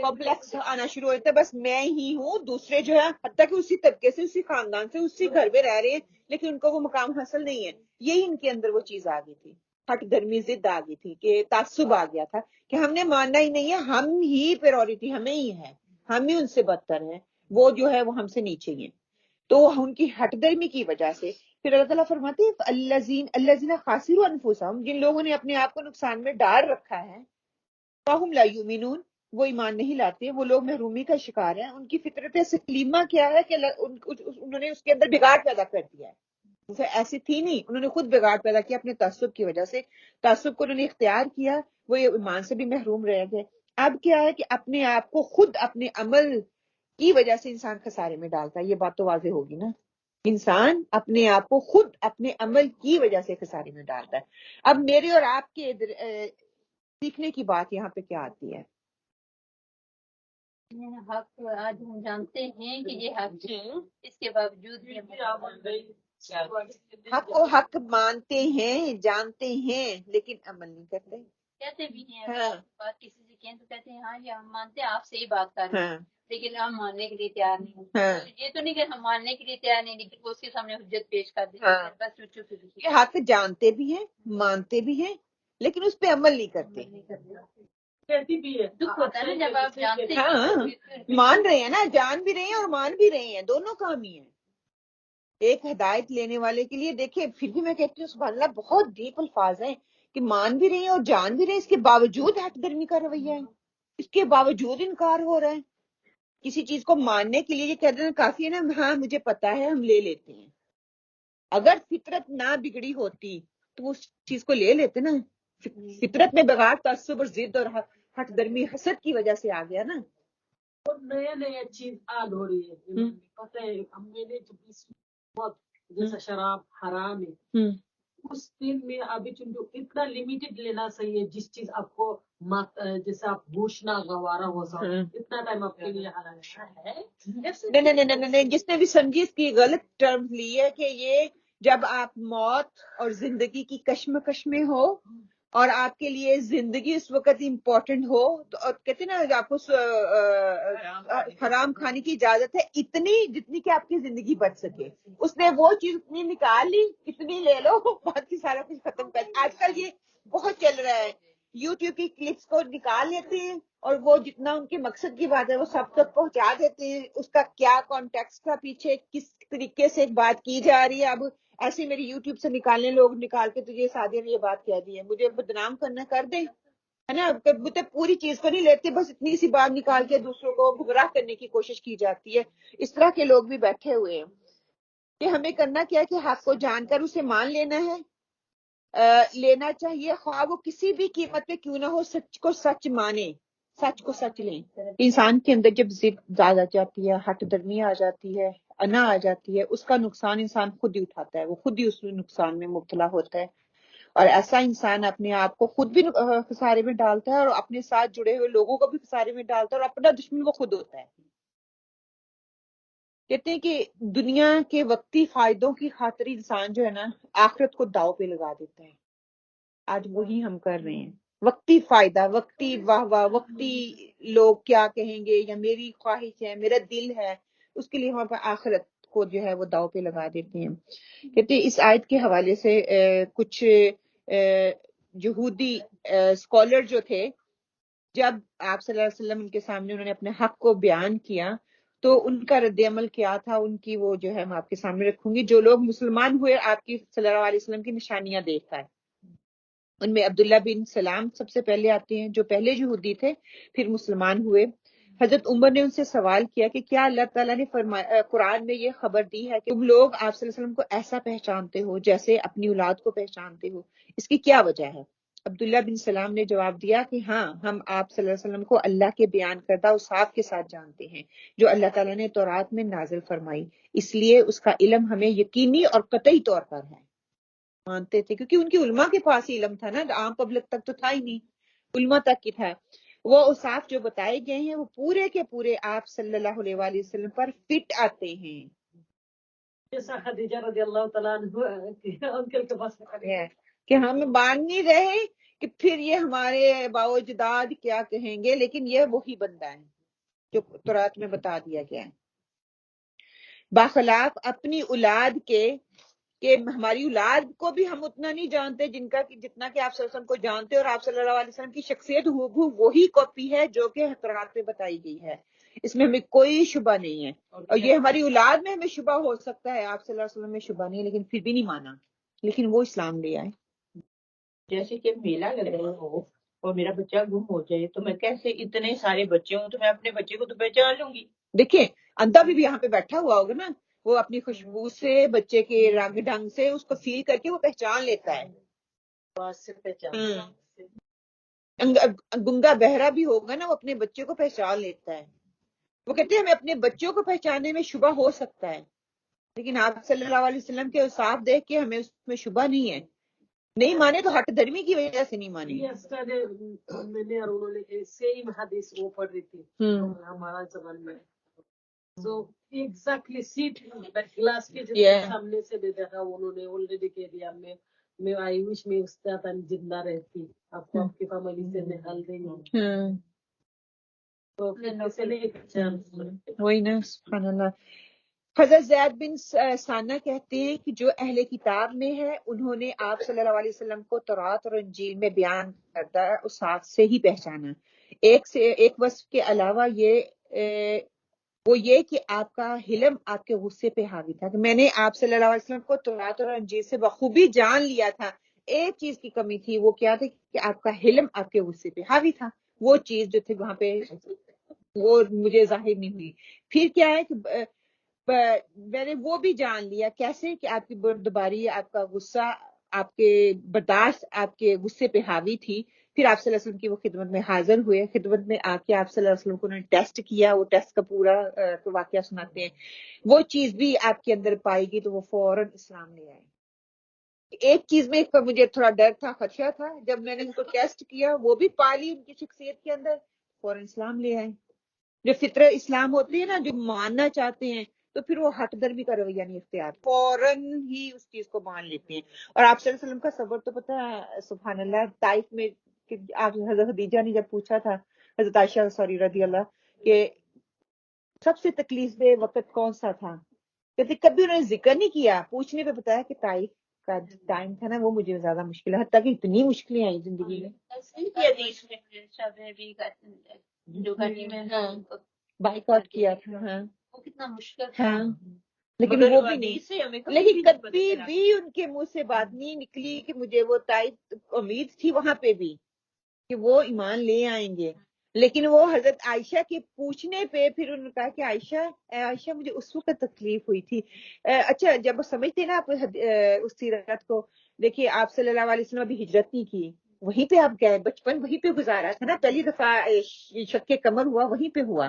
کمپلیکس آنا شروع ہوتا ہے، بس میں ہی ہوں، دوسرے جو ہے حتیٰ کہ اسی طبقے سے، اسی خاندان سے، اسی گھر میں رہ رہے ہیں لیکن ان کو وہ مقام حاصل نہیں ہے۔ یہی ان کے اندر وہ چیز آ گئی تھی، ہٹ درمی ضد آ گئی تھی، کہ تعصب آ گیا تھا کہ ہم نے ماننا ہی نہیں ہے، ہم ہی پریورٹی ہمیں ہی ہے، ہم ہی ان سے بدتر ہیں، وہ جو ہے وہ ہم سے نیچے ہیں۔ تو ان کی ہٹ درمی کی وجہ سے پھر اللہ تعالیٰ فرماتے ہیں الذین خاسروا انفسہم، جن لوگوں نے اپنے آپ کو نقصان میں ڈال رکھا ہے، فہم لا یؤمنون، وہ ایمان نہیں لاتے، وہ لوگ محرومی کا شکار ہیں۔ ان کی فطرت سلیمہ کیا ہے کہ انہوں نے اس کے اندر بگاڑ پیدا کر دیا ہے۔ وہ ایسی تھی نہیں، انہوں نے خود بگاڑ پیدا کیا اپنے تعصب کی وجہ سے، تعصب کو انہوں نے اختیار کیا، وہ یہ ایمان سے بھی محروم رہ گئے۔ اب کیا ہے کہ اپنے آپ کو خود اپنے عمل کی وجہ سے انسان خسارے میں ڈالتا ہے، یہ بات تو واضح ہوگی نا، انسان اپنے آپ کو خود اپنے عمل کی وجہ سے خسارے میں ڈالتا ہے۔ اب میرے اور آپ کے سیکھنے کی بات یہاں پہ کیا آتی ہے؟ حق آج ہم جانتے ہیں کہ یہ حق ہے، اس کے باوجود بھی حق کو حق مانتے ہیں، جانتے ہیں، لیکن عمل نہیں کرتے۔ کہتے بھی ہیں، ہاں، بات کسی سے کہیں تو کہتے ہیں ہاں یہ ہم مانتے ہیں، آپ سے ہی بات کر رہے ہیں، ہاں، لیکن ہم ماننے کے لیے تیار نہیں ہیں۔ ہاں، یہ تو نہیں کہ ہم ماننے کے لیے تیار نہیں، لیکن وہ اس کے سامنے حجت پیش کر دیں، ہاں۔ بس چپ چپ سے یہ حق جانتے بھی ہیں، مانتے بھی ہیں، لیکن اس پہ عمل نہیں کرتے۔ کہتی بھی ہے، دکھ ہوتا ہے نا جب آپ جانتے ہیں، ہاں، مان رہے ہیں نا، جان بھی رہے ہیں اور مان بھی رہے ہیں، دونوں کام ہی ہیں۔ ایک ہدایت لینے والے کے لیے دیکھیں، پھر بھی میں کہتی ہوں سبحان اللہ، بہت ڈیپ الفاظ ہیں کہ مان بھی رہے ہیں اور جان بھی رہے ہیں، اس کے باوجود ہٹ درمی کا رویہ ہے، اس کے باوجود انکار ہو رہا ہے۔ کسی چیز کو ماننے کے لیے یہ کہہ دینا کافی ہے نا، ہاں مجھے پتا ہے، ہم لے لیتے ہیں۔ اگر فطرت نہ بگڑی ہوتی تو اس چیز کو لے لیتے نا، فطرت میں بغیر تعصب اور ضد اور ہٹ درمی حسد کی وجہ سے آ گیا نا. اور نیا نیا چیز آد ہو رہی ہے. پتہ ہے میں نے جب اس وقت جیسا شراب حرام ہے اس دن میں ابھی چونکہ اتنا لمیٹڈ لینا صحیح ہے جس چیز آپ کو جیسے آپ ہوش نہ گوارا ہو سکو اتنا ٹائم آپ کے لیے حرام ہے. نہیں جس نے بھی سمجھی اس کی غلط ٹرم لی ہے کہ یہ جب آپ موت اور زندگی کی کشمکش میں ہو اور آپ کے لیے زندگی اس وقت امپورٹنٹ ہو تو کہتے ہیں نا آپ کو حرام کھانے کی اجازت ہے اتنی جتنی کہ آپ کی زندگی بچ سکے. اس نے وہ چیز اتنی نکال لی اتنی لے لو باقی سارا کچھ ختم کر. آج کل یہ بہت چل رہا ہے. یوٹیوب کی کلپس کو نکال لیتے ہیں اور وہ جتنا ان کے مقصد کی بات ہے وہ سب تک پہنچا دیتے ہیں. اس کا کیا کانٹیکسٹ تھا پیچھے کس طریقے سے بات کی جا رہی ہے. اب ایسے میری یوٹیوب سے نکالنے لوگ نکال کے تجھے سادے نے یہ بات کہہ دی ہے مجھے بدنام کرنا کر دیں ہے نا. پوری چیز کو نہیں لیتے بس اتنی سی بات نکال کے دوسروں کو گمراہ کرنے کی کوشش کی جاتی ہے. اس طرح کے لوگ بھی بیٹھے ہوئے ہیں کہ ہمیں کرنا کیا کہ حق کو جان کر اسے مان لینا ہے. لینا چاہیے خواہ وہ کسی بھی قیمت پہ کیوں نہ ہو. سچ کو سچ مانے سچ کو سچ لیں. انسان کے اندر جب ضد زیادہ جاتی ہے ہٹ درمی آ جاتی ہے انا آ جاتی ہے اس کا نقصان انسان خود ہی اٹھاتا ہے. وہ خود ہی اس نقصان میں مبتلا ہوتا ہے اور ایسا انسان اپنے آپ کو خود بھی خسارے میں ڈالتا ہے اور اپنے ساتھ جڑے ہوئے لوگوں کو بھی خسارے میں ڈالتا ہے اور اپنا دشمن وہ خود ہوتا ہے. کہتے ہیں کہ دنیا کے وقتی فائدوں کی خاطر انسان جو ہے نا آخرت کو داؤ پہ لگا دیتا ہے. آج وہی ہم کر رہے ہیں. وقتی فائدہ وقتی واہ واہ وقتی لوگ کیا کہیں گے یا میری خواہش ہے میرا دل ہے اس کے لیے ہم آخرت کو جو ہے وہ داؤ پہ لگا دیتے ہیں. کہتے ہیں اس آیت کے حوالے سے کچھ یہودی اسکالر جو تھے جب آپ صلی اللہ علیہ وسلم ان کے سامنے انہوں نے اپنے حق کو بیان کیا تو ان کا رد عمل کیا تھا. ان کی وہ جو ہے میں آپ کے سامنے رکھوں گی. جو لوگ مسلمان ہوئے آپ کی صلی اللہ علیہ وسلم کی نشانیاں دیکھا ہے ان میں عبداللہ بن سلام سب سے پہلے آتے ہیں جو پہلے یہودی تھے پھر مسلمان ہوئے. حضرت عمر نے ان سے سوال کیا کہ کیا اللہ تعالیٰ نے قرآن میں یہ خبر دی ہے کہ تم لوگ آپ صلی اللہ علیہ وسلم کو ایسا پہچانتے ہو جیسے اپنی اولاد کو پہچانتے ہو اس کی کیا وجہ ہے. عبداللہ بن سلام نے جواب دیا کہ ہاں ہم آپ صلی اللہ علیہ وسلم کو اللہ کے بیان کردہ اوصاف کے ساتھ جانتے ہیں جو اللہ تعالیٰ نے تورات میں نازل فرمائی اس لیے اس کا علم ہمیں یقینی اور قطعی طور پر ہے. مانتے تھے کیونکہ ان کی علماء کے پاس ہی علم تھا نا عام پبلک تک تو تھا ہی نہیں علماء تک ہی تھا. وہ اوصاف جو بتائے گئے ہیں وہ پورے کے پورے آپ صلی اللہ علیہ وآلہ وسلم پر فٹ آتے ہیں. جیسا خدیجہ رضی اللہ تعالیٰ عنہ انکل کے پاس کہ ہم مان نہیں رہے کہ پھر یہ ہمارے باو اجداد کیا کہیں گے لیکن یہ وہی بندہ ہے جو تورات میں بتا دیا گیا ہے. باخلاف اپنی اولاد کے کہ ہماری اولاد کو بھی ہم اتنا نہیں جانتے جتنا کہ آپ صلی اللہ علیہ وسلم کو جانتے اور آپ صلی اللہ علیہ وسلم کی شخصیت وہی کاپی ہے جو کہ تورات میں بتائی گئی ہے. اس میں ہمیں کوئی شبہ نہیں ہے اور یہ ہماری اولاد میں ہمیں شبہ ہو سکتا ہے آپ صلی اللہ علیہ وسلم میں شبہ نہیں لیکن پھر بھی نہیں مانا لیکن وہ اسلام لے آئے. جیسے کہ میلہ لگ رہا ہو اور میرا بچہ گم ہو جائے تو میں کیسے اتنے سارے بچے ہوں تو میں اپنے بچے کو تو پہچان لوں گی. دیکھیں اندھا بھی یہاں پہ بیٹھا ہوا ہوگا نا وہ اپنی خوشبو سے بچے کے رنگ ڈھنگ سے اس کو فیل کر کے وہ پہچان لیتا ہے. گنگا بہرا بھی ہوگا نا وہ اپنے بچے کو پہچان لیتا ہے. وہ کہتے ہیں ہمیں اپنے بچوں کو پہچاننے میں شبہ ہو سکتا ہے لیکن آپ صلی اللہ علیہ وسلم کے اوصاف دیکھ کے ہمیں اس میں شبہ نہیں ہے. نہیں مانے تو ہٹ دھرمی کی وجہ سے نہیں مانے. میں نے اور انہوں نے سیم حدیث وہ پڑھ رہی تھی ہمارا زبان میں so exactly seat کلاس کے سامنے سے بھی دیکھا انہوں نے already کہہ دیا میں آئی وش میں اس طرح زندہ رہتی آپ کو آپ کی فیملی سے نکال دیں گے تو وہی نا سبحان اللہ. حضرت زید بن ثانہ کہتے ہیں کہ جو اہل کتاب میں ہے انہوں نے آپ صلی اللہ علیہ وسلم کو تورات اور انجیل میں بیان کردہ اوصاف سے ہی پہچانا. ایک وصف کے علاوہ وہ یہ کہ آپ کا حلم آپ کے غصے پہ حاوی تھا کہ میں نے آپ صلی اللہ علیہ وسلم کو تورات اور انجیل سے بخوبی جان لیا تھا. ایک چیز کی کمی تھی وہ کیا تھی کہ آپ کا حلم آپ کے غصے پہ حاوی تھا. وہ چیز جو تھی وہاں پہ وہ مجھے ظاہر نہیں ہوئی. پھر کیا ہے کہ میں نے وہ بھی جان لیا کیسے کہ آپ کی بردباری آپ کا غصہ آپ کے برداشت آپ کے غصے پہ حاوی تھی، پھر آپ صلی اللہ علیہ وسلم کی وہ خدمت میں حاضر ہوئے، خدمت میں آ کے آپ صلی اللہ علیہ وسلم کو انہوں نے ٹیسٹ کیا، وہ ٹیسٹ کا پورا واقعہ سناتے ہیں، وہ چیز بھی آپ کے اندر پائے گی تو وہ فوراً اسلام لے آئے۔ ایک چیز میں مجھے تھوڑا ڈر تھا، خدشہ تھا، جب میں نے ان کو ٹیسٹ کیا وہ بھی پالی ان کی شخصیت کے اندر، فوراً اسلام لے آئے۔ جو فطرہ اسلام ہوتی ہے نا، جو ماننا چاہتے ہیں تو پھر وہ ہٹ درمی کا رویہ نہیں اختیار، فوراً ہی اس چیز کو مان لیتے ہیں۔ اور آپ صلی اللہ علیہ وسلم کا صبر تو پتہ ہے سبحان اللہ، طائف میں کہ آپ حضرت خدیجہ نے جب پوچھا تھا حضرت عائشہ رضی اللہ کہ سب سے تکلیف دہ وقت کون سا تھا، کہتے کبھی انہوں نے ذکر نہیں کیا، پوچھنے پہ بتایا کہ طائف کا ٹائم تھا نا وہ مجھے زیادہ مشکل ہے، حتیٰ کہ اتنی مشکلیں آئی زندگی میں۔ جو گھٹی میں بائک آؤٹ کیا تھا، ہاں وہ کتنا مشکل تھا۔ ہاں، لیکن مگر وہ بھی حدیث سے ہمیں نہیں، کبھی لیکن بھی نہیں پتہ کبھی چلا۔ بھی ان کے منہ سے بات نہیں نکلی کہ مجھے وہ طائف امید تھی وہاں پہ بھی کہ وہ ایمان لے آئیں گے، لیکن وہ حضرت عائشہ کے پوچھنے پہ پھر انہوں نے کہا کہ عائشہ مجھے اس وقت تکلیف ہوئی تھی۔ اچھا جب سمجھتے نا آپ اس سیرت کو، دیکھیے آپ صلی اللہ علیہ وسلم ابھی ہجرت نہیں کی، وہیں پہ آپ گئے، بچپن وہیں پہ گزارا تھا نا، پہلی دفعہ شق قمر ہوا وہیں پہ ہوا،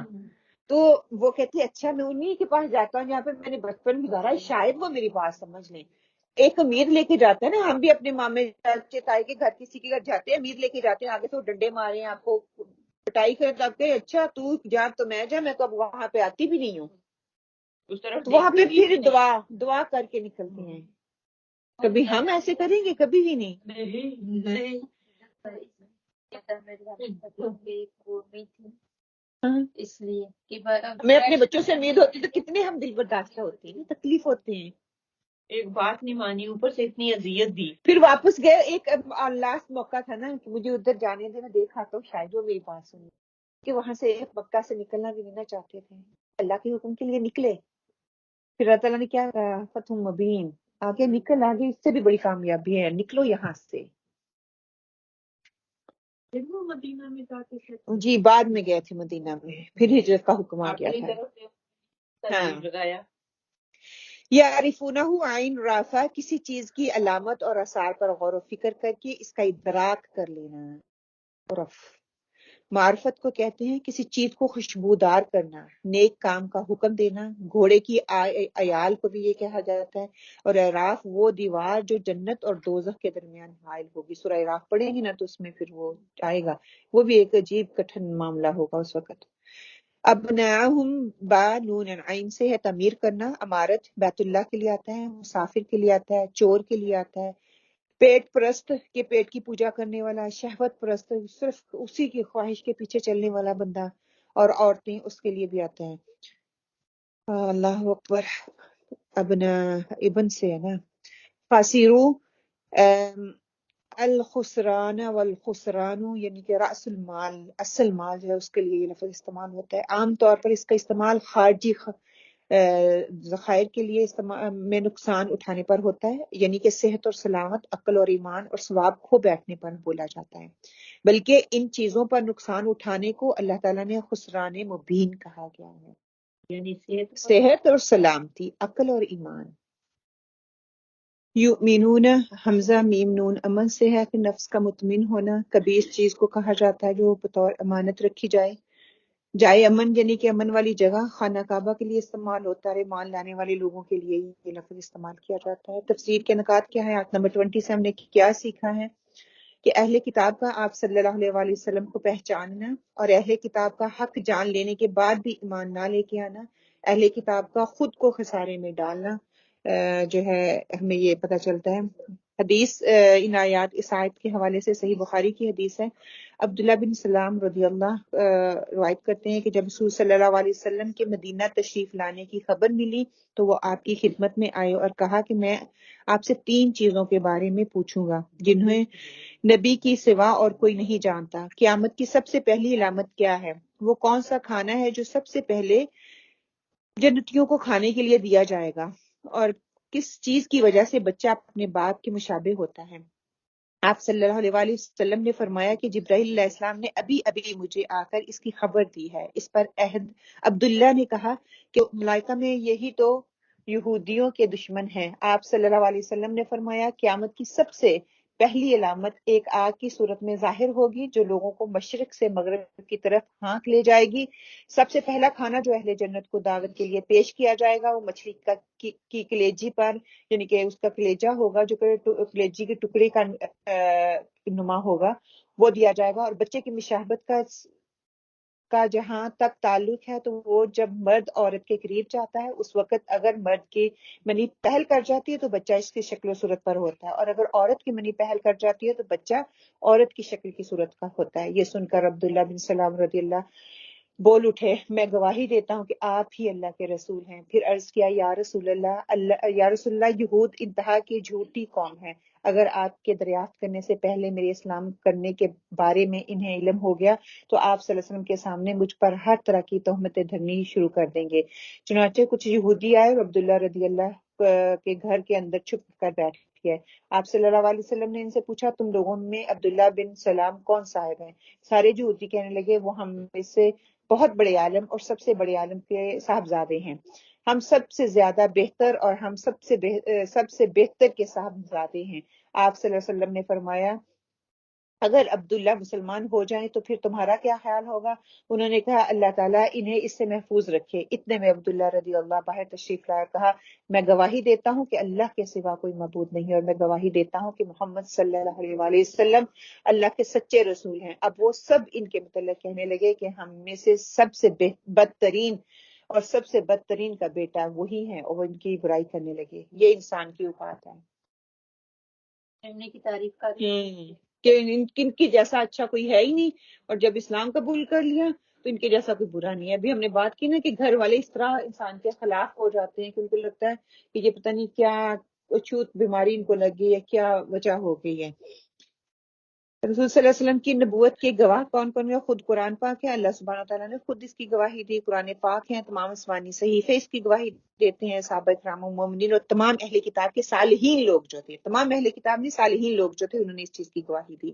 تو وہ کہتے اچھا میں انہیں کے پاس جاتا ہوں جہاں پہ میں نے بچپن گزارا، شاید وہ میری بات سمجھ لیں۔ ایک امید لے کے جاتا ہے نا، ہم بھی اپنے مامے چاچے تائی کے گھر کسی کے گھر جاتے ہیں، امید لے کے جاتے ہیں، آگے سے وہ ڈنڈے مارے ہیں آپ کو پٹائی کرے، تو آپ کہے اچھا تو جا تو میں جا، میں تو اب وہاں پہ آتی بھی نہیں ہوں، اس طرف تو وہاں پہ دیکھتے بھی پھر دعا کر کے نکلتے ہیں۔ کبھی ہم ایسے کریں گے؟ کبھی بھی نہیں۔ ہاں، اس لیے کہ ہمیں اپنے بچوں سے امید ہوتی تو کتنے ہم دل برداشتہ ہوتے ہیں، تکلیف ہوتے ہیں، ایک بات نہیں مانی، اوپر سے اتنی اذیت دی۔ پھر واپس گئے، ایک لاسٹ موقع تھا نا کہ مجھے ادھر جانے دینا، دیکھا تو شاید وہ میری بات سنی، کہ وہاں سے مکہ سے نکلنا بھی نہیں نہ چاہتے تھے، اللہ کے حکم کے لیے نکلے، پھر اللہ تعالیٰ نے کیا کہا فتح مبین، آگے نکل، آگے اس سے بھی بڑی کامیابی ہے، نکلو یہاں سے۔ وہ مدینہ میں جا کے جی بعد میں گئے تھے مدینہ میں، پھر ہجرت کا حکم آ گیا اپنی تھا۔ طرف سے ہاں، تجویز لگایا۔ یعرفونہ عین رافع، کسی چیز کی علامت اور آثار پر غور و فکر کر کے اس کا ادراک کر لینا، عرف۔ معرفت کو کہتے ہیں کسی چیز کو خوشبودار کرنا، نیک کام کا حکم دینا، گھوڑے کی عیال کو بھی یہ کہا جاتا ہے، اور اعراف وہ دیوار جو جنت اور دوزخ کے درمیان حائل ہوگی، سورہ اعراف پڑھیں گے نا تو اس میں پھر وہ آئے گا، وہ بھی ایک عجیب کٹھن معاملہ ہوگا اس وقت۔ ابناہم با نون عین سے ہے تعمیر کرنا، عمارت بیت اللہ کے لیے آتا ہے، مسافر کے لیے آتا ہے، چور کے لیے آتا ہے، پیٹ پرست کے پیٹ کی پوجا کرنے والا، شہوت پرست صرف اسی کی خواہش کے پیچھے چلنے والا بندہ، اور عورتیں اس کے لیے بھی آتے ہیں۔ اللہ اکبر، ابنا ابن سے ہے نا، فاسیرو الخسران والخسران، یعنی کہ رأس المال، اصل مال جو ہے اس کے لیے یہ لفظ استعمال ہوتا ہے۔ عام طور پر اس کا استعمال خارجی ذخائر کے لیے میں نقصان اٹھانے پر ہوتا ہے، یعنی کہ صحت اور سلامت، عقل اور ایمان اور ثواب کھو بیٹھنے پر بولا جاتا ہے، بلکہ ان چیزوں پر نقصان اٹھانے کو اللہ تعالیٰ نے خسران مبین کہا گیا ہے، یعنی صحت اور سلامتی، عقل اور ایمان۔ یؤمنون، حمزہ میم نون امن سے ہے کہ نفس کا مطمئن ہونا، کبھی اس چیز کو کہا جاتا ہے جو بطور امانت رکھی جائے امن، یعنی کہ امن والی جگہ خانہ کعبہ کے لیے استعمال ہوتا ہے، ایمان لانے والے لوگوں کے لیے یہ لفظ استعمال کیا جاتا ہے۔ تفسیر کے نکات کیا ہے؟ آیت نمبر 27 ہم نے کیا سیکھا ہے کہ اہل کتاب کا آپ صلی اللہ علیہ وآلہ وسلم کو پہچاننا، اور اہل کتاب کا حق جان لینے کے بعد بھی ایمان نہ لے کے آنا، اہل کتاب کا خود کو خسارے میں ڈالنا، جو ہے ہمیں یہ پتہ چلتا ہے۔ حدیث ان آیات اس آیت کے حوالے سے صحیح بخاری کی حدیث ہے، عبداللہ بن سلام رضی اللہ روایت کرتے ہیں کہ جب رسول صلی اللہ علیہ وسلم کے مدینہ تشریف لانے کی خبر ملی تو وہ آپ کی خدمت میں آئے اور کہا کہ میں آپ سے 3 چیزوں کے بارے میں پوچھوں گا جنہیں نبی کی سوا اور کوئی نہیں جانتا۔ قیامت کی سب سے پہلی علامت کیا ہے؟ وہ کون سا کھانا ہے جو سب سے پہلے جنتیوں کو کھانے کے لیے دیا جائے گا؟ اور کس چیز کی وجہ سے بچہ اپنے باپ کے مشابہ ہوتا ہے؟ آپ صلی اللہ علیہ وآلہ وسلم نے فرمایا کہ جبرائیل علیہ السلام نے ابھی مجھے آ کر اس کی خبر دی ہے۔ اس پر عبداللہ نے کہا کہ ملائکہ میں یہودیوں کے دشمن ہیں۔ آپ صلی اللہ علیہ وسلم نے فرمایا قیامت کی سب سے پہلی علامت ایک آگ کی صورت میں ظاہر ہوگی جو لوگوں کو مشرق سے مغرب کی طرف ہانک لے جائے گی۔ سب سے پہلا کھانا جو اہل جنت کو دعوت کے لیے پیش کیا جائے گا وہ مچھلی کی کلیجی پر، یعنی کہ اس کا کلیجہ ہوگا جو کہ کلیجی کے ٹکڑے کا نما ہوگا، وہ دیا جائے گا۔ اور بچے کی مشابہت کا جہاں تک تعلق ہے تو وہ جب مرد عورت کے قریب جاتا ہے اس وقت اگر مرد کی منی پہل کر جاتی ہے تو بچہ اس کی شکل و صورت پر ہوتا ہے، اور اگر عورت کی منی پہل کر جاتی ہے تو بچہ عورت کی شکل کی صورت کا ہوتا ہے۔ یہ سن کر عبداللہ بن سلام رضی اللہ بول اٹھے، میں گواہی دیتا ہوں کہ آپ ہی اللہ کے رسول ہیں۔ پھر عرض کیا یا رسول اللہ یہود انتہا کی جھوٹی قوم ہے، اگر آپ کے دریافت کرنے سے پہلے میرے اسلام کرنے کے بارے میں انہیں علم ہو گیا تو آپ صلی اللہ علیہ وسلم کے سامنے مجھ پر ہر طرح کی تہمتیں دھرنی شروع کر دیں گے۔ چنانچہ کچھ یہودی آئے اور عبداللہ رضی اللہ کے گھر کے اندر چھپ کر بیٹھ گئے۔ آپ صلی اللہ علیہ وسلم نے ان سے پوچھا تم لوگوں میں عبداللہ بن سلام کون صاحب ہیں؟ سارے یہودی کہنے لگے وہ ہم میں سے بہت بڑے عالم اور سب سے بڑے عالم کے صاحبزادے ہیں، ہم سب سے زیادہ بہتر اور ہم سب سے بہتر کے صاحبزادے ہیں۔ آپ صلی اللہ علیہ وسلم نے فرمایا اگر عبداللہ مسلمان ہو جائیں تو پھر تمہارا کیا خیال ہوگا؟ انہوں نے کہا اللہ تعالیٰ انہیں اس سے محفوظ رکھے۔ اتنے میں عبداللہ رضی اللہ باہر تشریف لائے اور کہا میں گواہی دیتا ہوں کہ اللہ کے سوا کوئی معبود نہیں اور میں گواہی دیتا ہوں کہ محمد صلی اللہ علیہ وآلہ وسلم اللہ کے سچے رسول ہیں۔ اب وہ سب ان کے متعلق کہنے لگے کہ ہم میں سے سب سے بدترین اور سب سے بدترین کا بیٹا وہی ہے، اور وہ ان کی برائی کرنے لگے۔ یہ انسان کی اوقات ہے کی تعریف کر کہ ان کی جیسا اچھا کوئی ہے ہی نہیں، اور جب اسلام قبول کر لیا تو ان کے جیسا کوئی برا نہیں ہے۔ ابھی ہم نے بات کی نا کہ گھر والے اس طرح انسان کے خلاف ہو جاتے ہیں کہ ان کو لگتا ہے کہ یہ پتہ نہیں کیا اچھوت بیماری ان کو لگی ہے، کیا وجہ ہو گئی ہے۔ رسول صلی اللہ علیہ وسلم کی نبوت کے گواہ کون کون ہے؟ خود قرآن پاک ہے، اللہ سبحانہ تعالیٰ نے خود اس کی گواہی دی، قرآن پاک ہے، تمام آسمانی صحیفے اس کی گواہی دیتے ہیں، صحابہ کرام و مومنین اور تمام اہل کتاب کے صالحین لوگ جو تھے، تمام اہل کتاب نہیں صالحین لوگ جو تھے انہوں نے اس چیز کی گواہی دی۔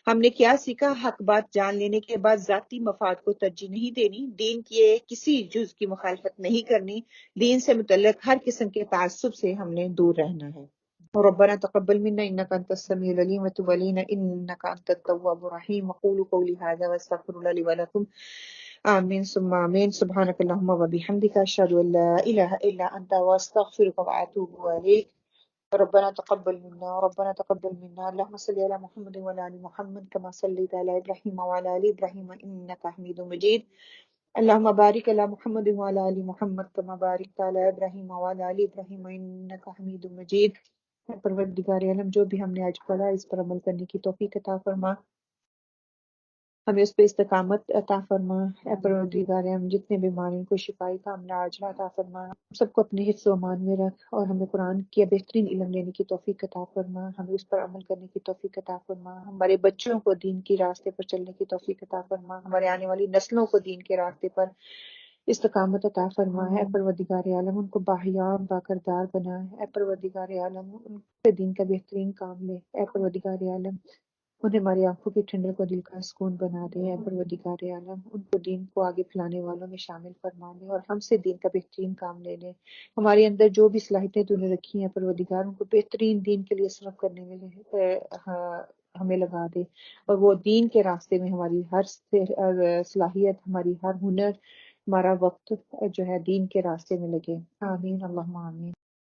ہم نے کیا سیکھا؟ حق بات جان لینے کے بعد ذاتی مفاد کو ترجیح نہیں دینی، دین کی کسی جز کی مخالفت نہیں کرنی، دین سے متعلق ہر قسم کے تعصب سے ہم نے دور رہنا ہے۔ ربنا تقبل منا انك انت السميع العليم وتب علينا انك انت التواب الرحيم وقولوا قولي هذا واستغفر الله لي ولكم آمين ثم آمين سبحانك اللهم وبحمدك أشهد أن لا إله إلا أنت وأستغفرك وأتوب إليك ربنا تقبل منا اللهم صل على محمد وعلى آل محمد كما صليت على إبراهيم وعلى آل إبراهيم إنك حميد مجيد اللهم بارك على محمد وعلى آل محمد كما باركت على إبراهيم وعلى آل إبراهيم إنك حميد مجيد۔ پروردگار عالم جو بھی ہم نے آج پڑھا اس پر عمل کرنے کی توفیق عطا فرما، ہمیں اس پہ استقامت عطا فرما۔ اے پروردگار عالم جتنے بیمار ہیں ان کو شفائی کاملہ عاجلہ عطا فرما، ہم سب کو اپنے حفظ و امان میں رکھ اور ہمیں قرآن کی بہترین علم لینے کی توفیق عطا فرما، ہمیں اس پر عمل کرنے کی توفیق عطا فرما، ہمارے بچوں کو دین کی راستے پر چلنے کی توفیق عطا فرما، ہمارے آنے والی نسلوں کو دین کے راستے پر استقامت عطا فرما ہے۔ اے پروردگار عالم ان کو باحیا باکردار بنا، اے پروردگار عالم ان سے دین کا بہترین کام لے، اے پروردگار عالم انہیں ہماری آنکھوں کی ٹھنڈک کو دل کا سکون بنا دے، اے پروردگار عالم ان کو دین کو آگے پھیلانے والوں میں شامل فرما لے اور ہم سے دین کا بہترین کام لے لے۔ ہمارے اندر جو بھی صلاحیتیں تو نے رکھی ہیں پروردگار ان کو بہترین دین کے لیے صرف کرنے میں ہمیں لگا دے، اور وہ دین کے راستے میں ہماری ہر صلاحیت، ہماری ہر ہنر، ہمارا وقت جو ہے دین کے راستے میں لگے۔ آمین اللہم آمین۔